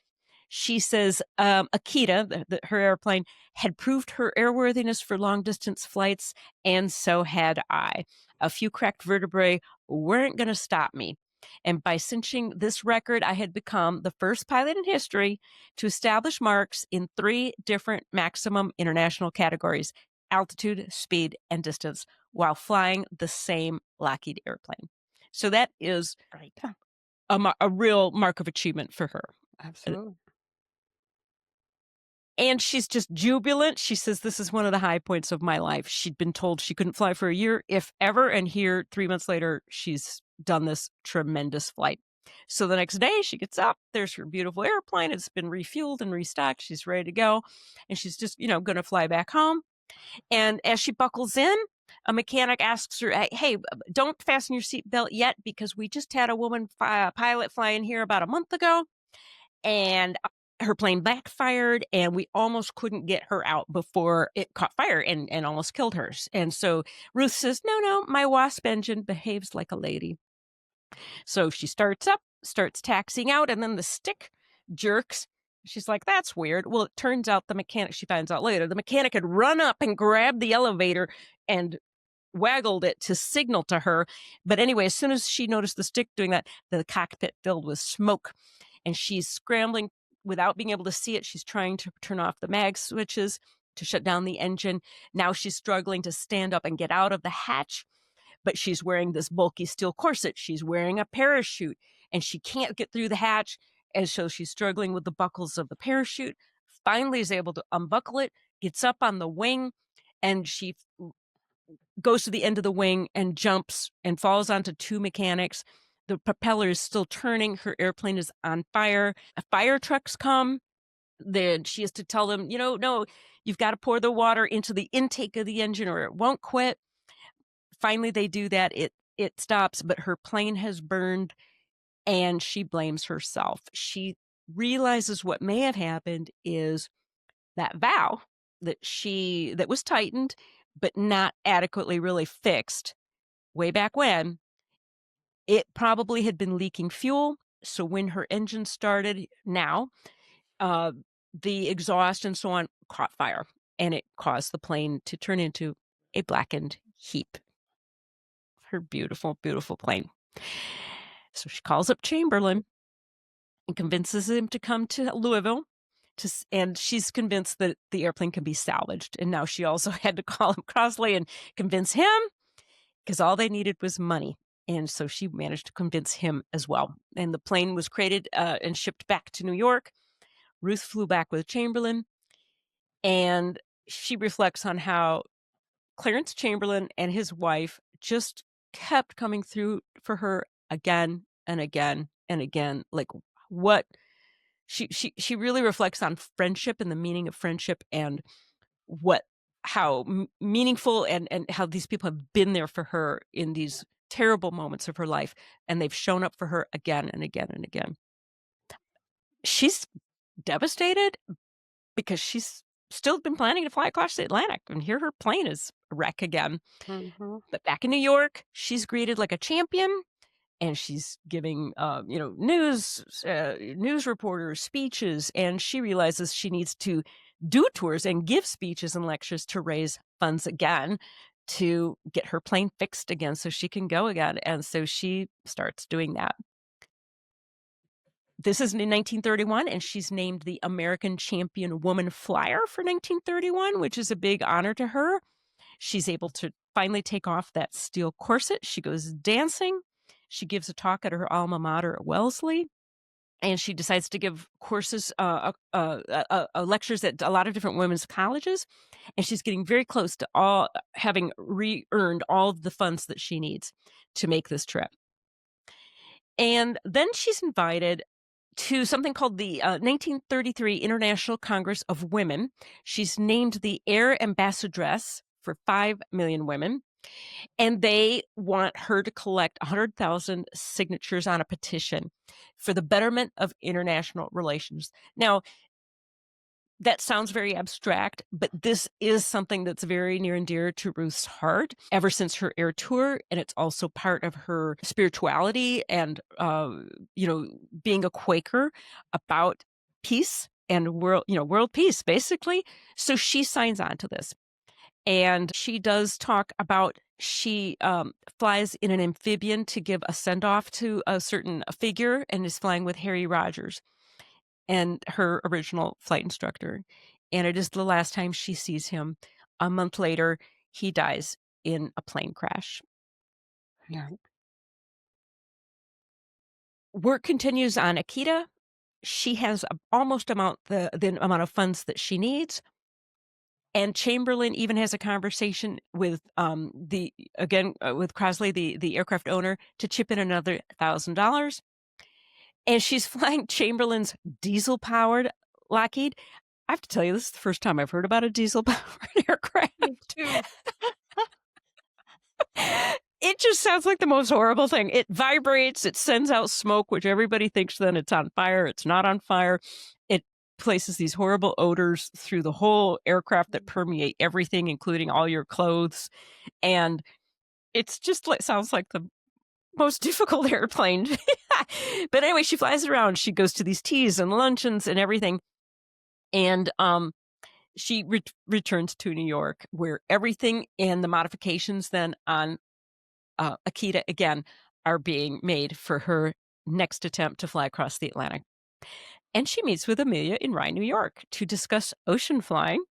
She says Akita, her airplane, had proved her airworthiness for long-distance flights, and so had I. A few cracked vertebrae weren't going to stop me. And by cinching this record, I had become the first pilot in history to establish marks in 3 different maximum international categories: altitude, speed, and distance, while flying the same Lockheed airplane. So that is a real mark of achievement for her. Absolutely. And she's just jubilant. She says, this is one of the high points of my life. She'd been told she couldn't fly for a year, if ever. And here, 3 months later, she's done this tremendous flight. So the next day she gets up. There's her beautiful airplane. It's been refueled and restocked. She's ready to go. And she's just, going to fly back home. And as she buckles in, a mechanic asks her, hey, don't fasten your seatbelt yet, because we just had a woman pilot flying here about a month ago. And her plane backfired, and we almost couldn't get her out before it caught fire and almost killed her. And so Ruth says, no, my WASP engine behaves like a lady. So she starts up, starts taxiing out, and then the stick jerks. She's like, that's weird. Well, it turns out she finds out later, the mechanic had run up and grabbed the elevator and waggled it to signal to her. But anyway, as soon as she noticed the stick doing that, the cockpit filled with smoke, and she's scrambling without being able to see it. She's trying to turn off the mag switches to shut down the engine. Now she's struggling to stand up and get out of the hatch, but she's wearing this bulky steel corset. She's wearing a parachute, and she can't get through the hatch. And so she's struggling with the buckles of the parachute. Finally is able to unbuckle it, gets up on the wing, and she goes to the end of the wing and jumps and falls onto 2 mechanics. The propeller is still turning. Her airplane is on fire. Fire trucks come. Then she has to tell them, no, you've got to pour the water into the intake of the engine or it won't quit. Finally, they do that. It stops, but her plane has burned and she blames herself. She realizes what may have happened is that valve that was tightened, but not adequately really fixed way back when, it probably had been leaking fuel. So when her engine started now, uh, the exhaust and so on caught fire and it caused the plane to turn into a blackened heap. Her beautiful, beautiful plane. So she calls up Chamberlain and convinces him to come to Louisville. And she's convinced that the airplane can be salvaged. And now she also had to call him Crossley and convince him because all they needed was money. And so she managed to convince him as well. And the plane was created and shipped back to New York. Ruth flew back with Chamberlain. And she reflects on how Clarence Chamberlain and his wife just kept coming through for her again and again and again. Like what she really reflects on friendship and the meaning of friendship and how meaningful and how these people have been there for her in these terrible moments of her life, and they've shown up for her again and again and again. She's devastated because she's still been planning to fly across the Atlantic, and here her plane is a wreck again. Mm-hmm. But back in New York, she's greeted like a champion. And she's giving, news reporters speeches, and she realizes she needs to do tours and give speeches and lectures to raise funds again to get her plane fixed again so she can go again. And so she starts doing that. This is in 1931, and she's named the American Champion Woman Flyer for 1931, which is a big honor to her. She's able to finally take off that steel corset. She goes dancing. She gives a talk at her alma mater at Wellesley, and she decides to give courses, lectures at a lot of different women's colleges. And she's getting very close to having re-earned all of the funds that she needs to make this trip. And then she's invited to something called the 1933 International Congress of Women. She's named the Air Ambassadress for 5 million women. And they want her to collect 100,000 signatures on a petition for the betterment of international relations. Now, that sounds very abstract, but this is something that's very near and dear to Ruth's heart ever since her air tour. And it's also part of her spirituality and, being a Quaker about peace and world peace, basically. So she signs on to this. And she does talk about she flies in an amphibian to give a send-off to a certain figure and is flying with Harry Rogers and her original flight instructor. And it is the last time she sees him. A month later, he dies in a plane crash. Yeah. Work continues on Akita. She has almost the amount of funds that she needs. And Chamberlain even has a conversation with with Crossley, the aircraft owner, to chip in another $1,000. And she's flying Chamberlain's diesel-powered Lockheed. I have to tell you, this is the first time I've heard about a diesel-powered aircraft. Me too. It just sounds like the most horrible thing. It vibrates, it sends out smoke, which everybody thinks then it's on fire. It's not on fire. It places these horrible odors through the whole aircraft that permeate everything, including all your clothes. And it's just sounds like the most difficult airplane. But anyway, she flies around. She goes to these teas and luncheons and everything. And she returns to New York, where everything and the modifications then on Akita again are being made for her next attempt to fly across the Atlantic. And she meets with Amelia in Rye, New York to discuss ocean flying.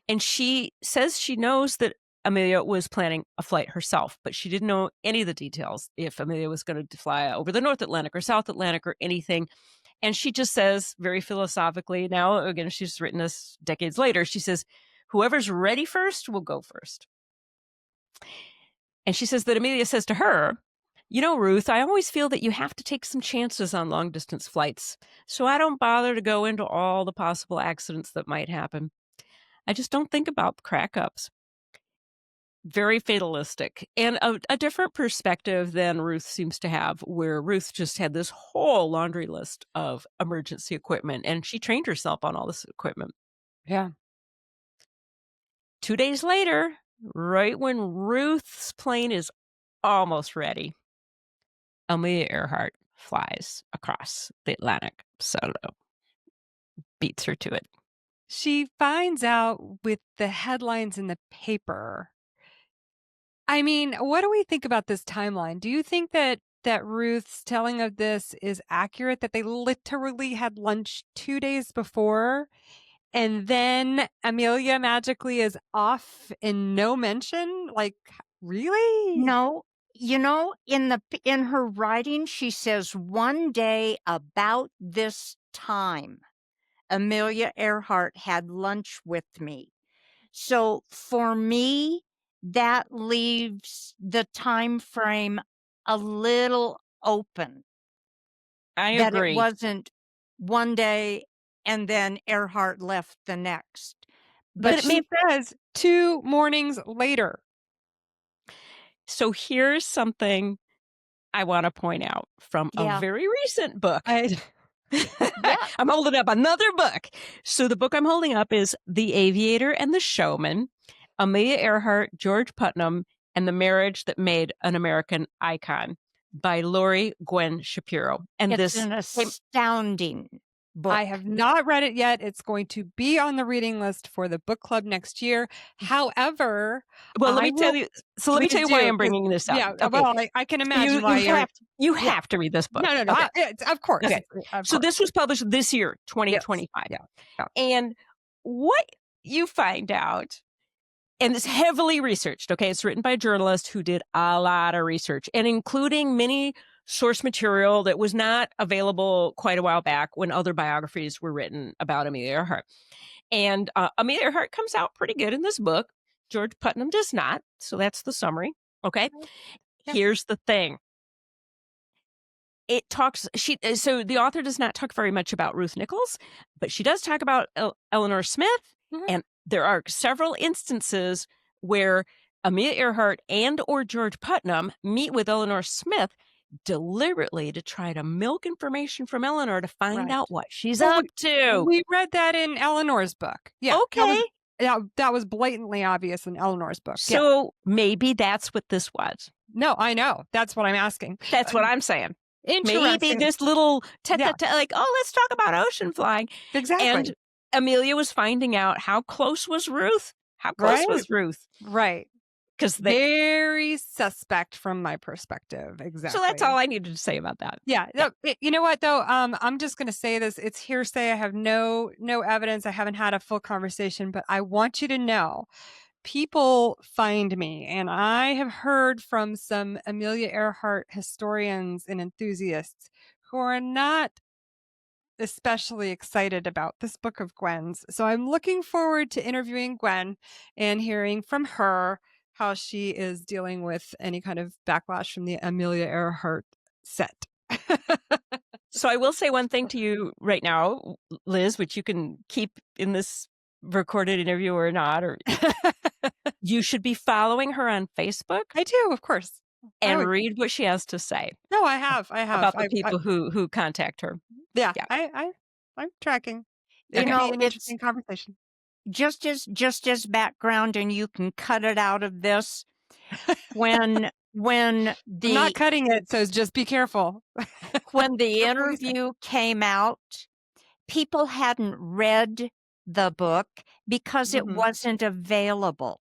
And she says she knows that Amelia was planning a flight herself, but she didn't know any of the details, if Amelia was going to fly over the North Atlantic or South Atlantic or anything. And she just says very philosophically, now, again, she's written this decades later, she says, whoever's ready first will go first. And she says that Amelia says to her, You know, Ruth, I always feel that you have to take some chances on long distance flights, so I don't bother to go into all the possible accidents that might happen. I just don't think about crack ups. Very fatalistic and a different perspective than Ruth seems to have, where Ruth just had this whole laundry list of emergency equipment and she trained herself on all this equipment. Yeah. 2 days later, right when Ruth's plane is almost ready, Amelia Earhart flies across the Atlantic. Solo beats her to it. She finds out with the headlines in the paper. I mean, what do we think about this timeline? Do you think that Ruth's telling of this is accurate, that they literally had lunch 2 days before and then Amelia magically is off and no mention? Like, really? No, in her writing, she says one day about this time, Amelia Earhart had lunch with me. So for me, that leaves the time frame a little open, I that it agree. wasn't one day and then Earhart left the next. But But it she may says 2 mornings later. So here's something I wanna point out from a Yeah. very recent book. I Yeah. I'm holding up another book. So the book I'm holding up is The Aviator and the Showman, Amelia Earhart, George Putnam, and the Marriage That Made an American Icon by Lori Gwen Shapiro. And It's this an came astounding book. I have not read it yet. It's going to be on the reading list for the book club next year. However, well, let I me tell will you let me please tell you why do I'm 'cause bringing this up. yeah, Okay. well, I can So imagine why you're you yeah. have to read this book. No, Okay. it's of course, Okay. of So course. this was published this year, Yes. 2025. Yeah, yeah. And what you find out, and it's heavily researched, okay? It's written by a journalist who did a lot of research and including many source material that was not available quite a while back when other biographies were written about Amelia Earhart. And Amelia Earhart comes out pretty good in this book. George Putnam does not. So that's the summary. Okay. Yeah. Here's the thing. It talks so the author does not talk very much about Ruth Nichols, but she does talk about Eleanor Smith, Mhm. and there are several instances where Amelia Earhart and or George Putnam meet with Eleanor Smith deliberately to try to milk information from Eleanor to find Right. out what she's Well, up to. we read that in Eleanor's book. Yeah, Okay. that was blatantly obvious in Eleanor's book. Yeah. So maybe that's what this was. No, I know. That's what I'm asking. That's what I'm saying. Maybe Interesting. this little Yeah, like, oh, let's talk about ocean flying. exactly. And Amelia was finding out how close was Ruth? How close Right. was Ruth? Right. Because they. Very suspect from my perspective. Exactly. So that's all I needed to say about that. Yeah. No, you know what though? I'm just gonna say this. It's hearsay. I have no evidence. I haven't had a full conversation, but I want you to know people find me, and I have heard from some Amelia Earhart historians and enthusiasts who are not especially excited about this book of Gwen's. So I'm looking forward to interviewing Gwen and hearing from her how she is dealing with any kind of backlash from the Amelia Earhart set. So I will say one thing to you right now, Liz, which you can keep in this recorded interview or not, or you should be following her on Facebook I do, of course. and read what she has to say No, I have. about the people who contact her. Yeah, Yeah. I'm tracking. You It'll know, be an it's interesting conversation. just as background, and you can cut it out of this. When I'm not the cutting it, so just be careful. when the Careful what you say. interview came out, people hadn't read the book because it Mhm. wasn't available.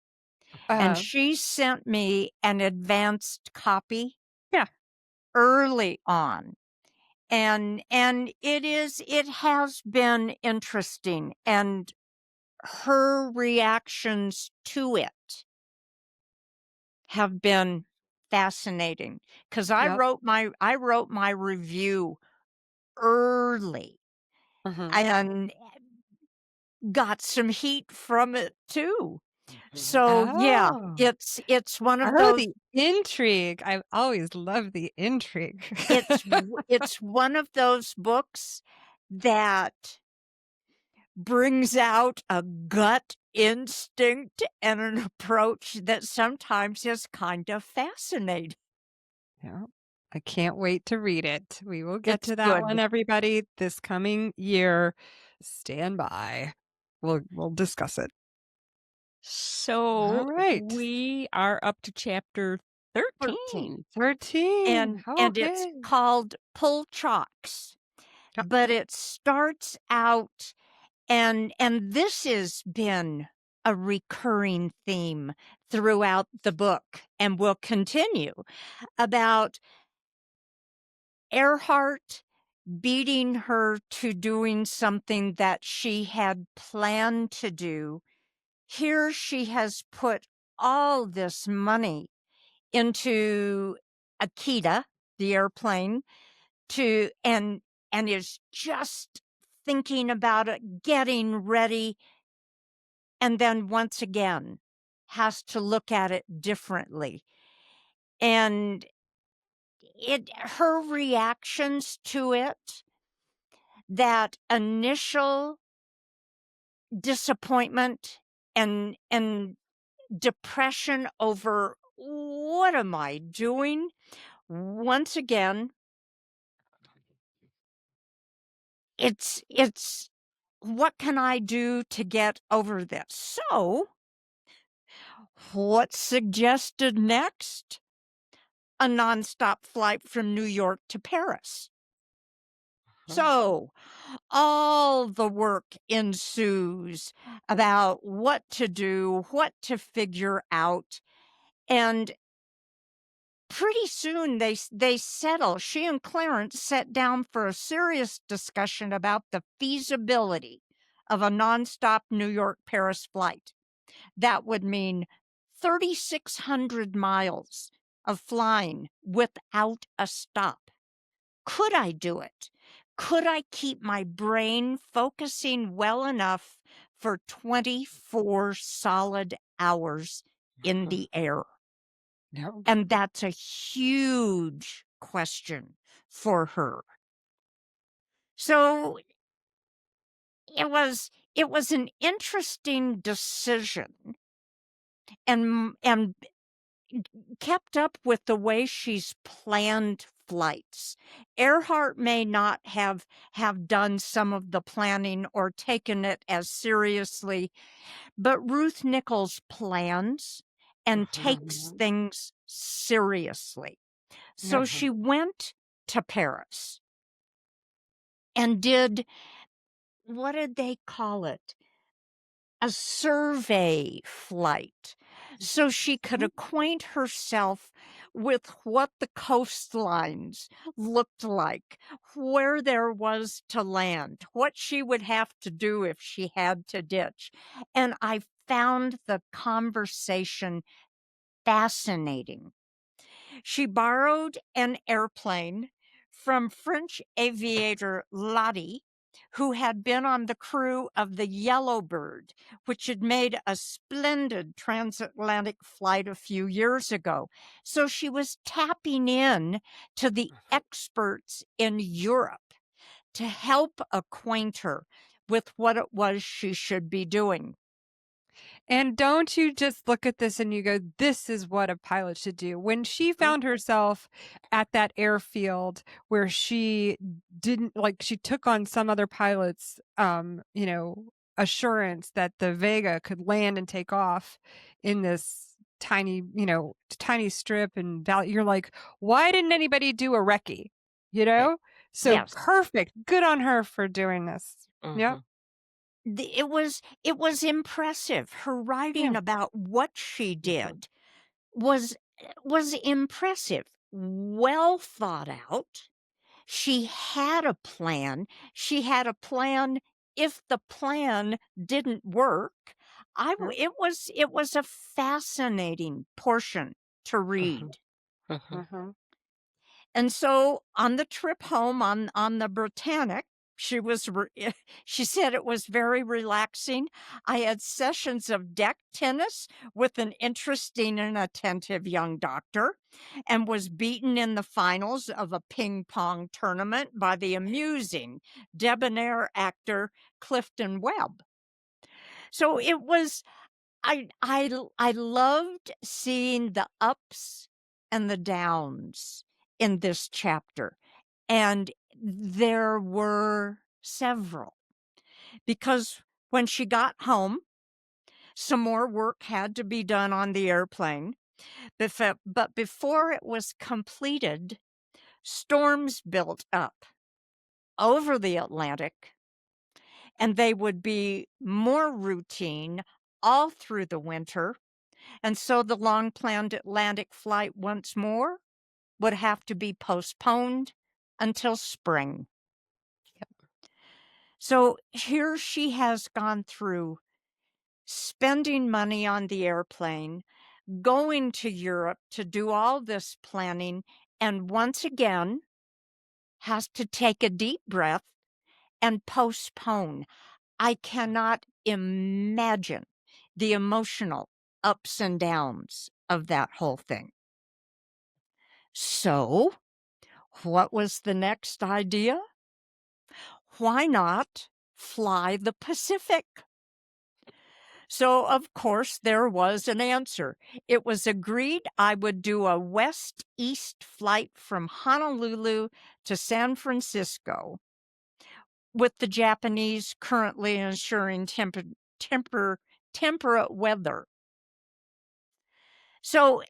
And Uh, she sent me an advanced copy Yeah. early on. And it has been interesting, and her reactions to it have been fascinating, because I Yep. wrote my review early Mhm. and got some heat from it too. So yeah, Oh. it's one of Oh, those the intrigue. I've always loved the intrigue. it's one of those books that brings out a gut instinct and an approach that sometimes is kind of fascinating. Yeah. I can't wait to read it. We will get It's to that one, good. everybody, this coming year. Stand by. We'll discuss it. So All right. we are up to chapter 13. 13. 13. And it's Okay. called Pull Chalks, Yeah. but it starts out and this has been a recurring theme throughout the book and will continue about Earhart beating her to doing something that she had planned to do. Here she has put all this money into Akita, the airplane, to and is just thinking about it, getting ready, and then once again has to look at it differently. And her reactions to it, that initial disappointment and depression over what am I doing? Once again, it's what can I do to get over this? So, what's suggested next? A nonstop flight from New York to Paris. So, all the work ensues about what to do, what to figure out, and pretty soon they settle. She and Clarence sat down for a serious discussion about the feasibility of a nonstop New York Paris flight. That would mean 3,600 miles of flying without a stop. Could I do it? Could I keep my brain focusing well enough for 24 solid hours in the air? No. And that's a huge question for her. So it was an interesting decision and kept up with the way she's planned flights. Earhart may not have done some of the planning or taken it as seriously, but Ruth Nichols plans and takes things seriously. So she went to Paris and did, what did they call it? A survey flight, so she could acquaint herself with what the coastlines looked like, where there was to land, what she would have to do if she had to ditch. And I found the conversation fascinating. She borrowed an airplane from French aviator Lottie, who had been on the crew of the Yellowbird, which had made a splendid transatlantic flight a few years ago. So she was tapping in to the experts in Europe to help acquaint her with what it was she should be doing. And don't you just look at this and you go, this is what a pilot should do. When she found herself at that airfield where she didn't like, she took on some other pilot's, assurance that the Vega could land and take off in this tiny strip and valley. You're like, why didn't anybody do a recce? So Yes. perfect. Good on her for doing this. Yep. It was impressive. Her writing Yeah. about what she did was impressive. Well thought out. She had a plan. She had a plan if the plan didn't work. It was a fascinating portion to read. Mhm. And so on the trip home on the Britannic, She said it was very relaxing. I had sessions of deck tennis with an interesting and attentive young doctor, and was beaten in the finals of a ping pong tournament by the amusing, debonair actor Clifton Webb. So it was, I loved seeing the ups and the downs in this chapter. And there were several, because when she got home, some more work had to be done on the airplane. But before it was completed, storms built up over the Atlantic, and they would be more routine all through the winter. And so the long planned Atlantic flight once more would have to be postponed until spring. So here she has gone through spending money on the airplane, going to Europe to do all this planning, and once again has to take a deep breath and postpone. I cannot imagine the emotional ups and downs of that whole thing. So, what was the next idea? Why not fly the Pacific? So, of course, there was an answer. It was agreed I would do a west-east flight from Honolulu to San Francisco, with the Japanese currently ensuring temperate weather. So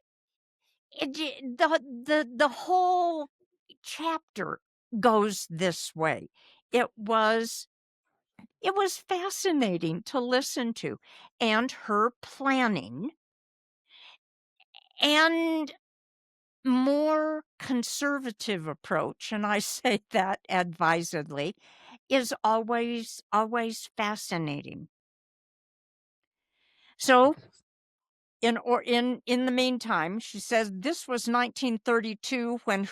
the whole chapter goes this way. It was fascinating to listen to, and her planning and more conservative approach, and I say that advisedly, is always fascinating. So in the meantime, she says this was 1932 when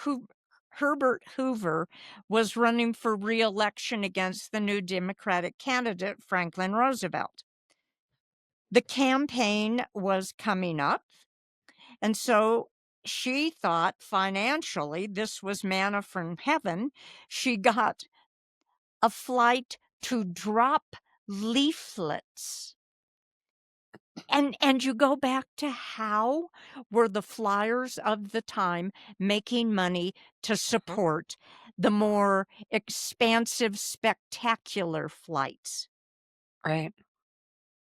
Herbert Hoover was running for re-election against the new Democratic candidate, Franklin Roosevelt. The campaign was coming up, and so she thought financially this was manna from heaven. She got a flight to drop leaflets. And you go back to how were the flyers of the time making money to support the more expansive, spectacular flights. Right.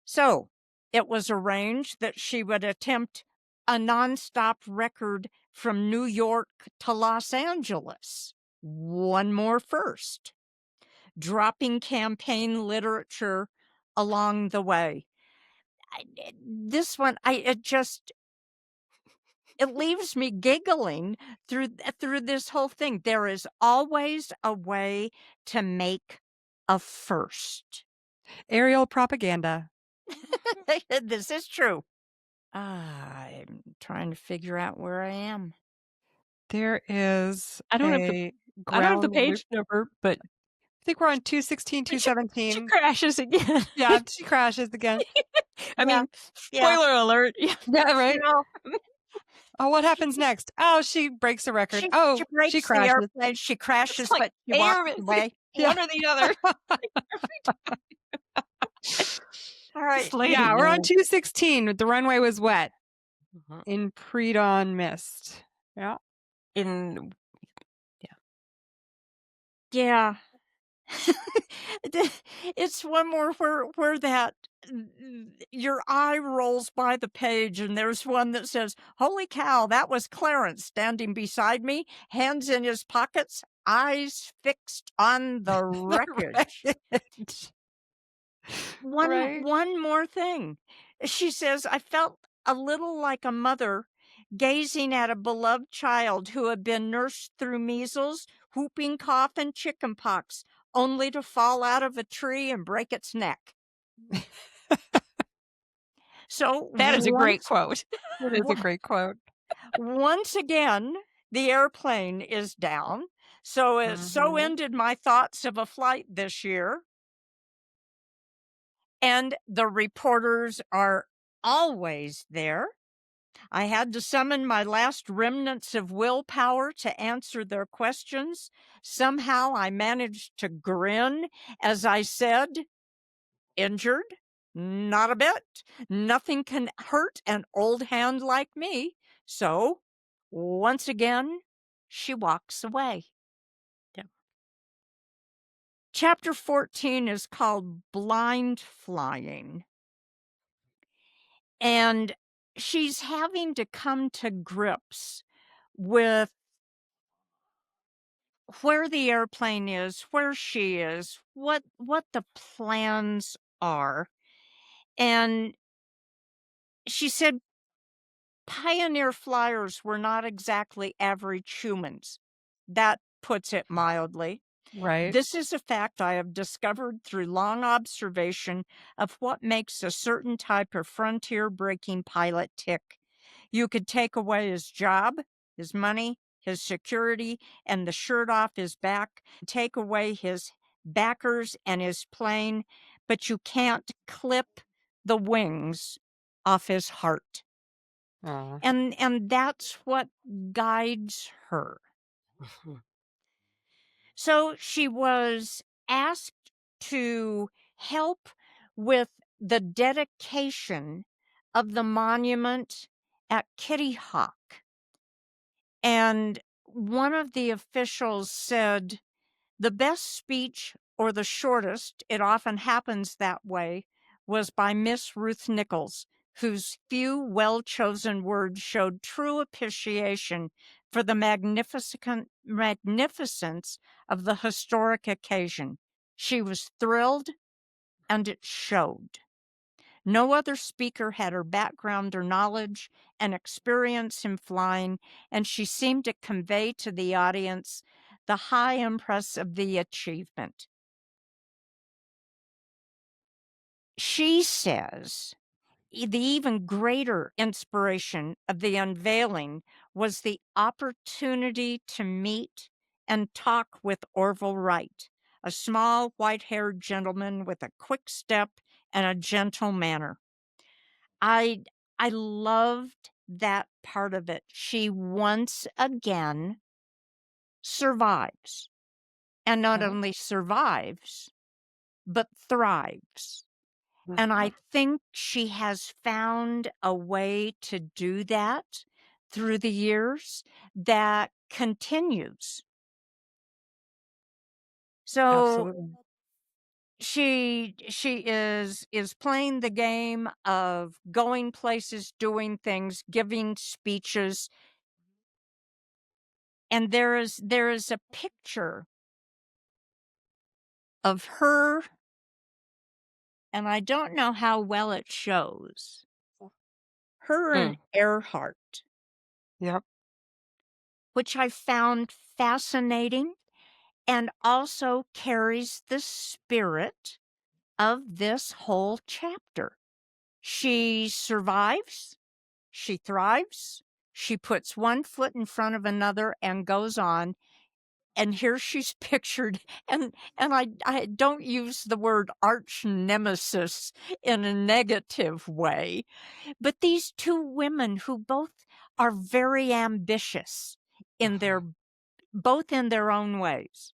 So it was arranged that she would attempt a nonstop record from New York to Los Angeles. One more first, dropping campaign literature along the way. This one, it leaves me giggling through this whole thing. There is always a way to make a first. Aerial propaganda. This is true. I'm trying to figure out where I am. There is I don't have the page number, but I think we're on 216, 217. She crashes again. Yeah, she crashes again. I mean, spoiler alert. Yeah, right. You know, Oh, what happens next? Oh, she breaks the record. she breaks she crashes. the airplane. She crashes, like but she walks away. One or the other. All right. Yeah, we're on 216. The runway was wet in pre-dawn mist. Yeah. Yeah. It's one more where that your eye rolls by the page, and there's one that says, "Holy cow, that was Clarence standing beside me, hands in his pockets, eyes fixed on the wreckage." One more thing. She says, "I felt a little like a mother gazing at a beloved child who had been nursed through measles, whooping cough, and chickenpox, only to fall out of a tree and break its neck." So that is a great quote. It is a great quote. Once again, the airplane is down. So it so ended my thoughts of a flight this year. And the reporters are always there. I had to summon my last remnants of willpower to answer their questions. Somehow I managed to grin as I said, "Injured? Not a bit. Nothing can hurt an old hand like me." So, once again, she walks away. Yeah. Chapter 14 is called Blind Flying. And she's having to come to grips with where the airplane is, where she is, what the plans are. And she said pioneer flyers were not exactly average humans. That puts it mildly. Right. This is a fact I have discovered through long observation of what makes a certain type of frontier-breaking pilot tick. You could take away his job, his money, his security, and the shirt off his back, take away his backers and his plane, but you can't clip the wings off his heart. Aw. And that's what guides her. So she was asked to help with the dedication of the monument at Kitty Hawk. And one of the officials said, the best speech, or the shortest, it often happens that way, was by Miss Ruth Nichols, whose few well-chosen words showed true appreciation for the magnificence of the historic occasion. She was thrilled, and it showed. No other speaker had her background or knowledge and experience in flying, and she seemed to convey to the audience the high impress of the achievement. She says the even greater inspiration of the unveiling was the opportunity to meet and talk with Orville Wright, a small white-haired gentleman with a quick step and a gentle manner. I loved that part of it. She once again survives, and not Yeah. only survives, but thrives. And I think she has found a way to do that through the years that continues. So Absolutely. she is playing the game of going places, doing things, giving speeches. And there is a picture of her, and I don't know how well it shows, her and Earhart, Yep. which I found fascinating and also carries the spirit of this whole chapter. She survives, she thrives, she puts one foot in front of another and goes on. And here she's pictured, and I don't use the word arch nemesis in a negative way, but these two women who both are very ambitious in their both in their own ways.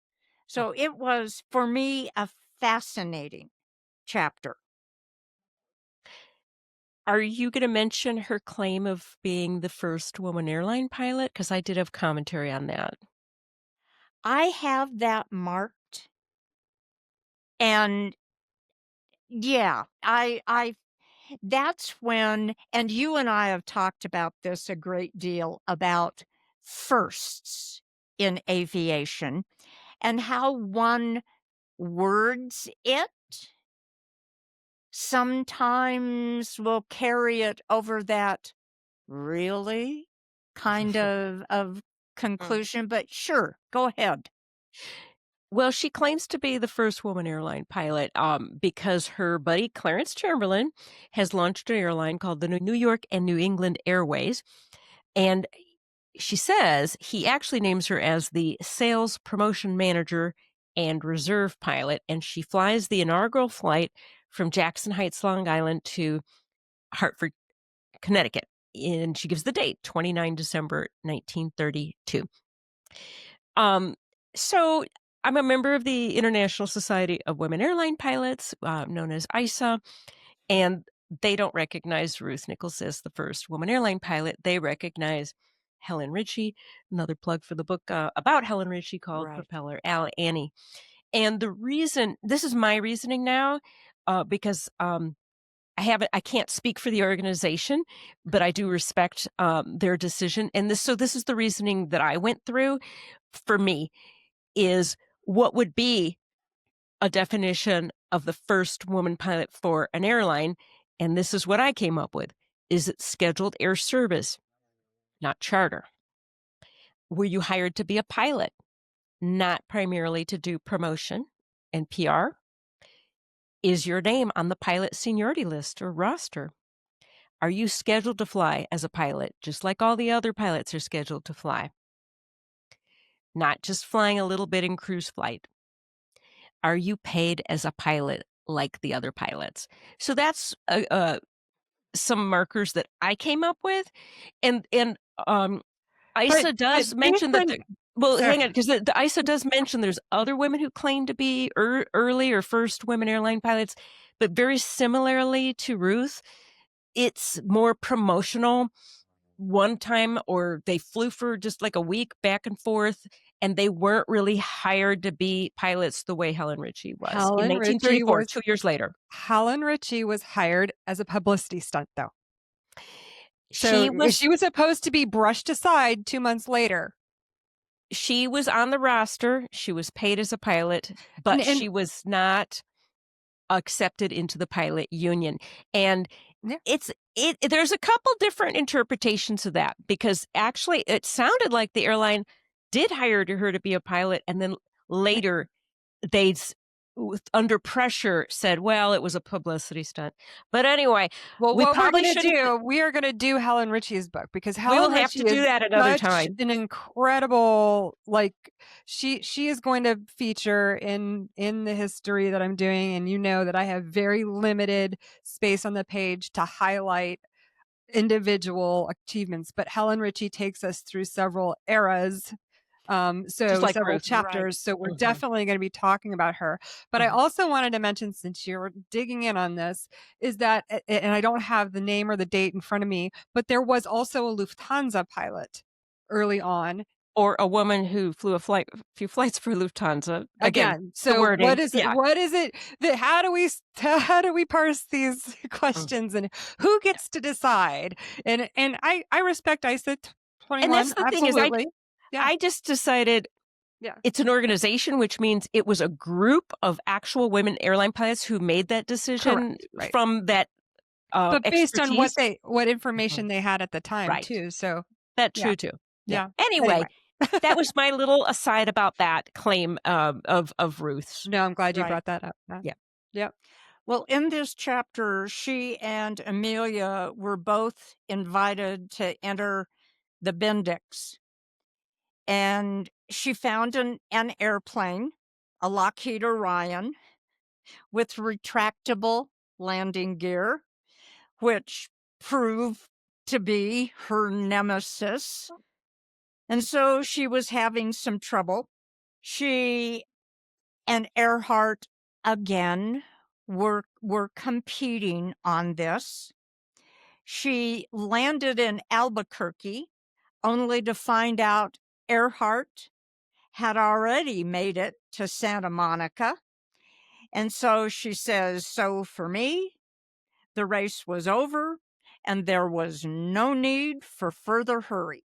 So it was, for me, a fascinating chapter. Are you going to mention her claim of being the first woman airline pilot? Because I did have commentary on that. I have that marked, and yeah, I that's when, and you and I have talked about this a great deal, about firsts in aviation and how one words it sometimes will carry it over that really kind of conclusion. But sure, go ahead. Well, she claims to be the first woman airline pilot because her buddy Clarence Chamberlain has launched an airline called the New York and New England Airways. And she says he actually names her as the sales promotion manager and reserve pilot, and she flies the inaugural flight from Jackson Heights, Long Island to Hartford, Connecticut. And she gives the date, 29 December 1932. So I'm a member of the International Society of Women Airline Pilots, known as ISA, and they don't recognize Ruth Nichols as the first woman airline pilot. They recognize Helen Ritchie, another plug for the book about Helen Ritchie called Right. Propeller Annie. And the reason, this is my reasoning now, because I can't speak for the organization, but I do respect their decision. And this is the reasoning that I went through for me is what would be a definition of the first woman pilot for an airline. And this is what I came up with. Is it scheduled air service, not charter? Were you hired to be a pilot, not primarily to do promotion and PR? Is your name on the pilot seniority list or roster? Are you scheduled to fly as a pilot, just like all the other pilots are scheduled to fly? Not just flying a little bit in cruise flight. Are you paid as a pilot like the other pilots? So that's some markers that I came up with, and ISA does mention that. Well, hang on, because the ISA does mention there's other women who claim to be early or first women airline pilots, but very similarly to Ruth, it's more promotional. One time, or they flew for just like a week back and forth, and they weren't really hired to be pilots the way Helen Ritchie was in 1934, 2 years later. Helen Ritchie was hired as a publicity stunt, though. So she was supposed to be brushed aside 2 months later. She was on the roster. She was paid as a pilot, but she was not accepted into the pilot union. And there's a couple different interpretations of that, because actually it sounded like the airline did hire her to be a pilot, and then later they, under pressure, said, well, it was a publicity stunt. But anyway, well, what we're going to do, we are going to do Helen Ritchie's book, because Helen Ritchie have to do that another time. An incredible, like, she is going to feature in the history that I'm doing, and you know that I have very limited space on the page to highlight individual achievements, but Helen Ritchie takes us through several eras. So like several chapters. Right. So we're definitely going to be talking about her. But I also wanted to mention, since you're digging in on this, is that, and I don't have the name or the date in front of me, but there was also a Lufthansa pilot early on. Or a woman who flew a few flights for Lufthansa. Again, so what is it? Yeah. What is it? How do we parse these questions, and who gets to decide? And I respect ISA 21. And that's the absolutely. thing is, I just decided it's an organization, which means it was a group of actual women airline pilots who made that decision. Correct, from that. But based on what information they had at the time, too. So that's true too. Yeah. Anyway. That was my little aside about that claim of Ruth's. No, I'm glad you brought that up. Yeah. Yep. Well, in this chapter, she and Amelia were both invited to enter the Bendix. And she found an airplane, a Lockheed Orion, with retractable landing gear, which proved to be her nemesis. And so she was having some trouble. She and Earhart again were competing on this. She landed in Albuquerque, only to find out Earhart had already made it to Santa Monica. And so she says, so for me, the race was over and there was no need for further hurry.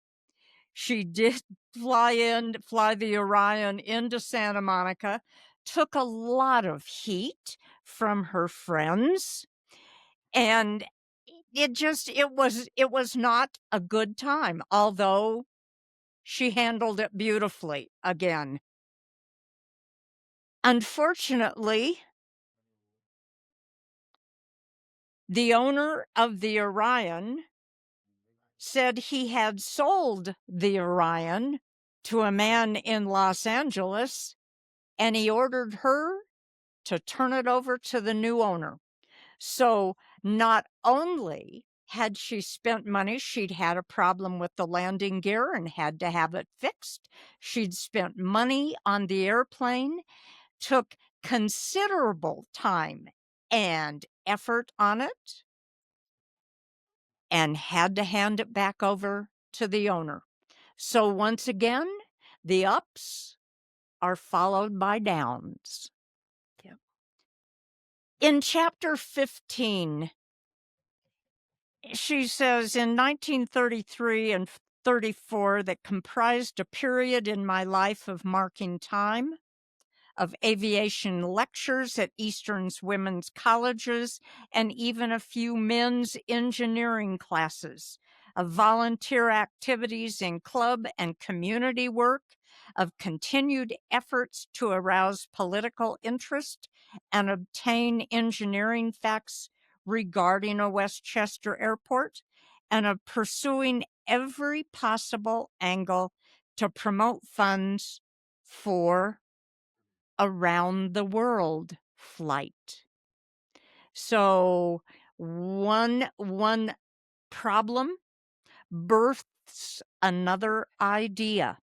She did fly the Orion into Santa Monica, took a lot of heat from her friends, and it was not a good time, although she handled it beautifully again. Unfortunately, the owner of the Orion said he had sold the Orion to a man in Los Angeles, and he ordered her to turn it over to the new owner. So not only had she spent money, she'd had a problem with the landing gear and had to have it fixed. She'd spent money on the airplane, took considerable time and effort on it, and had to hand it back over to the owner. So once again, the ups are followed by downs. Yep. In chapter 15, she says, in 1933 and 34, that comprised a period in my life of marking time, of aviation lectures at Eastern's women's colleges, and even a few men's engineering classes, of volunteer activities in club and community work, of continued efforts to arouse political interest and obtain engineering facts regarding a Westchester airport, and of pursuing every possible angle to promote funds for around the world flight. So one problem births another idea.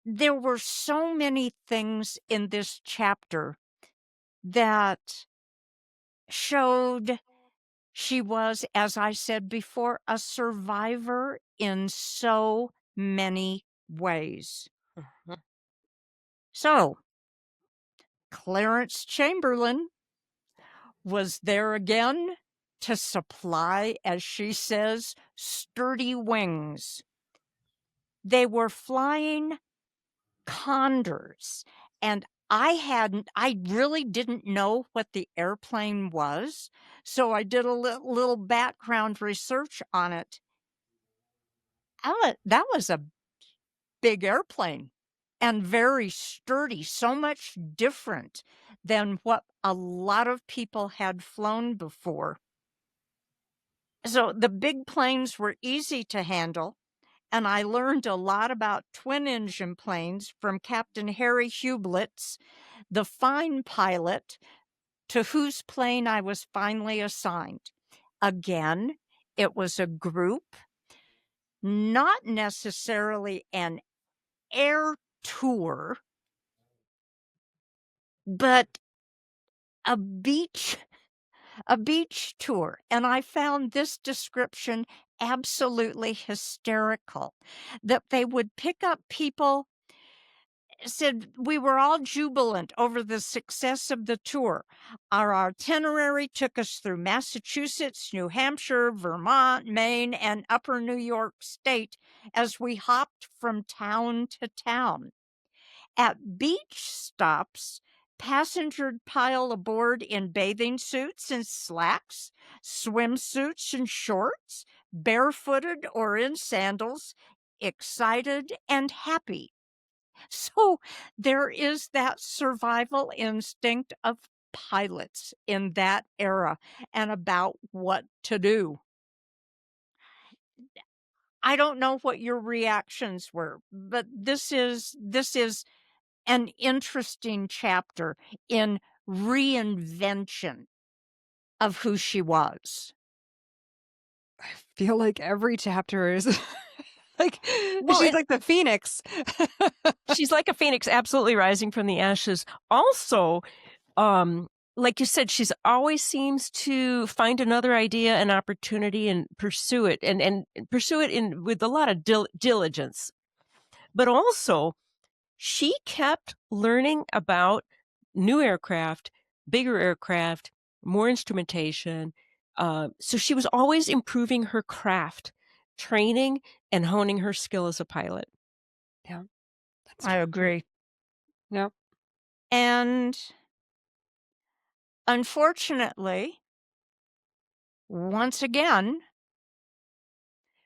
There were so many things in this chapter that showed she was, as I said before, a survivor in so many ways. So Clarence Chamberlain was there again to supply, as she says, sturdy wings. They were flying condors, and I really didn't know what the airplane was, so I did a little background research on it. That was a big airplane and very sturdy, so much different than what a lot of people had flown before. So the big planes were easy to handle, and I learned a lot about twin-engine planes from Captain Harry Hublitz, the fine pilot to whose plane I was finally assigned. Again, it was a group, not necessarily an air tour, but a beach tour. And I found this description absolutely hysterical, that they would pick up people. Said we were all jubilant over the success of the tour. Our itinerary took us through Massachusetts, New Hampshire, Vermont, Maine, and Upper New York State as we hopped from town to town. At beach stops, passengers pile aboard in bathing suits and slacks, swimsuits and shorts, barefooted or in sandals, excited and happy. So there is that survival instinct of pilots in that era and about what to do. I don't know what your reactions were, but this is an interesting chapter in reinvention of who she was. I feel like every chapter is like Well, she's like the phoenix. she's like a phoenix, absolutely rising from the ashes. Also, like you said, she's always seems to find another idea and opportunity and pursue it, and pursue it with a lot of diligence. But also, she kept learning about new aircraft, bigger aircraft, more instrumentation. So she was always improving her craft, training and honing her skill as a pilot. Yeah, I agree. Yep. And unfortunately, once again,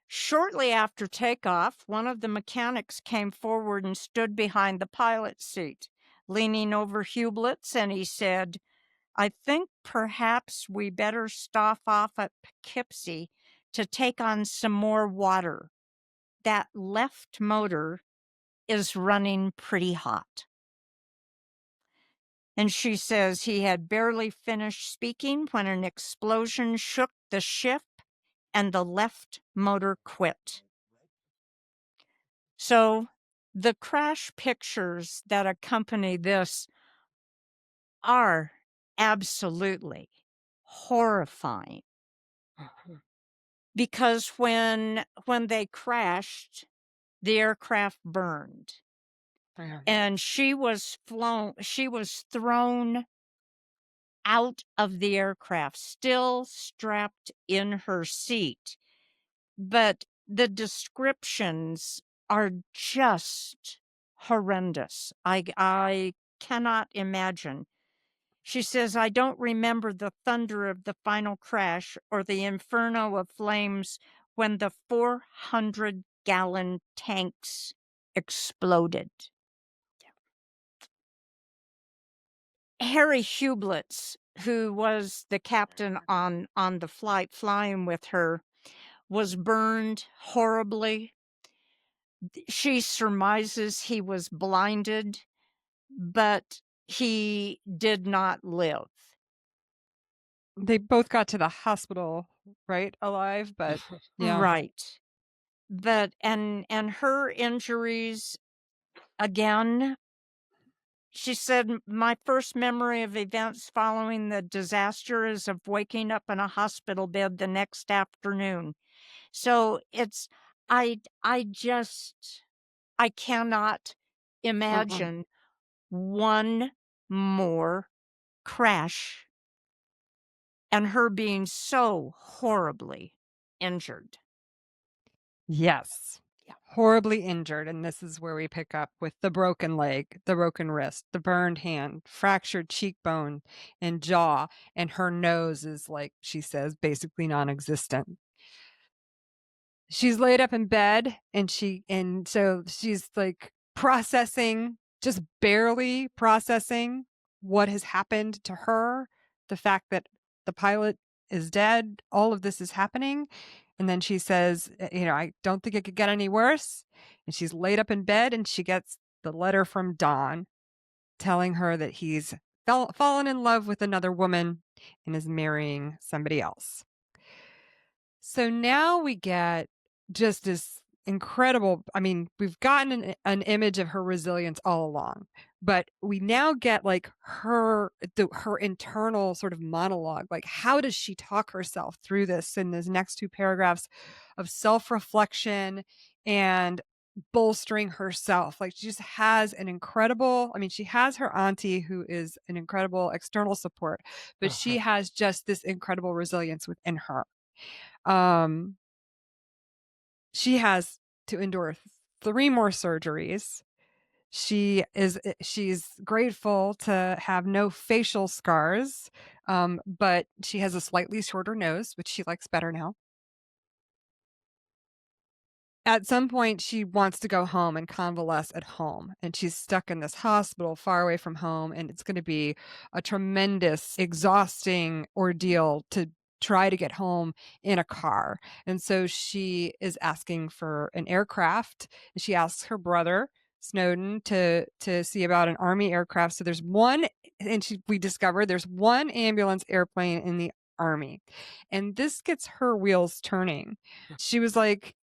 shortly after takeoff, one of the mechanics came forward and stood behind the pilot's seat, leaning over Hublitz, and he said, "I think perhaps we better stop off at Poughkeepsie to take on some more water. That left motor is running pretty hot. And she says he had barely finished speaking when an explosion shook the ship and the left motor quit. So the crash pictures that accompany this are absolutely horrifying. Because when they crashed, the aircraft burned. Yeah. And she was thrown out of the aircraft, still strapped in her seat. But the descriptions are just horrendous. I cannot imagine. She says, I don't remember the thunder of the final crash or the inferno of flames when the 400-gallon tanks exploded. Harry Hublitz, who was the captain on the flight flying with her, was burned horribly. She surmises he was blinded, but he did not live. They both got to the hospital, right, alive, but yeah. Right. But and her injuries, again, she said, my first memory of events following the disaster is of waking up in a hospital bed the next afternoon. So it's, I cannot imagine one more crash and her being so horribly injured. Yes. Yeah. Horribly injured. And this is where we pick up with the broken leg, the broken wrist, the burned hand, fractured cheekbone and jaw. And her nose is, like she says, basically non existent. She's laid up in bed and so she's like processing, just barely processing what has happened to her, the fact that the pilot is dead, all of this is happening. And then she says, I don't think it could get any worse. And she's laid up in bed and she gets the letter from Don telling her that he's fallen in love with another woman and is marrying somebody else. So now we get just this incredible, we've gotten an image of her resilience all along, but we now get like her internal sort of monologue. Like, how does she talk herself through this in those next two paragraphs of self-reflection and bolstering herself? Like, she just has an incredible, she has her auntie who is an incredible external support, but she has just this incredible resilience within her. She has to endure 3 more surgeries. She's grateful to have no facial scars, but she has a slightly shorter nose, which she likes better now. At some point, she wants to go home and convalesce at home, and she's stuck in this hospital far away from home, and it's going to be a tremendous, exhausting ordeal to try to get home in a car. And so she is asking for an aircraft. She asks her brother, Snowden, to see about an Army aircraft. So there's one, and we discover there's one ambulance airplane in the Army. And this gets her wheels turning. She was like,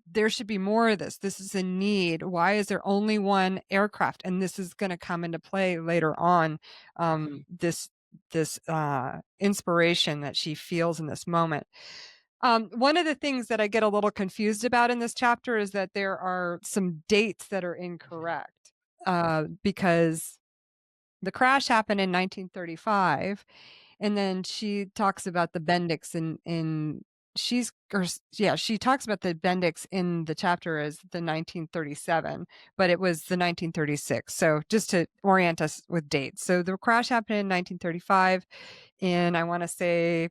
there should be more of this. This is a need. Why is there only one aircraft? And this is going to come into play later on. This inspiration that she feels in this moment. One of the things that I get a little confused about in this chapter is that there are some dates that are incorrect, because the crash happened in 1935. And then she talks about the Bendix she talks about the Bendix in the chapter as the 1937, but it was the 1936. So just to orient us with dates. So the crash happened in 1935 in, I want to say,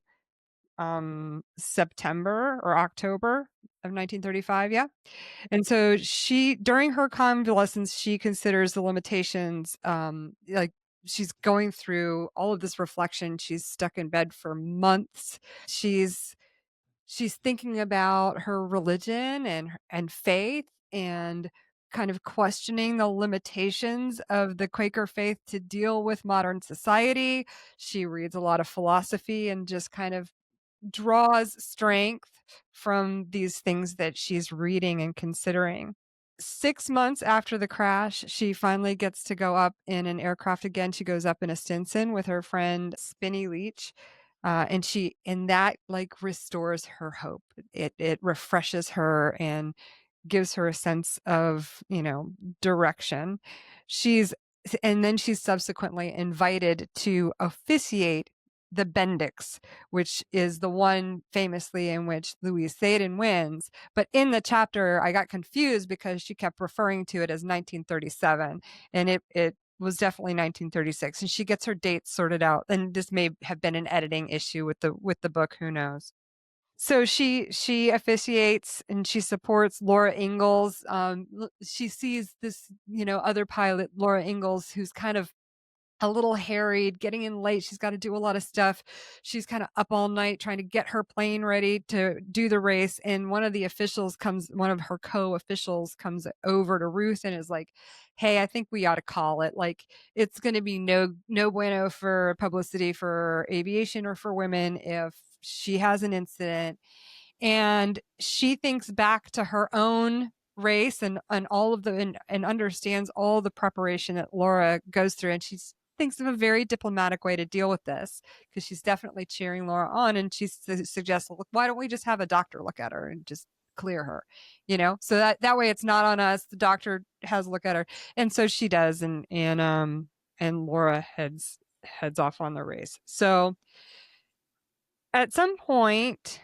September or October of 1935. Yeah. And so during her convalescence, she considers the limitations, like she's going through all of this reflection. She's stuck in bed for months. She's she's thinking about her religion and faith and kind of questioning the limitations of the Quaker faith to deal with modern society. She reads a lot of philosophy and just kind of draws strength from these things that she's reading and considering. 6 months after the crash, she finally gets to go up in an aircraft again. She goes up in a Stinson with her friend Spinny Leach, and that, like, restores her hope. It refreshes her and gives her a sense of, direction. She's and then she's subsequently invited to officiate the Bendix, which is the one famously in which Louise Thaden wins. But in the chapter, I got confused because she kept referring to it as 1937, and it was definitely 1936. And she gets her dates sorted out. And this may have been an editing issue with the book. Who knows? So she officiates and she supports Laura Ingalls. She sees this, other pilot, Laura Ingalls, who's kind of a little harried, getting in late. She's got to do a lot of stuff. She's kind of up all night trying to get her plane ready to do the race. And one of her co-officials comes over to Ruth and is like, "Hey, I think we ought to call it. Like, it's going to be no bueno for publicity for aviation or for women if she has an incident." And she thinks back to her own race and all of and understands all the preparation that Laura goes through, and she thinks of a very diplomatic way to deal with this, because she's definitely cheering Laura on, and she suggests, "Look, why don't we just have a doctor look at her and just clear her, so that way it's not on us. The doctor has a look at her." And so she does, and Laura heads off on the race. So at some point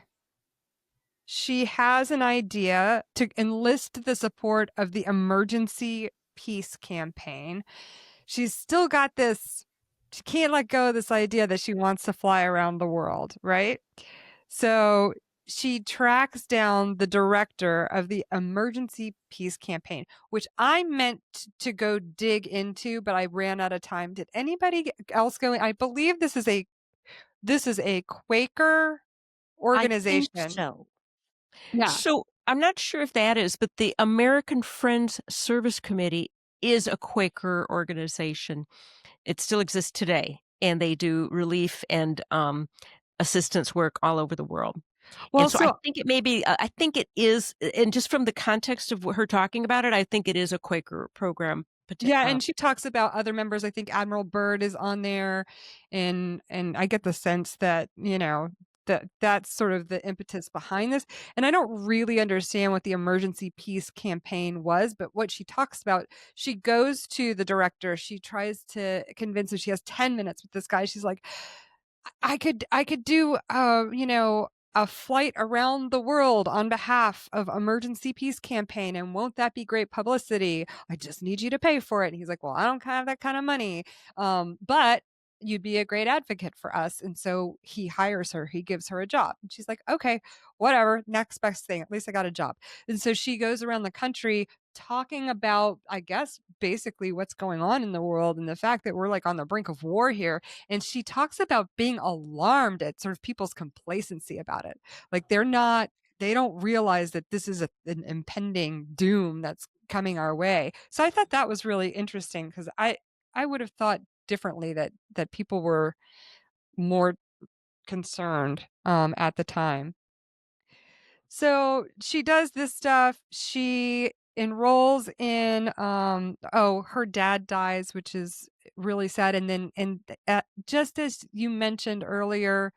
she has an idea to enlist the support of the emergency peace campaign. She's still got she can't let go of this idea that she wants to fly around the world, right? So she tracks down the director of the emergency peace campaign, which I meant to go dig into, but I ran out of time. Did anybody else go? I believe this is a Quaker I think organization. so. Yeah. So I'm not sure if that is, but the American Friends Service Committee is a Quaker organization. It still exists today, and they do relief and assistance work all over the world. Well, And so I so think it may be, I think it is, and just from the context of her talking about it, I think it is a Quaker program. yeah, and she talks about other members. I think Admiral Byrd is on there, and I get the sense that, that's sort of the impetus behind this. And I don't really understand what the emergency peace campaign was, but what she talks about, she goes to the director, she tries to convince him. She has 10 minutes with this guy. She's like, I could do a flight around the world on behalf of emergency peace campaign, and won't that be great publicity? I just need you to pay for it. And he's like, "Well, I don't have that kind of money, but you'd be a great advocate for us." And so he hires her. He gives her a job, and she's like, "Okay, whatever, next best thing. At least I got a job." And so she goes around the country talking about, I guess, basically what's going on in the world and the fact that we're, like, on the brink of war here. And she talks about being alarmed at sort of people's complacency about it. Like, they don't realize that this is an impending doom that's coming our way. So I thought that was really interesting, because I would have thought differently, that people were more concerned at the time. So she does this stuff. She enrolls in her dad dies, which is really sad. And then just as you mentioned earlier,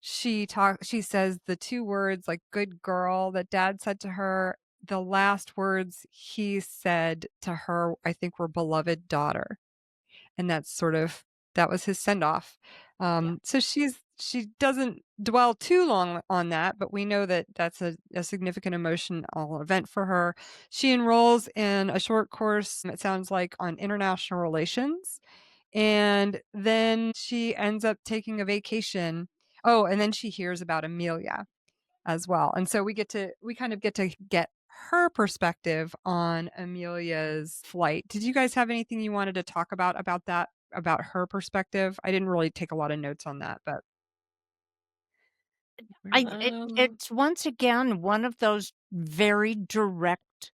she says the two words, like, "good girl," that dad said to her. The last words he said to her, I think, were "beloved daughter." And that was his send off. Yeah. So she doesn't dwell too long on that, but we know that that's a significant emotional event for her. She enrolls in a short course, it sounds like, on international relations, and then she ends up taking a vacation. Oh, and then she hears about Amelia as well. And so we kind of get her perspective on Amelia's flight. Did you guys have anything you wanted to talk about that, about her perspective? I didn't really take a lot of notes on that, but It's once again one of those very direct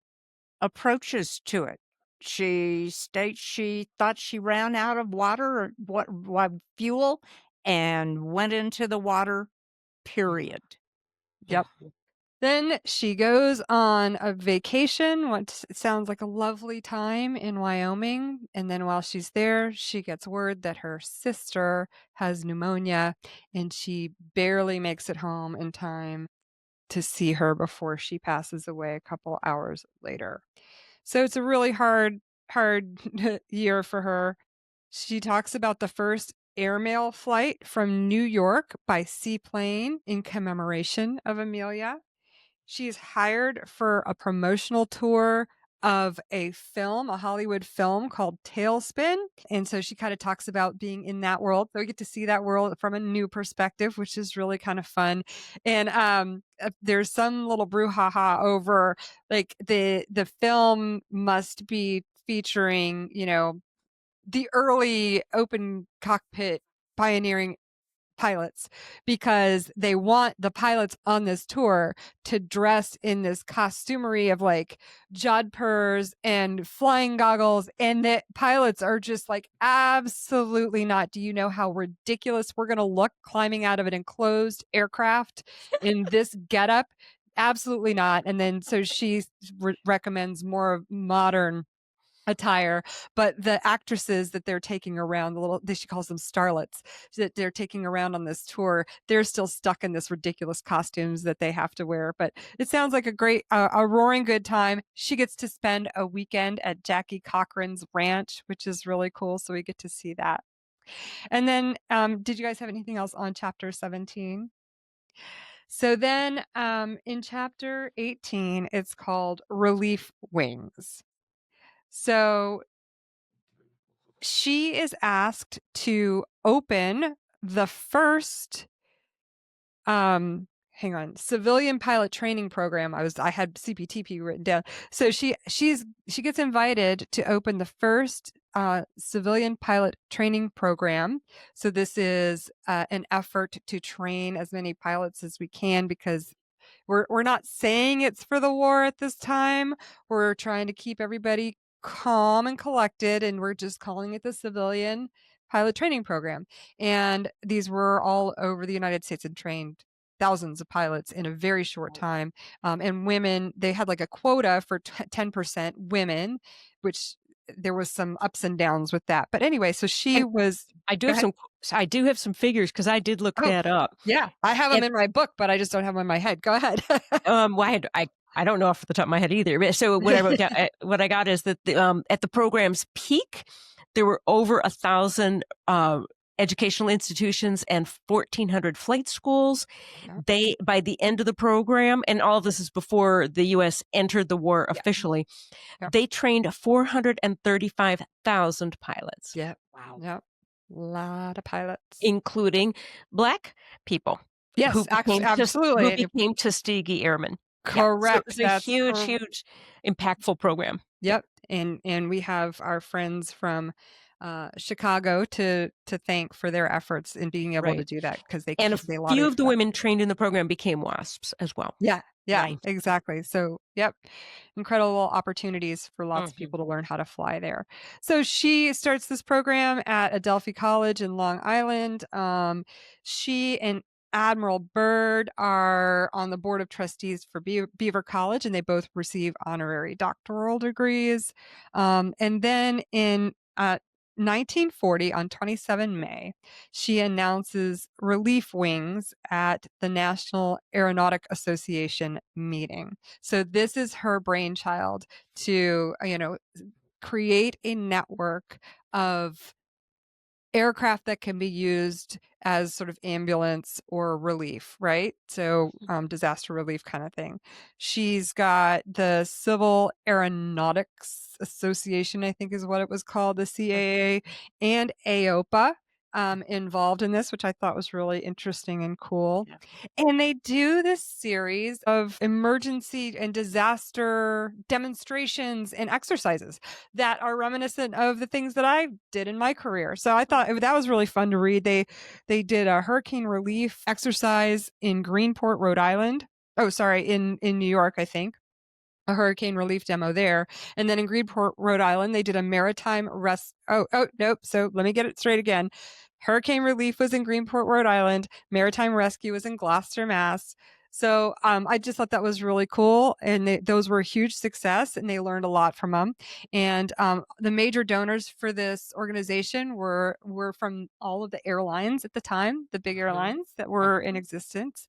approaches to it. She states she thought she ran out of water or what fuel and went into the water, period. Yep. Then she goes on a vacation, what sounds like a lovely time in Wyoming. And then while she's there, she gets word that her sister has pneumonia and she barely makes it home in time to see her before she passes away a couple hours later. So it's a really hard year for her. She talks about the first airmail flight from New York by seaplane in commemoration of Amelia. She's hired for a promotional tour of a film, a Hollywood film called Tailspin. And so she kind of talks about being in that world. So we get to see that world from a new perspective, which is really kind of fun. And there's some little brouhaha over like the film must be featuring, the early open cockpit pioneering pilots because they want the pilots on this tour to dress in this costumery of like jodhpurs and flying goggles, and the pilots are just like, absolutely not. Do you know how ridiculous we're going to look climbing out of an enclosed aircraft in this getup? Absolutely not. And then so she recommends more modern attire, but the actresses that they're taking around, she calls them starlets, that they're taking around on this tour, they're still stuck in this ridiculous costumes that they have to wear. But it sounds like a great, a roaring good time. She gets to spend a weekend at Jackie Cochran's ranch, which is really cool. So we get to see that. And then, did you guys have anything else on chapter 17? So then in chapter 18, it's called Relief Wings. So she is asked to open the first civilian pilot training program. I had CPTP written down. So she gets invited to open the first civilian pilot training program. So this is an effort to train as many pilots as we can because we're not saying it's for the war at this time. We're trying to keep everybody calm and collected, and we're just calling it the Civilian Pilot Training Program. And these were all over the United States and trained thousands of pilots in a very short time. And women, they had like a quota for 10% women, which there was some ups and downs with that. But anyway, so she was. I do have some figures because I did look that up. Yeah, I have them in my book, but I just don't have them in my head. Go ahead. Well, I don't know off the top of my head either. So what I wrote down, what I got is that at the program's peak, there were over 1,000 educational institutions and 1,400 flight schools. Yeah. By the end of the program, and all of this is before the U.S. entered the war officially, they trained 435,000 pilots. Yeah. Wow. Yep. A lot of pilots, including Black people. Yes, absolutely. Who became Tuskegee Airmen. Correct. Yeah, so it was a huge, impactful program. Yep. And we have our friends from Chicago to thank for their efforts in being able to do that because and a few of the women trained in the program became WASPs as well. Yeah, exactly. So, yep, incredible opportunities for lots of people to learn how to fly there. So she starts this program at Adelphi College in Long Island. She and Admiral Byrd are on the board of trustees for Beaver College, and they both receive honorary doctoral degrees. And then in 1940, on 27 May, she announces relief wings at the National Aeronautic Association meeting. So this is her brainchild to, create a network of aircraft that can be used as sort of ambulance or relief, right? So disaster relief kind of thing. She's got the Civil Aeronautics Association, I think is what it was called, the CAA, and AOPA. involved in this, which I thought was really interesting and cool. Yeah. And they do this series of emergency and disaster demonstrations and exercises that are reminiscent of the things that I did in my career. So I thought that was really fun to read. They did a hurricane relief exercise in Greenport, Rhode Island. Oh, sorry, in New York, I think. A hurricane relief demo there. And then in Greenport, Rhode Island, they did a maritime nope. So let me get it straight again. Hurricane relief was in Greenport, Rhode Island. Maritime rescue was in Gloucester, Mass. So I just thought that was really cool. And those were a huge success, and they learned a lot from them. And the major donors for this organization were from all of the airlines at the time, the big airlines that were in existence.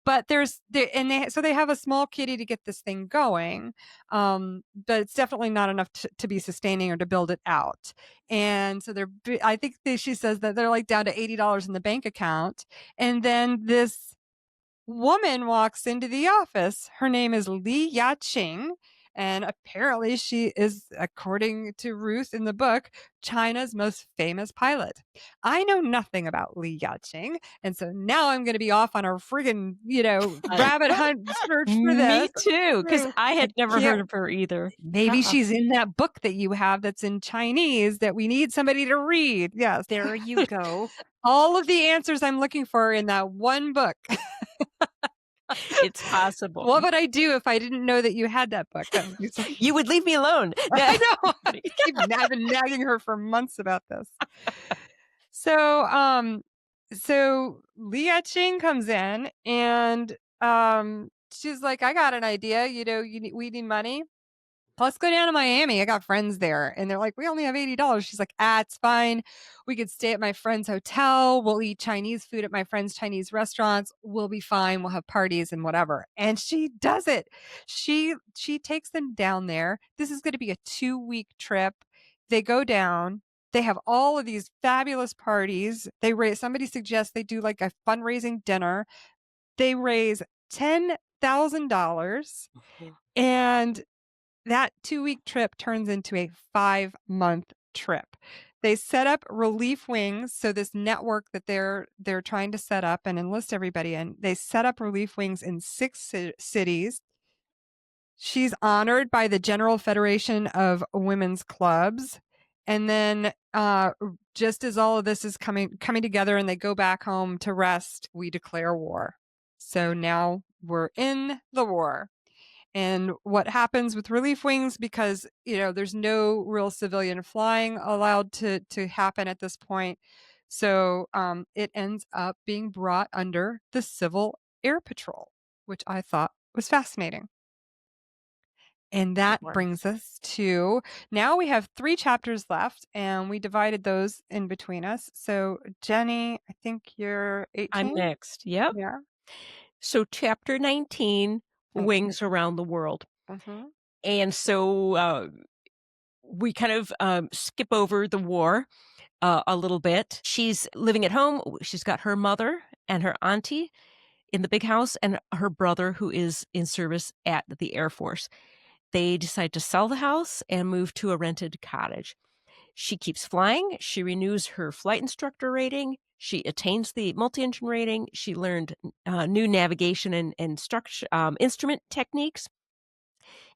But they have a small kitty to get this thing going, but it's definitely not enough to be sustaining or to build it out. And so I think she says that they're like down to $80 in the bank account. And then this woman walks into the office. Her name is Li Yaqing. And apparently she is, according to Ruth in the book, China's most famous pilot. I know nothing about Li Yaqing. And so now I'm going to be off on a friggin', rabbit hunt search for this. Me too, because I had never heard of her either. Maybe she's in that book that you have that's in Chinese that we need somebody to read. Yes. There you go. All of the answers I'm looking for are in that one book. It's possible. What would I do if I didn't know that you had that book? You would leave me alone. I know. I've been nagging her for months about this. So Li Yaqing comes in and she's like, I got an idea. We need money. Let's go down to Miami. I got friends there. And they're like, we only have $80. She's like, it's fine. We could stay at my friend's hotel. We'll eat Chinese food at my friend's Chinese restaurants. We'll be fine. We'll have parties and whatever. And she does it. She takes them down there. This is going to be a 2-week trip. They go down. They have all of these fabulous parties. Somebody suggests they do like a fundraising dinner. They raise $10,000 and that 2-week trip turns into a 5-month trip. They set up Relief Wings. So this network that they're trying to set up and enlist everybody in, they set up Relief Wings in 6 cities. She's honored by the General Federation of Women's Clubs. And then just as all of this is coming together and they go back home to rest, we declare war. So now we're in the war. And what happens with Relief Wings, because, there's no real civilian flying allowed to happen at this point. So it ends up being brought under the Civil Air Patrol, which I thought was fascinating. And that brings us to, now we have 3 chapters left, and we divided those in between us. So Jenny, I think you're 18? I'm next. Yep. Yeah. So chapter 19, Wings Around the World. And so we kind of skip over the war a little bit. She's living at home. She's got her mother and her auntie in the big house and her brother who is in service at the Air Force. They decide to sell the house and move to a rented cottage. She keeps flying. She renews her flight instructor rating. She attains the multi-engine rating. She learned new navigation and instrument techniques.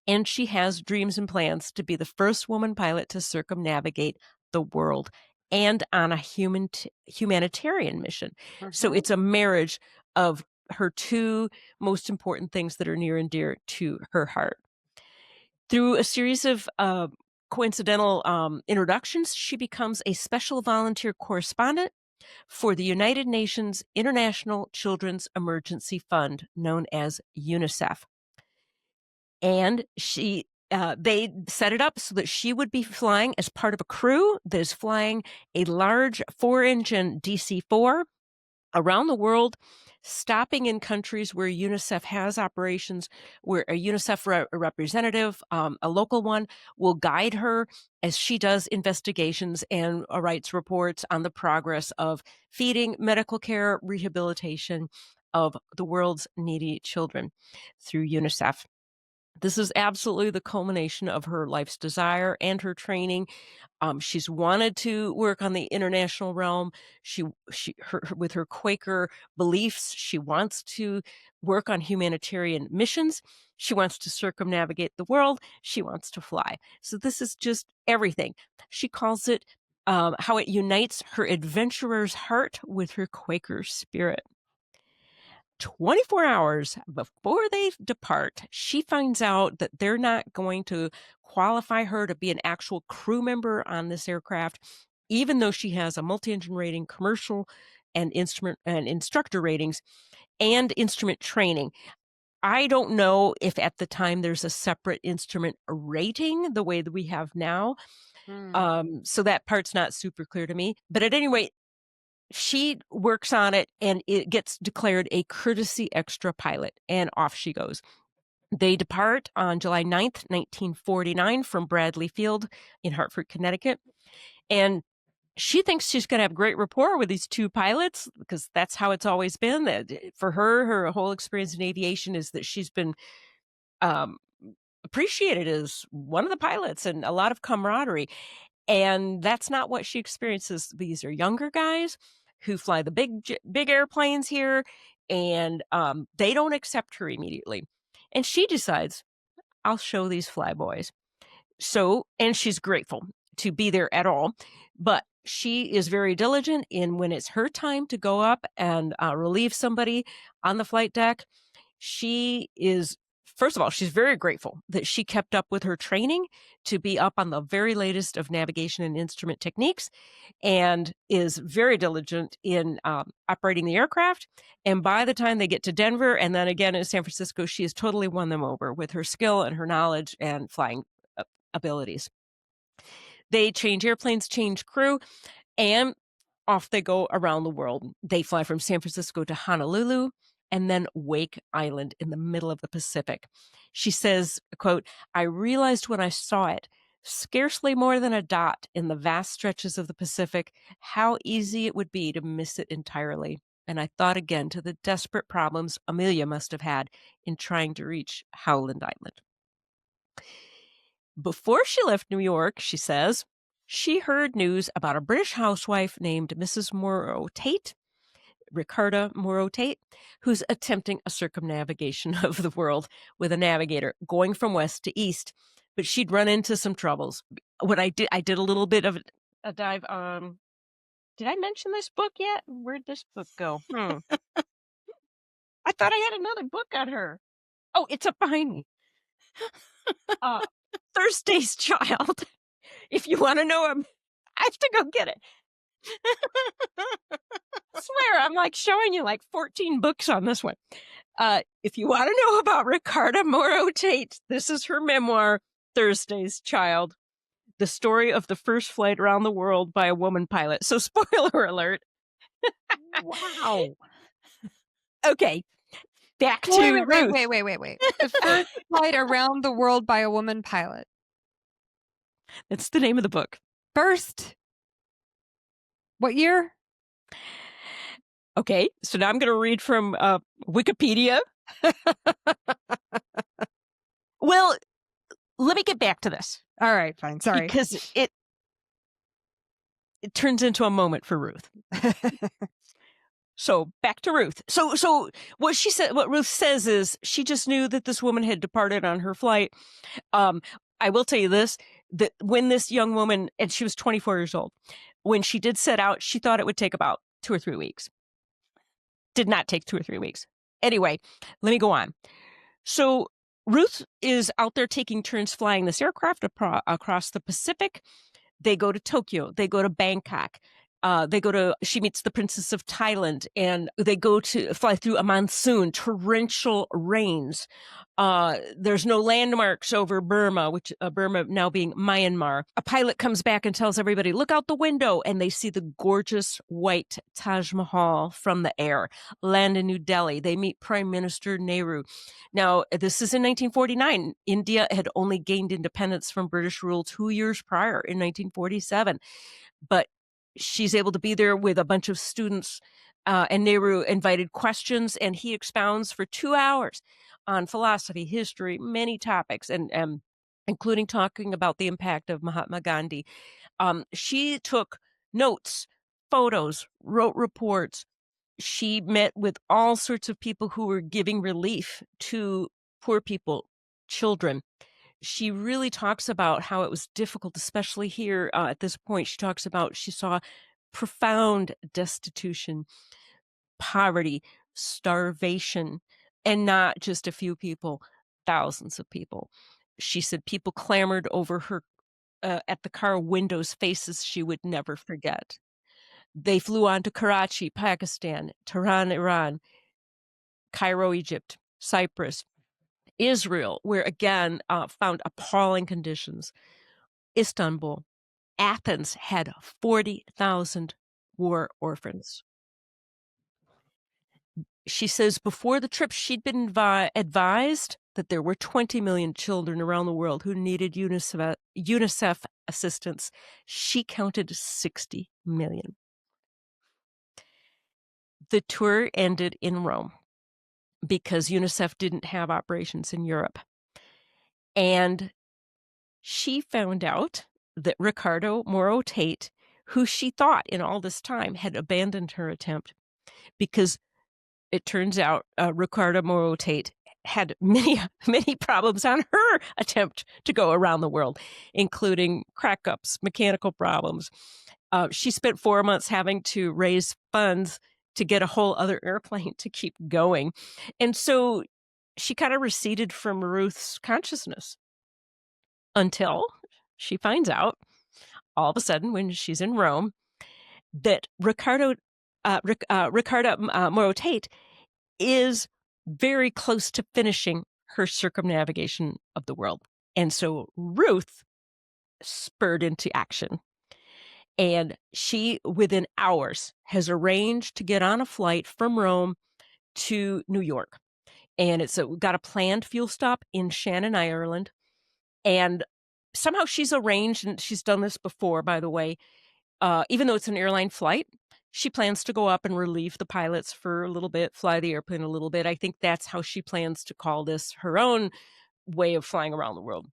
And she has dreams and plans to be the first woman pilot to circumnavigate the world and on a humanitarian mission. So it's a marriage of her 2 most important things that are near and dear to her heart. Through a series of coincidental introductions, she becomes a special volunteer correspondent for the United Nations International Children's Emergency Fund, known as UNICEF. And they set it up so that she would be flying as part of a crew that is flying a large 4-engine DC-4 around the world, stopping in countries where UNICEF has operations, where a UNICEF representative, a local one, will guide her as she does investigations and writes reports on the progress of feeding, medical care, rehabilitation of the world's needy children through UNICEF. This is absolutely the culmination of her life's desire and her training. She's wanted to work on the international realm. With her Quaker beliefs, she wants to work on humanitarian missions. She wants to circumnavigate the world. She wants to fly. So this is just everything. She calls it how it unites her adventurer's heart with her Quaker spirit. 24 hours before they depart, she finds out that they're not going to qualify her to be an actual crew member on this aircraft, even though she has a multi-engine rating, commercial and instrument and instructor ratings and instrument training. I don't know if at the time there's a separate instrument rating the way that we have now. So that part's not super clear to me. But at any rate, she works on it and it gets declared a courtesy extra pilot, and off she goes. They depart on July 9th, 1949 from Bradley Field in Hartford, Connecticut. And she thinks she's going to have great rapport with these two pilots because that's how it's always been. That for her whole experience in aviation is that she's been um, appreciated as one of the pilots and a lot of camaraderie. And that's not what she experiences. These are younger guys who fly the big airplanes here, and they don't accept her immediately. And she decides, I'll show these flyboys. So, and she's grateful to be there at all, but she is very diligent in when it's her time to go up and relieve somebody on the flight deck. She is, first of all, she's very grateful that she kept up with her training to be up on the very latest of navigation and instrument techniques, and is very diligent in operating the aircraft. And by the time they get to Denver and then again in San Francisco, she has totally won them over with her skill and her knowledge and flying abilities. They change airplanes, change crew, and off they go around the world. They fly from San Francisco to Honolulu and then Wake Island in the middle of the Pacific. She says, quote, I realized when I saw it, scarcely more than a dot in the vast stretches of the Pacific, how easy it would be to miss it entirely. And I thought again to the desperate problems Amelia must have had in trying to reach Howland Island. Before she left New York, she says, she heard news about a British housewife named Mrs. Morrow Tate, Ricarda Morrow Tate, who's attempting a circumnavigation of the world with a navigator going from west to east. But she'd run into some troubles. What I did a little bit of a dive on. Did I mention this book yet? Where'd this book go? I thought I had another book on her. Oh, it's up behind me. Thursday's Child. If you want to know him, I have to go get it. I swear, I'm like showing you like 14 books on this one. If you want to know about Ricarda Morrow Tate, this is her memoir, Thursday's Child, the story of the first flight around the world by a woman pilot. So spoiler alert. Wow. Okay, back to Ruth. Wait. The first flight around the world by a woman pilot. That's the name of the book. First. What year? Okay, so now I'm going to read from Wikipedia. Well, let me get back to this. All right, fine. Sorry. Because it turns into a moment for Ruth. So back to Ruth. So what she said, what Ruth says is she just knew that this woman had departed on her flight. I will tell you this, that when this young woman, and she was 24 years old, when she did set out, she thought it would take about 2 or 3 weeks. Did not take 2 or 3 weeks. Anyway, let me go on. So Ruth is out there taking turns flying this aircraft across the Pacific. They go to Tokyo. They go to Bangkok. She meets the Princess of Thailand, and they go to fly through a monsoon, torrential rains. There's no landmarks over Burma, which Burma now being Myanmar. A pilot comes back and tells everybody, look out the window, and they see the gorgeous white Taj Mahal from the air. Land in New Delhi. They meet Prime Minister Nehru. Now, this is in 1949. India had only gained independence from British rule 2 years prior in 1947. But she's able to be there with a bunch of students and Nehru invited questions, and he expounds for 2 hours on philosophy, history, many topics, and including talking about the impact of Mahatma Gandhi. She took notes, photos, wrote reports. She met with all sorts of people who were giving relief to poor people, children. She really talks about how it was difficult, especially here at this point. She talks about she saw profound destitution, poverty, starvation, and not just a few people, thousands of people. She said people clamored over her at the car windows, faces she would never forget. They flew on to Karachi, Pakistan, Tehran, Iran, Cairo, Egypt, Cyprus, Israel, where again found appalling conditions. Istanbul, Athens had 40,000 war orphans. She says before the trip, she'd been advised that there were 20 million children around the world who needed UNICEF assistance. She counted 60 million. The tour ended in Rome because UNICEF didn't have operations in Europe. And she found out that Ricardo Moro Tate, who she thought in all this time had abandoned her attempt, because it turns out Ricardo Moro Tate had many, many problems on her attempt to go around the world, including crack-ups, mechanical problems. She spent 4 months having to raise funds to get a whole other airplane to keep going. And so she kind of receded from Ruth's consciousness until she finds out all of a sudden when she's in Rome that Ricardo Moro Tate is very close to finishing her circumnavigation of the world. And so Ruth spurred into action. And she, within hours, has arranged to get on a flight from Rome to New York. And it's got a planned fuel stop in Shannon, Ireland. And somehow she's arranged, and she's done this before, by the way, even though it's an airline flight, she plans to go up and relieve the pilots for a little bit, fly the airplane a little bit. I think that's how she plans to call this her own way of flying around the world.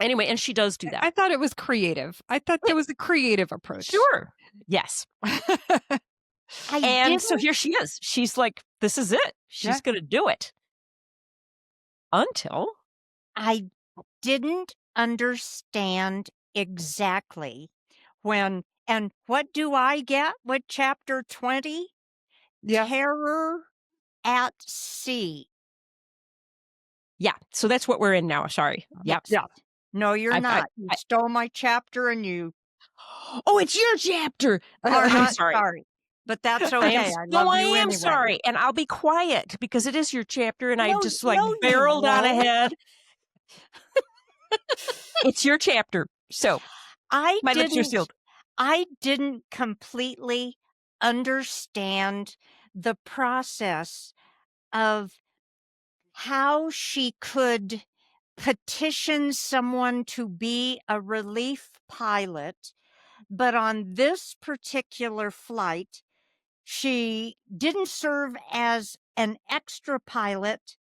Anyway, and she does do that. I thought it was creative. I thought there was a creative approach. Sure. Yes. And so here she is. She's like, this is it. She's going to do it. Until I didn't understand exactly when, and what do I get with chapter 20? Yeah. Terror at sea. Yeah. So that's what we're in now. Sorry. Yeah. Yeah. No, you're not. You stole my chapter and you. Oh, it's your chapter. I'm sorry. But that's okay. I am sorry. And I'll be quiet because it is your chapter and I just barreled on ahead. It's your chapter. So my lips are sealed. I didn't completely understand the process of how she could petition someone to be a relief pilot, but on this particular flight, she didn't serve as an extra pilot.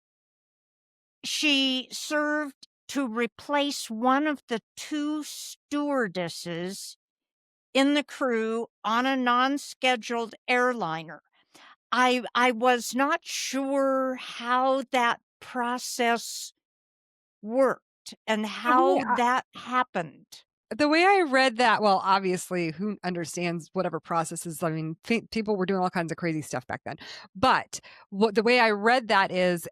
She served to replace one of the 2 stewardesses in the crew on a non-scheduled airliner. I was not sure how that process worked and how that happened. The way I read that, well, obviously, who understands whatever processes? I mean, people were doing all kinds of crazy stuff back then. But the way I read that is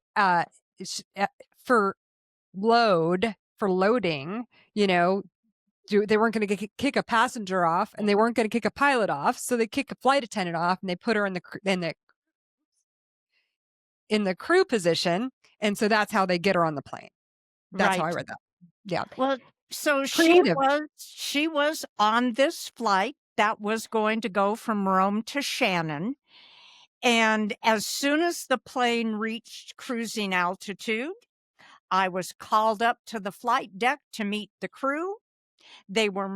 for loading, they weren't going to kick a passenger off, and they weren't going to kick a pilot off, so they kick a flight attendant off, and they put her in the crew position, and so that's how they get her on the plane. That's how I read that. Yeah. Well, so she was on this flight that was going to go from Rome to Shannon. And as soon as the plane reached cruising altitude, I was called up to the flight deck to meet the crew. They were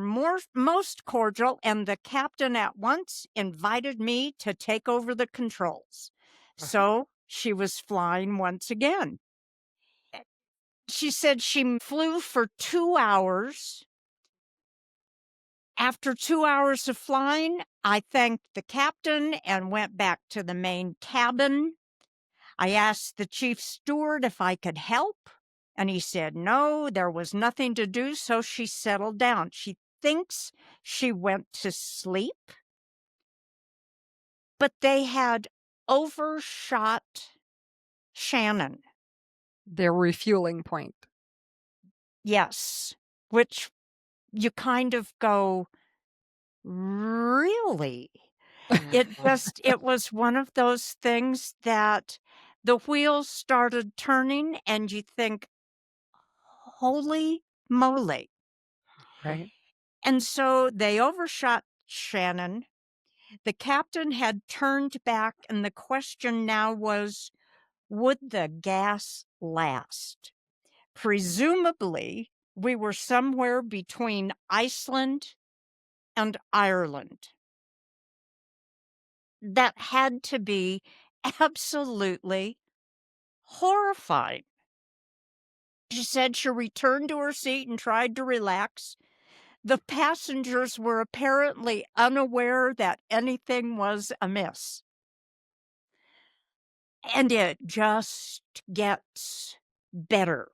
most cordial, and the captain at once invited me to take over the controls. So she was flying once again. She said she flew for 2 hours. After 2 hours of flying, I thanked the captain and went back to the main cabin. I asked the chief steward if I could help, and he said no, there was nothing to do, so she settled down. She thinks she went to sleep, but they had overshot Shannon. Their refueling point. Yes, which you kind of go, really? It was one of those things that the wheels started turning and you think, holy moly. Right. And so they overshot Shannon. The captain had turned back, and the question now was, would the gas last? Presumably, we were somewhere between Iceland and Ireland. That had to be absolutely horrifying. She said she returned to her seat and tried to relax. The passengers were apparently unaware that anything was amiss. And it just gets better.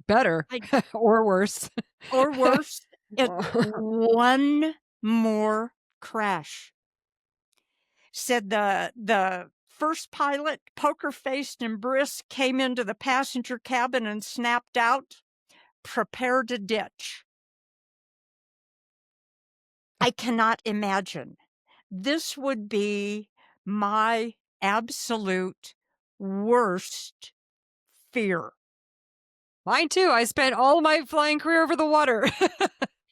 Better or worse. Or worse, one more crash. Said the first pilot, poker-faced and brisk, came into the passenger cabin and snapped out, "Prepare to ditch." I cannot imagine. This would be my absolute worst fear. Mine too. I spent all my flying career over the water. You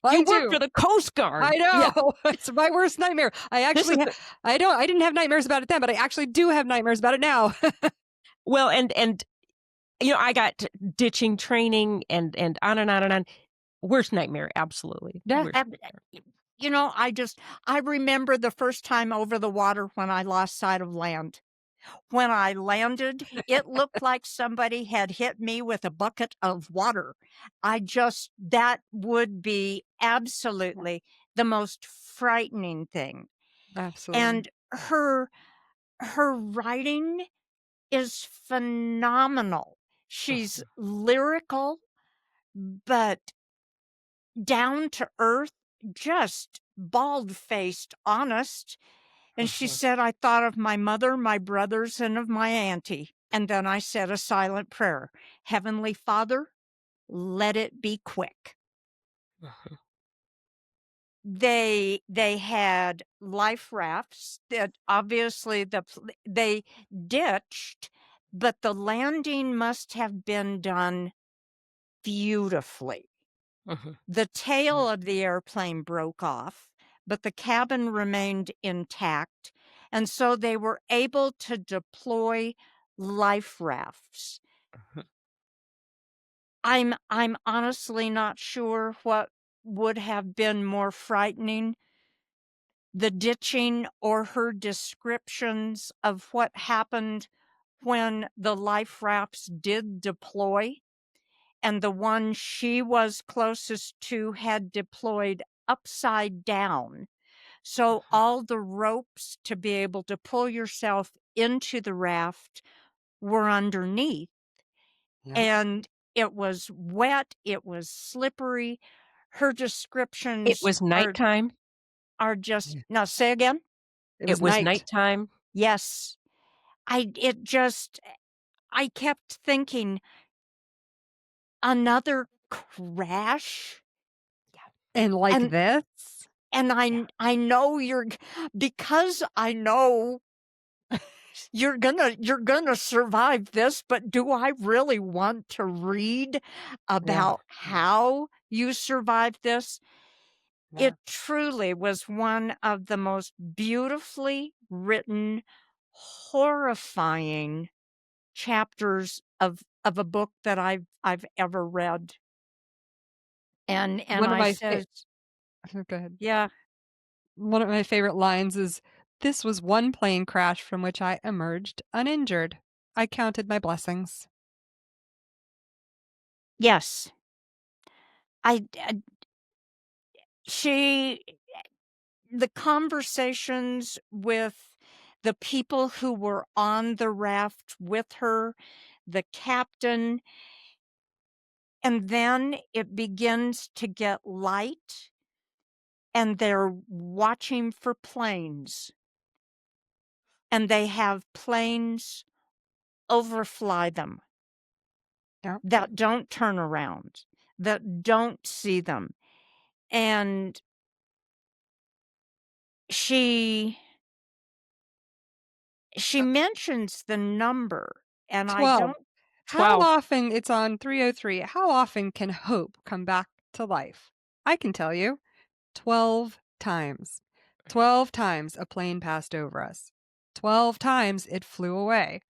Mine work too. for the Coast Guard. I know. Yeah. It's my worst nightmare. I didn't have nightmares about it then, but I actually do have nightmares about it now. Well, and you know, I got ditching training and on and on and on. Worst nightmare, absolutely. Yeah. Worst nightmare. You know, I remember the first time over the water when I lost sight of land. When I landed, it looked like somebody had hit me with a bucket of water. That would be absolutely the most frightening thing. Absolutely. And her writing is phenomenal. She's lyrical, but down to earth, just bald-faced honest. And she said, I thought of my mother, my brothers, and of my auntie. And then I said a silent prayer. Heavenly Father, let it be quick. They had life rafts that obviously they ditched, but the landing must have been done beautifully. The tail of the airplane broke off, but the cabin remained intact, and so they were able to deploy life rafts. I'm honestly not sure what would have been more frightening, the ditching or her descriptions of what happened when the life rafts did deploy. And the one she was closest to had deployed upside down. So all the ropes to be able to pull yourself into the raft were underneath. Yeah. And it was wet, it was slippery. Her descriptions It was nighttime. are just, now say again? It was nighttime. Yes. I kept thinking, another crash? And like this? And I know because I know you're gonna survive this, but do I really want to read about how you survived this? Yeah. It truly was one of the most beautifully written, horrifying chapters of a book that I've ever read. And One of I my said, go ahead. yeah, One of my favorite lines is, "This was one plane crash from which I emerged uninjured. I counted my blessings." yes. I she the conversations with the people who were on the raft with her, the captain, and then it begins to get light and they're watching for planes and they have planes overfly them Yeah. that don't turn around, that don't see them. And she mentions the number, and I 12. don't. How 12. often it's on 303. How often can hope come back to life? I can tell you. 12 times. 12 times a plane passed over us. 12 times it flew away.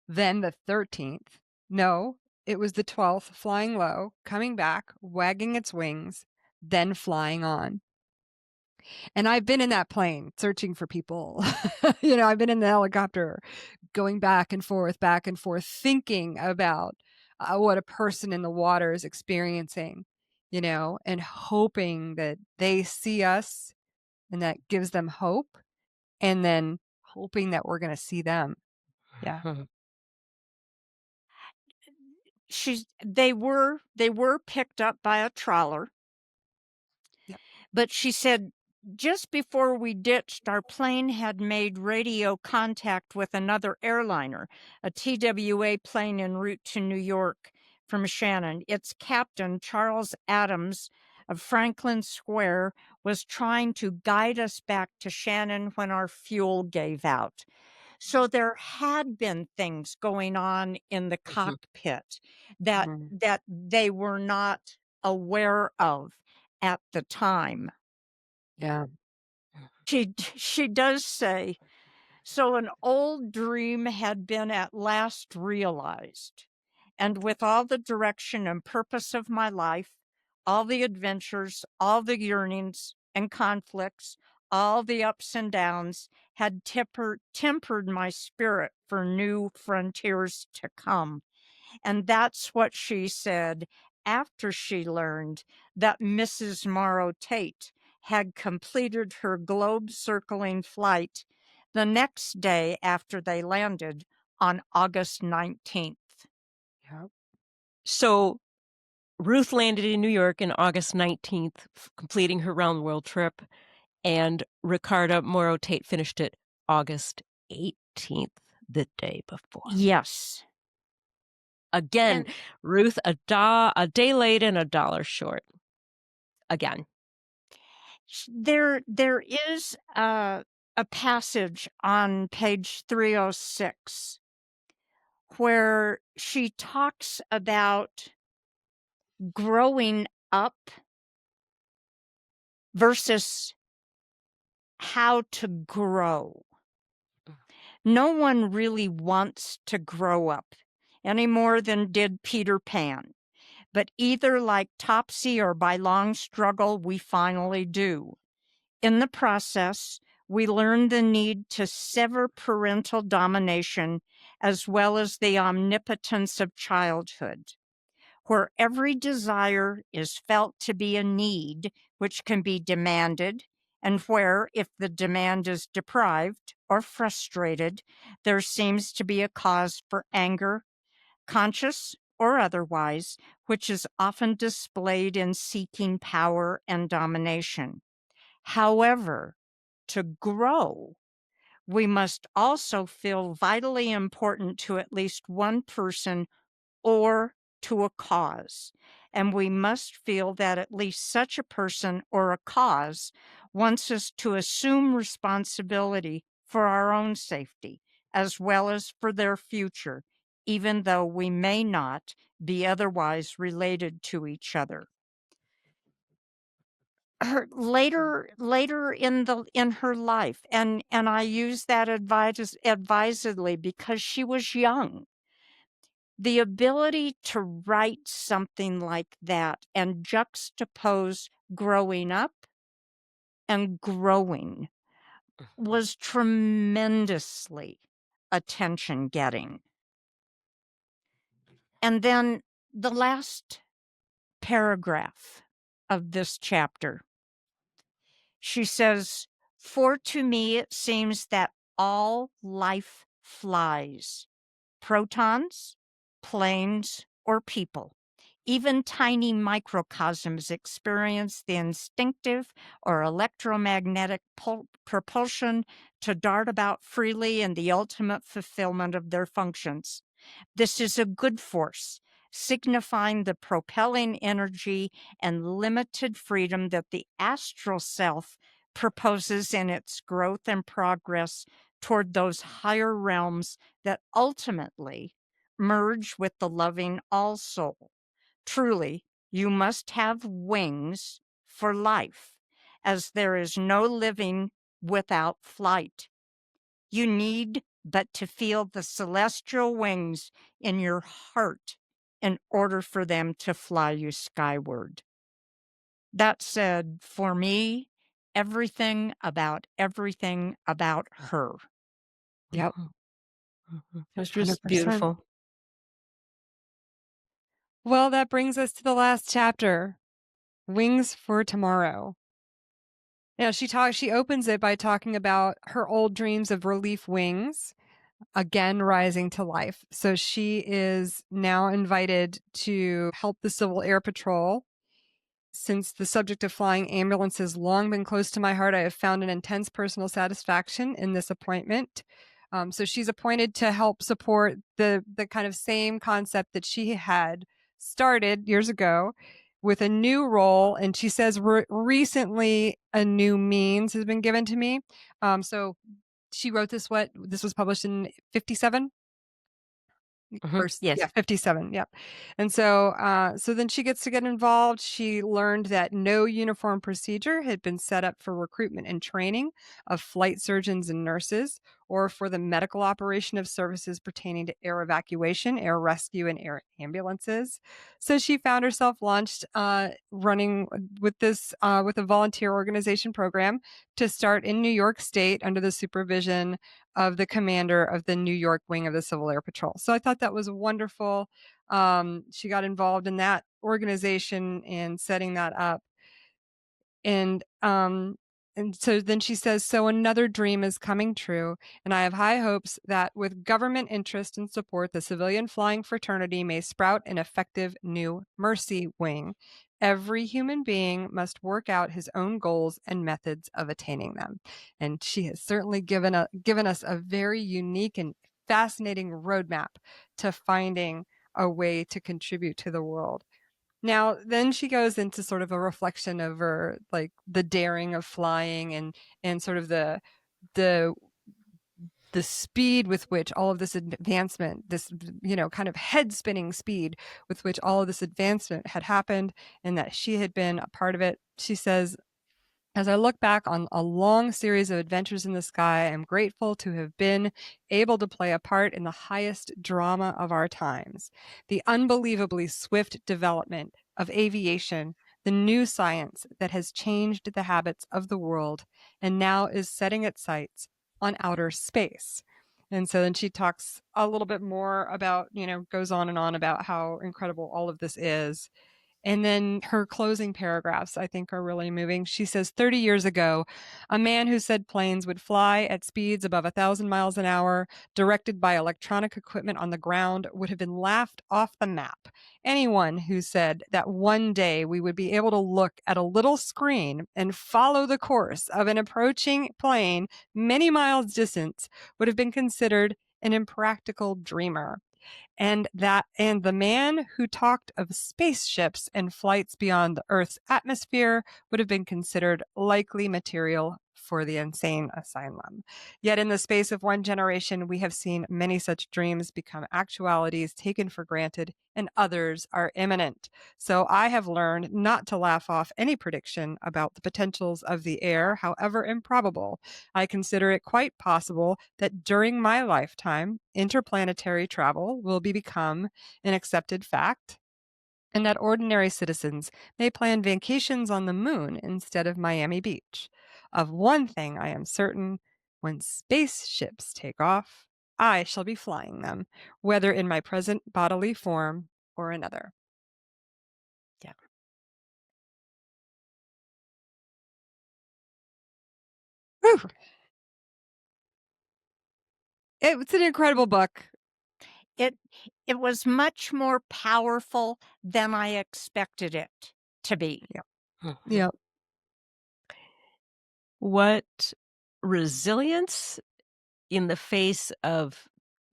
Then the 13th. No, it was the 12th flying low, coming back, wagging its wings, then flying on. And I've been in that plane searching for people. I've been in the helicopter going back and forth, thinking about what a person in the water is experiencing, and hoping that they see us and that gives them hope, and then hoping that we're going to see them. Yeah. They were picked up by a trawler. Yep. But she said just before we ditched, our plane had made radio contact with another airliner, a TWA plane en route to New York from Shannon. Its captain, Charles Adams of Franklin Square, was trying to guide us back to Shannon when our fuel gave out. So there had been things going on in the cockpit that Mhm. they were not aware of at the time. Yeah. She does say, so an old dream had been at last realized, and with all the direction and purpose of my life, all the adventures, all the yearnings and conflicts, all the ups and downs had tempered my spirit for new frontiers to come. And that's what she said after she learned that Mrs. Morrow Tate had completed her globe circling flight the next day after they landed on August 19th. Yep. So Ruth landed in New York on August 19th, completing her round the world trip, and Ricarda Morrow Tate finished it August 18th, the day before. Yes. Again, And Ruth a day late and $1 short. Again. there is a passage on page 306 where she talks about growing up versus how to grow. No one really wants to grow up any more than did Peter Pan. But either like Topsy or by long struggle, we finally do. In the process, we learn the need to sever parental domination as well as the omnipotence of childhood, where every desire is felt to be a need which can be demanded, and where, if the demand is deprived or frustrated, there seems to be a cause for anger, conscious or otherwise, which is often displayed in seeking power and domination. However, to grow, we must also feel vitally important to at least one person or to a cause. And we must feel that at least such a person or a cause wants us to assume responsibility for our own safety as well as for their future, even though we may not be otherwise related to each other. Later in her life, and I use that advisedly because she was young. The ability to write something like that and juxtapose growing up and growing was tremendously attention-getting. And then the last paragraph of this chapter, she says, "For to me it seems that all life flies, protons, planes, or people. Even tiny microcosms experience the instinctive or electromagnetic propulsion to dart about freely in the ultimate fulfillment of their functions. This is a good force, signifying the propelling energy and limited freedom that the astral self proposes in its growth and progress toward those higher realms that ultimately merge with the loving all soul. Truly, you must have wings for life, as there is no living without flight. You need but to feel the celestial wings in your heart in order for them to fly you skyward." That said, for me, everything about her. Yep. It's just 100%. beautiful. Well, that brings us to the last chapter, Wings for Tomorrow. She opens it by talking about her old dreams of relief wings again rising to life. So she is now invited to help the Civil Air Patrol. Since the subject of flying ambulance has long been close to my heart, I have found an intense personal satisfaction in this appointment. So she's appointed to help support the kind of same concept that she had started years ago with a new role. And she says recently a new means has been given to me. So she wrote this was published in 57. First, Yes. yeah, 57. Yep. And so then she gets to get involved. She learned that no uniform procedure had been set up for recruitment and training of flight surgeons and nurses, or for the medical operation of services pertaining to air evacuation, air rescue, and air ambulances. So she found herself launched running with with a volunteer organization program to start in New York State under the supervision of the commander of the New York wing of the Civil Air Patrol. So I thought that was wonderful. She got involved in that organization and setting that up. And so then she says, so another dream is coming true, and I have high hopes that with government interest and support, the civilian flying fraternity may sprout an effective new mercy wing. Every human being must work out his own goals and methods of attaining them. And she has certainly given us a very unique and fascinating roadmap to finding a way to contribute to the world. Now, then she goes into sort of a reflection over like the daring of flying and sort of the speed with which all of this advancement, this kind of head spinning speed with which all of this advancement had happened, and that she had been a part of it. She says, as I look back on a long series of adventures in the sky, I'm grateful to have been able to play a part in the highest drama of our times. The unbelievably swift development of aviation, the new science that has changed the habits of the world and now is setting its sights on outer space. And so then she talks a little bit more about, goes on and on about how incredible all of this is. And then her closing paragraphs, I think, are really moving. She says, 30 years ago, a man who said planes would fly at speeds above 1,000 miles an hour, directed by electronic equipment on the ground, would have been laughed off the map. Anyone who said that one day we would be able to look at a little screen and follow the course of an approaching plane many miles distant would have been considered an impractical dreamer. And the man who talked of spaceships and flights beyond the Earth's atmosphere would have been considered likely material for the insane asylum. Yet in the space of one generation, we have seen many such dreams become actualities taken for granted, and others are imminent. So I have learned not to laugh off any prediction about the potentials of the air, however improbable. I consider it quite possible that during my lifetime, interplanetary travel will become an accepted fact, and that ordinary citizens may plan vacations on the moon instead of Miami Beach. Of one thing I am certain: when spaceships take off, I shall be flying them, whether in my present bodily form or another. Yeah. Whew. It's an incredible book. It was much more powerful than I expected it to be. Yeah. Mhm. Yeah. What resilience in the face of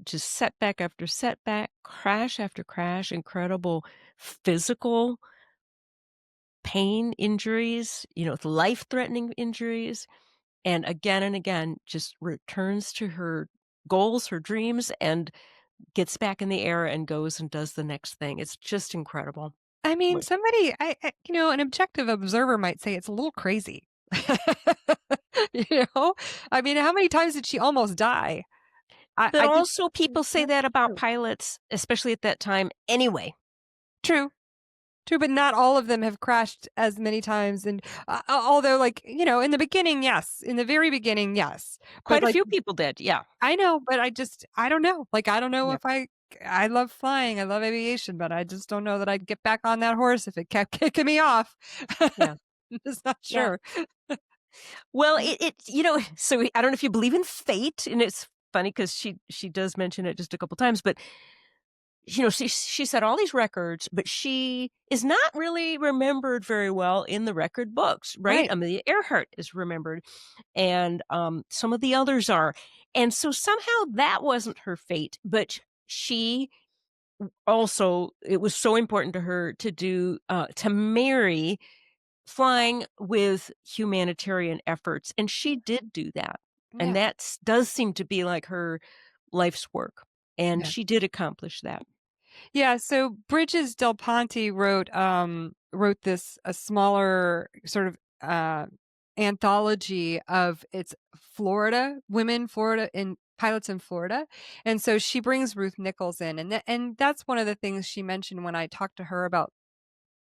just setback after setback, crash after crash, incredible physical pain, injuries, life-threatening injuries, and again, just returns to her goals, her dreams, and gets back in the air and goes and does the next thing. It's just incredible. I mean, What somebody, an objective observer might say it's a little crazy. you know, I mean, how many times did she almost die? But I just, also people say that about pilots, especially at that time anyway. true, true, but not all of them have crashed as many times. And although, like, in the beginning, yes, in the very beginning, yes, but Quite a like, few people did, yeah. I know, but I don't know. Like, I don't know Yeah, if I love flying, I love aviation, but I just don't know that I'd get back on that horse if it kept kicking me off. yeah, I'm just not yeah. sure. Well, so I don't know if you believe in fate, and it's funny because she does mention it just a couple times, but she set all these records, but she is not really remembered very well in the record books, right? Right. Amelia Earhart is remembered, and some of the others are, and so somehow that wasn't her fate, but she also it was so important to her to marry flying with humanitarian efforts, and she did do that, and Yeah. that does seem to be like her life's work, and Yeah. she did accomplish that. Yeah, so Bridges Del Ponte wrote this a smaller sort of anthology of its Florida in pilots in Florida. And so she brings Ruth Nichols in, and that's one of the things she mentioned when I talked to her about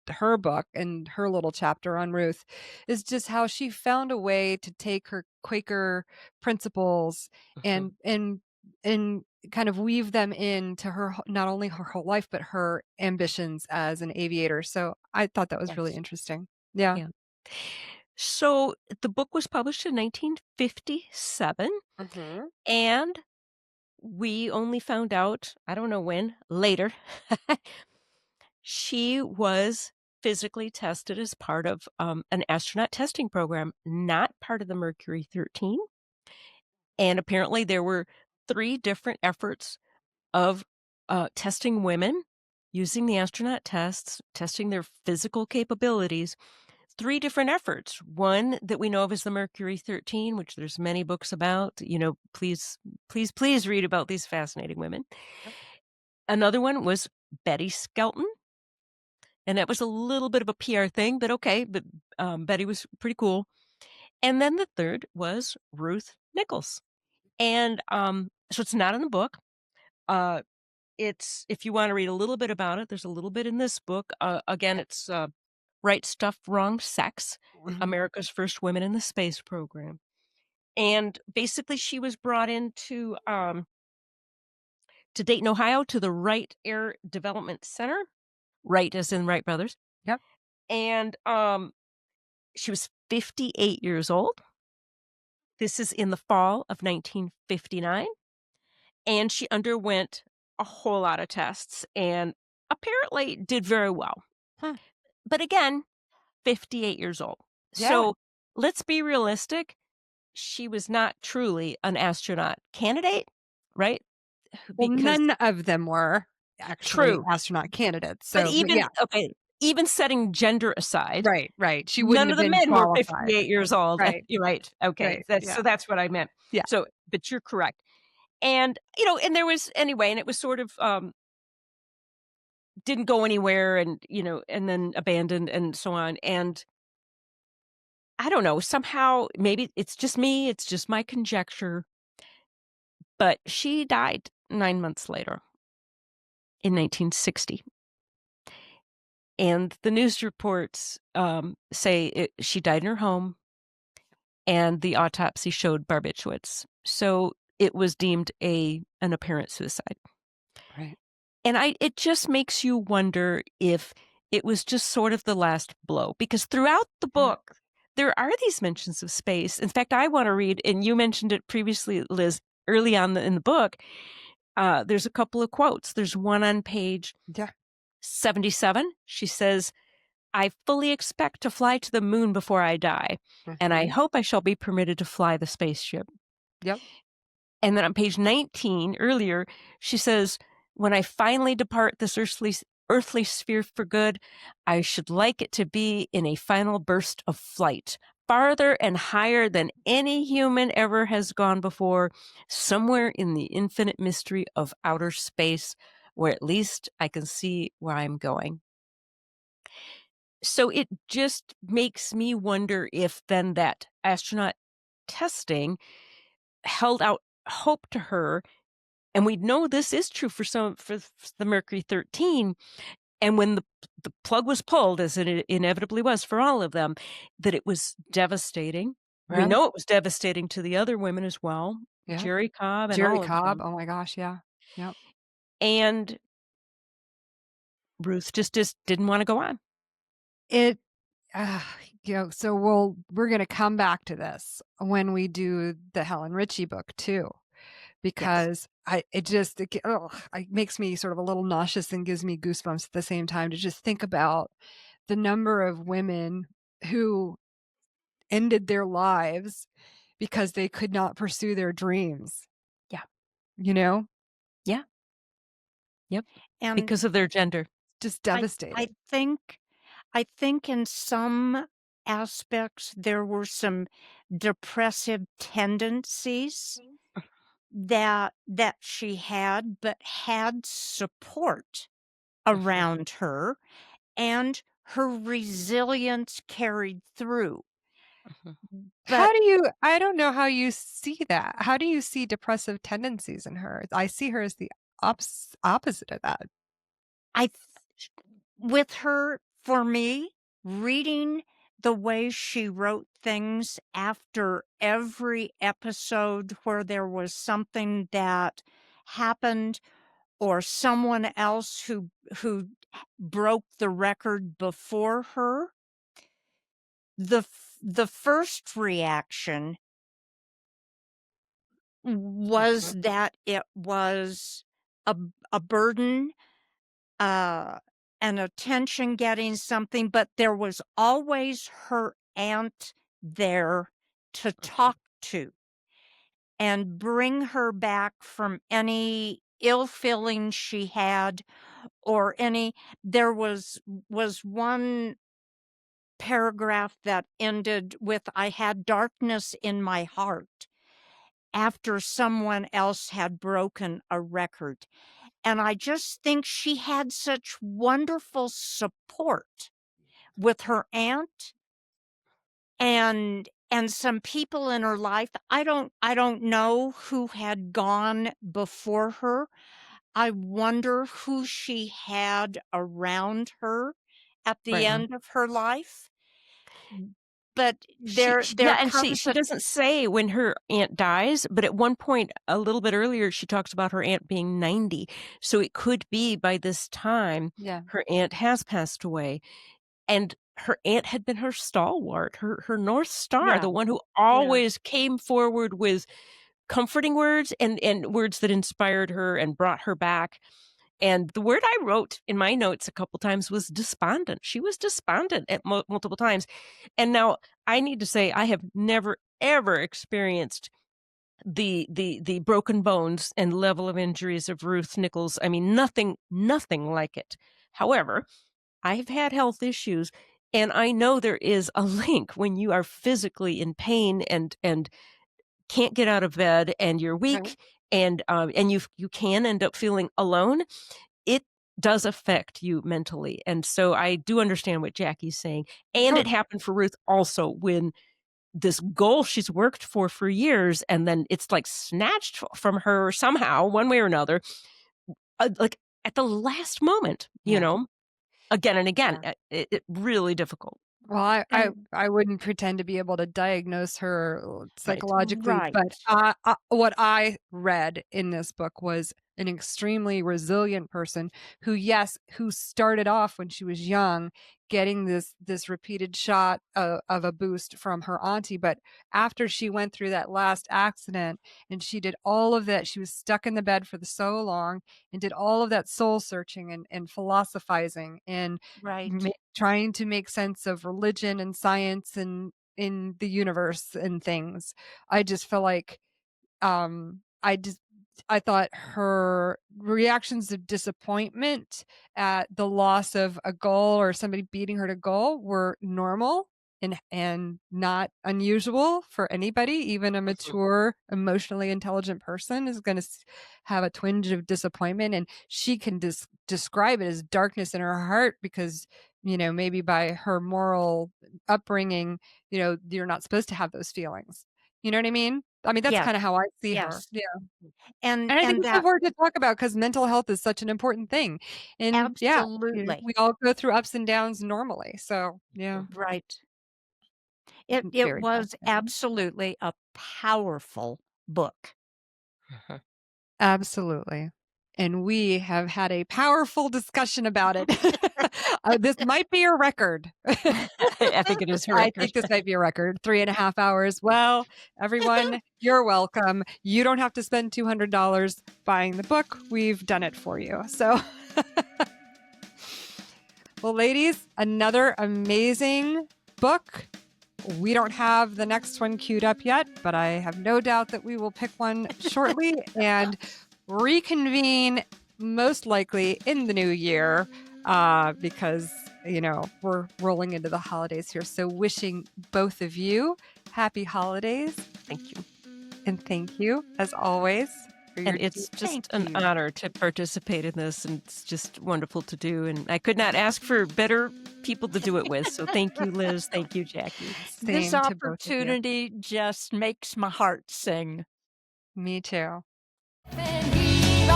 her book and her little chapter on Ruth, is just how she found a way to take her Quaker principles Mhm. and kind of weave them into not only her whole life but her ambitions as an aviator. So I thought that was really Yes. interesting. Yeah. Yeah. So the book was published in 1957, Mhm. and we only found out, I don't know when, later, she was physically tested as part of an astronaut testing program, not part of the Mercury 13. And apparently, there were three different efforts of testing women using the astronaut tests, testing their physical capabilities. Three different efforts. One that we know of is the Mercury 13, which there's many books about. Please read about these fascinating women. Yep. Another one was Betty Skelton, and that was a little bit of a PR thing, but okay. But Betty was pretty cool. And then the third was Ruth Nichols, and so it's not in the book. Uh, it's if you want to read a little bit about it, there's a little bit in this book. Again, it's Right Stuff, Wrong Sex, Mhm. America's First Women in the Space Program. And basically, she was brought to Dayton, Ohio, to the Wright Air Development Center. Wright as in Wright brothers. Yep. And she was 58 years old. This is in the fall of 1959. And she underwent a whole lot of tests and apparently did very well. Huh. But again, 58 years old. Yeah. So let's be realistic. She was not truly an astronaut candidate, right? Well, Because none of them were actually true. astronaut candidates. But But even yeah. okay, even setting gender aside, Right. She none wouldn't of have the been men were qualified. 58 years old. Right. You're right. Okay. Right. Yeah. So that's what I meant. Yeah. So, but you're correct. And, and there was, anyway, and it was sort of, didn't go anywhere and, and then abandoned and so on. And I don't know, somehow, maybe it's just me, it's just my conjecture, but she died 9 months later in 1960. And the news reports say she died in her home, and the autopsy showed barbiturates. So it was deemed an apparent suicide. Right. And it just makes you wonder if it was just sort of the last blow, because throughout the book, there are these mentions of space. In fact, I want to read, and you mentioned it previously, Liz, early on in the book. There's a couple of quotes. There's one on page 77. She says, "I fully expect to fly to the moon before I die, and I hope I shall be permitted to fly the spaceship." Yep. And then on page 19, earlier, she says, "When I finally depart this earthly sphere for good, I should like it to be in a final burst of flight, farther and higher than any human ever has gone before, somewhere in the infinite mystery of outer space, where at least I can see where I'm going." So it just makes me wonder if then that astronaut testing held out hope to her. And we know this is true for the Mercury 13. And when the plug was pulled, as it inevitably was for all of them, that it was devastating. We know it was devastating to the other women as well, Yeah. Jerry Cobb and Jerry all of Cobb. them. Oh my gosh. Yeah. Yep. And Ruth just didn't want to go on. So we're going to come back to this when we do the Helen Richie book too, because it makes me sort of a little nauseous and gives me goosebumps at the same time to just think about the number of women who ended their lives because they could not pursue their dreams. Yeah. Yeah. Yep. And because of their gender. Just devastating. I think in some aspects there were some depressive tendencies that she had, but had support around her, and her resilience carried through. But I don't know how you see that. How do you see depressive tendencies in her? I see her as the opposite of that. with her, for me, reading the way she wrote things after every episode where there was something that happened or someone else who broke the record before her, the first reaction was that it was a burden, an attention getting something, but there was always her aunt there to talk to and bring her back from any ill feeling she had, or there was one paragraph that ended with, "I had darkness in my heart," after someone else had broken a record. And I just think she had such wonderful support with her aunt and some people in her life. I don't know who had gone before her. I wonder who she had around her at the end of her life. But there and she comes a doesn't say when her aunt dies, but at one point a little bit earlier, she talks about her aunt being 90. So it could be by this time her aunt has passed away. And her aunt had been her stalwart, her North Star, the one who always came forward with comforting words and words that inspired her and brought her back. And the word I wrote in my notes a couple times was despondent. She was despondent at multiple times. And now I need to say I have never, ever experienced the broken bones and level of injuries of Ruth Nichols. I mean, nothing like it. However, I've had health issues, and I know there is a link when you are physically in pain and can't get out of bed and you're Right. weak and you can end up feeling alone. It does affect you mentally. And so I do understand what Jackie's saying. And Sure. it happened for Ruth also when this goal she's worked for years, and then it's like snatched from her somehow, one way or another, like at the last moment, Yeah. again and again. Yeah. It really difficult. Well, And I wouldn't pretend to be able to diagnose her Right. psychologically, right. but what I read in this book was an extremely resilient person who, yes, who started off when she was young, getting this repeated shot of a boost from her auntie, but after she went through that last accident and she did all of that, she was stuck in the bed for so long and did all of that soul searching and philosophizing and Right. trying to make sense of religion and science and in the universe and things. I just feel like I thought her reactions of disappointment at the loss of a goal or somebody beating her to goal were normal and not unusual for anybody. Even a mature, emotionally intelligent person is going to have a twinge of disappointment, and she can describe it as darkness in her heart because maybe by her moral upbringing, you're not supposed to have those feelings. You know what I mean? I mean, that's Yes. kinda how I see her. Yes. Yeah. And And I think and it's that important to talk about because mental health is such an important thing. And yeah, absolutely we all go through ups and downs normally. So, yeah, right. It very was fascinating. absolutely a powerful book. Absolutely. And we have had a powerful discussion about it. This might be a record. I think it is her I record. think this might be a record, 3.5 hours. Well, everyone, you're welcome. You don't have to spend $200 buying the book. We've done it for you. So, well, ladies, another amazing book. We don't have the next one queued up yet, but I have no doubt that we will pick one shortly and reconvene most likely in the new year because, we're rolling into the holidays here. So, wishing both of you happy holidays. Thank you. And thank you, as always, for your And it's just Thank an you. honor to participate in this, and it's just wonderful to do. And I could not ask for better people to do it with. So thank you, Liz. Thank you, Jackie. This Same to both of you. opportunity just makes my heart sing. Me too. And he